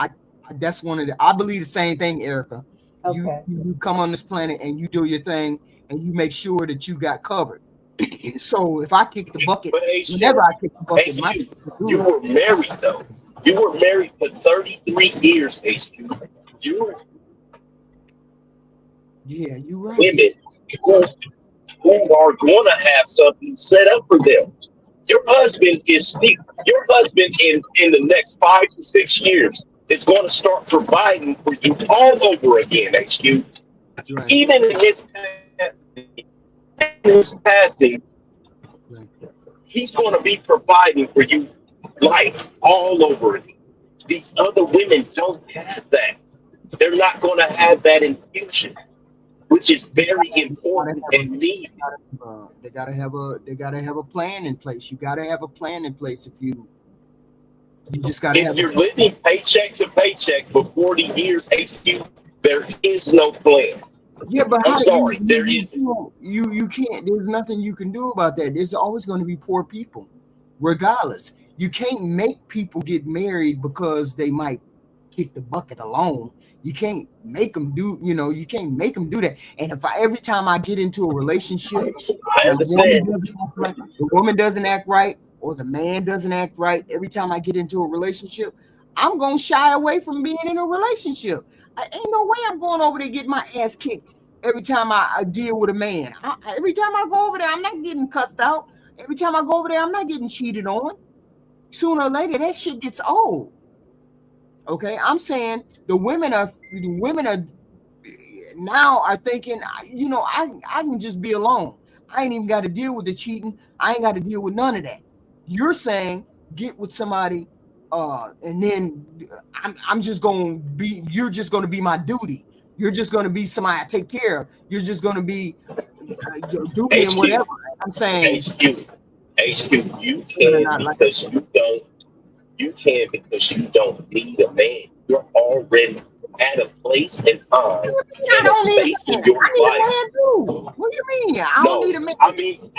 that's one of the I believe the same thing, Erica. You Okay. you come on this planet and you do your thing and you make sure that you got covered. So if I kick the bucket, But whenever HQ, I kick the bucket, my HQ, kids are you good. were married though. You were married for 33 years, HQ. You Yeah, you're right. women who, who are going to have something set up for them. Your husband your husband in the next 5 to 6 years is going to start providing for you all over again, HQ. Right, Even in his passing, right. he's going to be providing for you life all over again. These other women don't have that. They're not going to have that infusion, which is They very gotta important have a and needed. they gotta have a plan in place. You gotta have a plan in place if you just gotta If have a you're plan. living paycheck to paycheck for 40 years, HQ, there is no plan. Yeah, but I'm how do you sorry, there isn't. you can't. There's nothing you can do about that. There's always going to be poor people, regardless. You can't make people get married because they might kick the bucket alone. You can't make them do. You can't make them do that. And if every time I get into a relationship, I understand. the woman doesn't act right, or the man doesn't act right, every time I get into a relationship, I'm gonna shy away from being in a relationship. I ain't no way I'm going over there getting my ass kicked every time I deal with a man. Every time I go over there, I'm not getting cussed out. Every time I go over there, I'm not getting cheated on. Sooner or later, that shit gets old. Okay, I'm saying the women are now are thinking, I can just be alone. I ain't even got to deal with the cheating. I ain't got to deal with none of that. You're saying get with somebody, and then I'm just gonna be. You're just gonna be my duty. You're just gonna be somebody I take care of. You're just gonna be your duty and HQ, whatever. I'm saying HQ, HQ, women are not like you can because you don't need a man. You're already at a place and time I and a don't need space a in man. your I need a life. man too. What do you mean? I don't need No, a man. I mean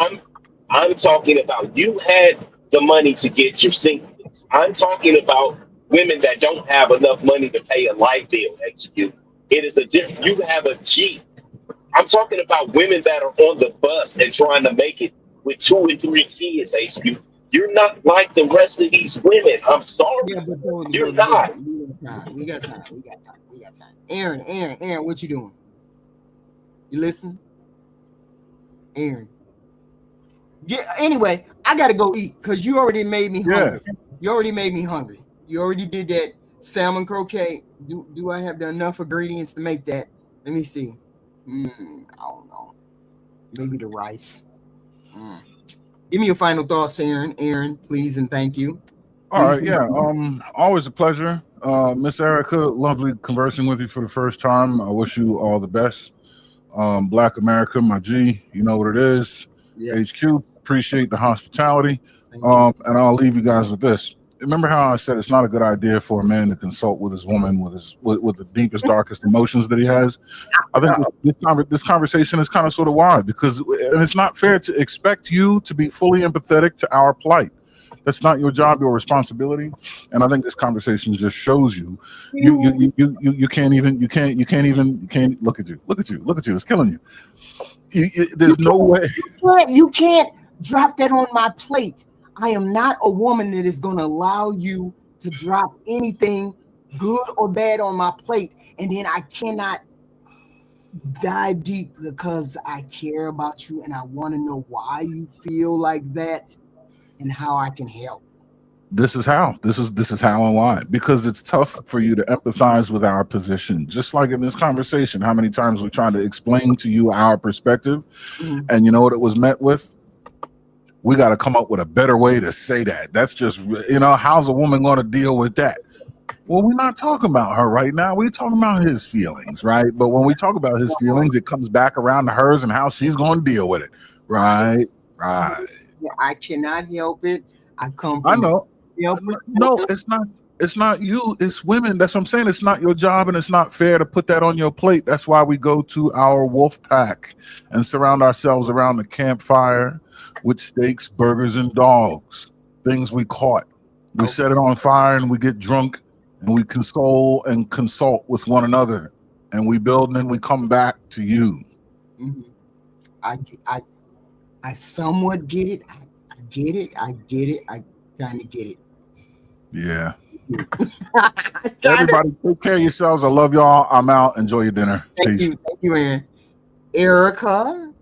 I'm talking about you had the money to get your singles. I'm talking about women that don't have enough money to pay a light bill. HQ. It is a different. You have a Jeep. I'm talking about women that are on the bus and trying to make it with 2 and 3 kids, HQ. You're not like the rest of these women. I'm sorry. Yeah, You're not. we got time. Aaron, what you doing? You listen, Aaron. Yeah. Anyway, I gotta go eat because you already made me hungry. You already made me hungry. You already did that salmon croquet. Do I have enough ingredients to make that? Let me see. I don't know. Maybe the rice. Give me your final thoughts, Aaron. Aaron, please and thank you. All right, yeah. Always a pleasure. Miss Erica, lovely conversing with you for the first time. I wish you all the best. Black America, my G, you know what it is. Yes. HQ, appreciate the hospitality. And I'll leave you guys with this. Remember how I said it's not a good idea for a man to consult with his woman with the deepest, darkest emotions that he has? I think this conversation is kind of sort of wide because and it's not fair to expect you to be fully empathetic to our plight. That's not your job, your responsibility. And I think this conversation just shows you can't look at you. It's killing you. There's no way. You can't drop that on my plate. I am not a woman that is going to allow you to drop anything good or bad on my plate. And then I cannot dive deep because I care about you and I want to know why you feel like that and how I can help. This is how and why, because it's tough for you to empathize with our position. Just like in this conversation, how many times we're trying to explain to you our perspective, and you know what it was met with? We got to come up with a better way to say that. That's just, how's a woman going to deal with that? Well, we're not talking about her right now. We're talking about his feelings, right? But when we talk about his feelings, it comes back around to hers and how she's going to deal with it. Right. I cannot help it. I come from. I know. No, it's not you. It's women. That's what I'm saying. It's not your job, and it's not fair to put that on your plate. That's why we go to our wolf pack and surround ourselves around the campfire with steaks, burgers, and dogs. Things we caught. We set it on fire and we get drunk and we console and consult with one another and we build and then we come back to you. I somewhat get it. I get it. I kind of get it. Yeah. Everybody take care of yourselves. I love y'all. I'm out. Enjoy your dinner. Thank you, Aaron. Erica.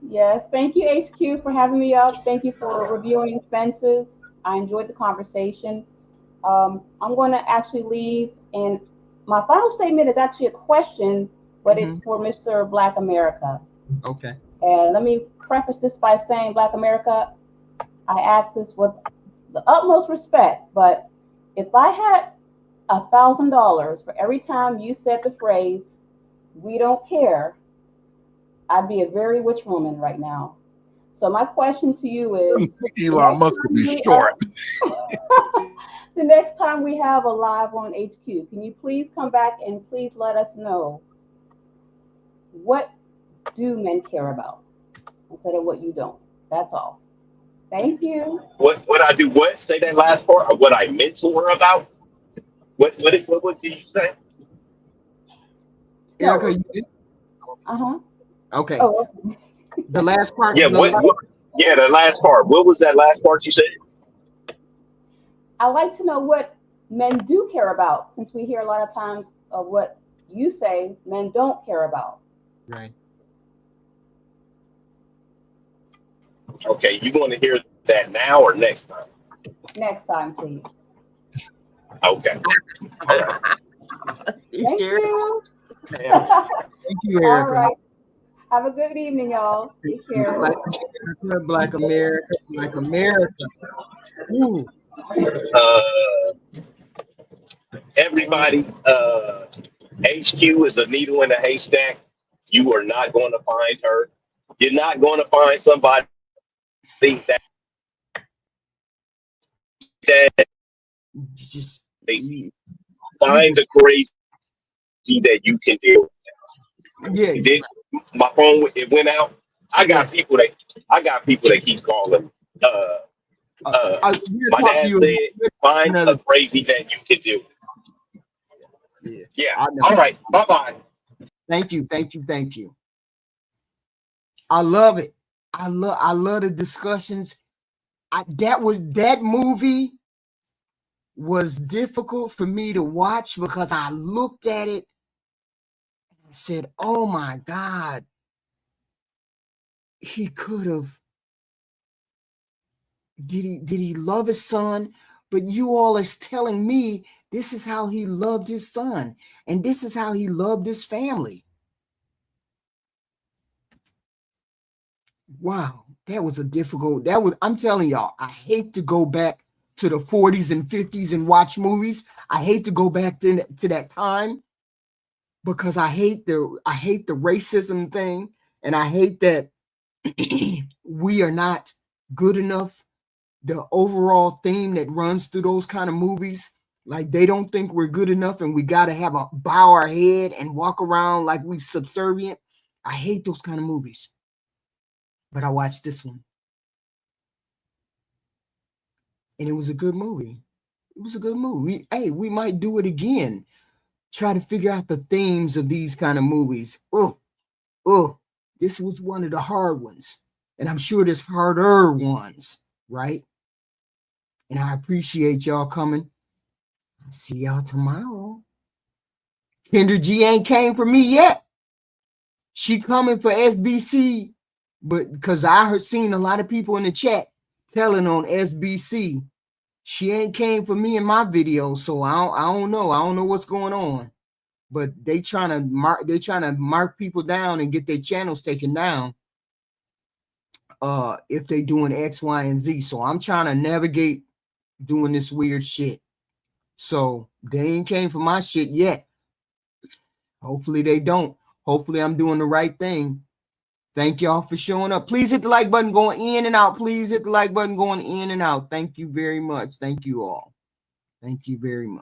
Yes, thank you, HQ, for having me up. Thank you for reviewing Fences. I enjoyed the conversation. I'm going to actually leave, and my final statement is actually a question, but it's for Mr. Black America. Okay. And let me preface this by saying, Black America, I ask this with the utmost respect, but if I had $1,000 for every time you said the phrase, "we don't care," I'd be a very rich woman right now. So my question to you is, Elon Musk would be short. The next time we have a live on HQ, can you please come back and please let us know what do men care about instead of what you don't? That's all. Thank you. What I do? What? Say that last part. Or what I mentor about? What did you say? Erica, you did? Okay. Oh, okay. The last part. Yeah. Yeah, the last part. What was that last part you said? I like to know what men do care about, since we hear a lot of times of what you say men don't care about. Right. Okay, you want to hear that now or next time? Next time, please. Okay. All right. Thank you. Thank you, Erica. All right. Have a good evening, y'all. Take care. Black America, Black America. Ooh. Everybody, HQ is a needle in a haystack. You are not going to find her. You're not going to find somebody that Just find the crazy that you can deal with. Yeah. My phone it went out. I got people that keep calling. My dad said, find a crazy that you can do. Yeah. All right. Bye-bye. Thank you. I love it. I love the discussions. That movie was difficult for me to watch because I looked at it and said, "Oh my God, he could have." Did he love his son? But you all are telling me this is how he loved his son, and this is how he loved his family. Wow, that was a difficult. I'm telling y'all, I hate to go back to the 40s and 50s and watch movies. I hate to go back to that time because I hate the racism thing, and I hate that we are not good enough. The overall theme that runs through those kind of movies, like they don't think we're good enough and we got to bow our head and walk around like we subservient. I hate those kind of movies. But I watched this one. And it was a good movie. It was a good movie. Hey, we might do it again. Try to figure out the themes of these kind of movies. This was one of the hard ones. And I'm sure there's harder ones, right? And I appreciate y'all coming. I'll see y'all tomorrow. Kendra G ain't came for me yet. She coming for SBC, but because I seen a lot of people in the chat telling on SBC. She ain't came for me in my video, so I don't know. I don't know what's going on. But they trying to mark people down and get their channels taken down. If they doing X, Y, and Z. So I'm trying to navigate doing this weird shit. So they ain't came for my shit yet. Hopefully they don't. Hopefully I'm doing the right thing. Thank y'all for showing up. Please hit the like button going in and out. Please hit the like button going in and out. Thank you very much. Thank you all. Thank you very much.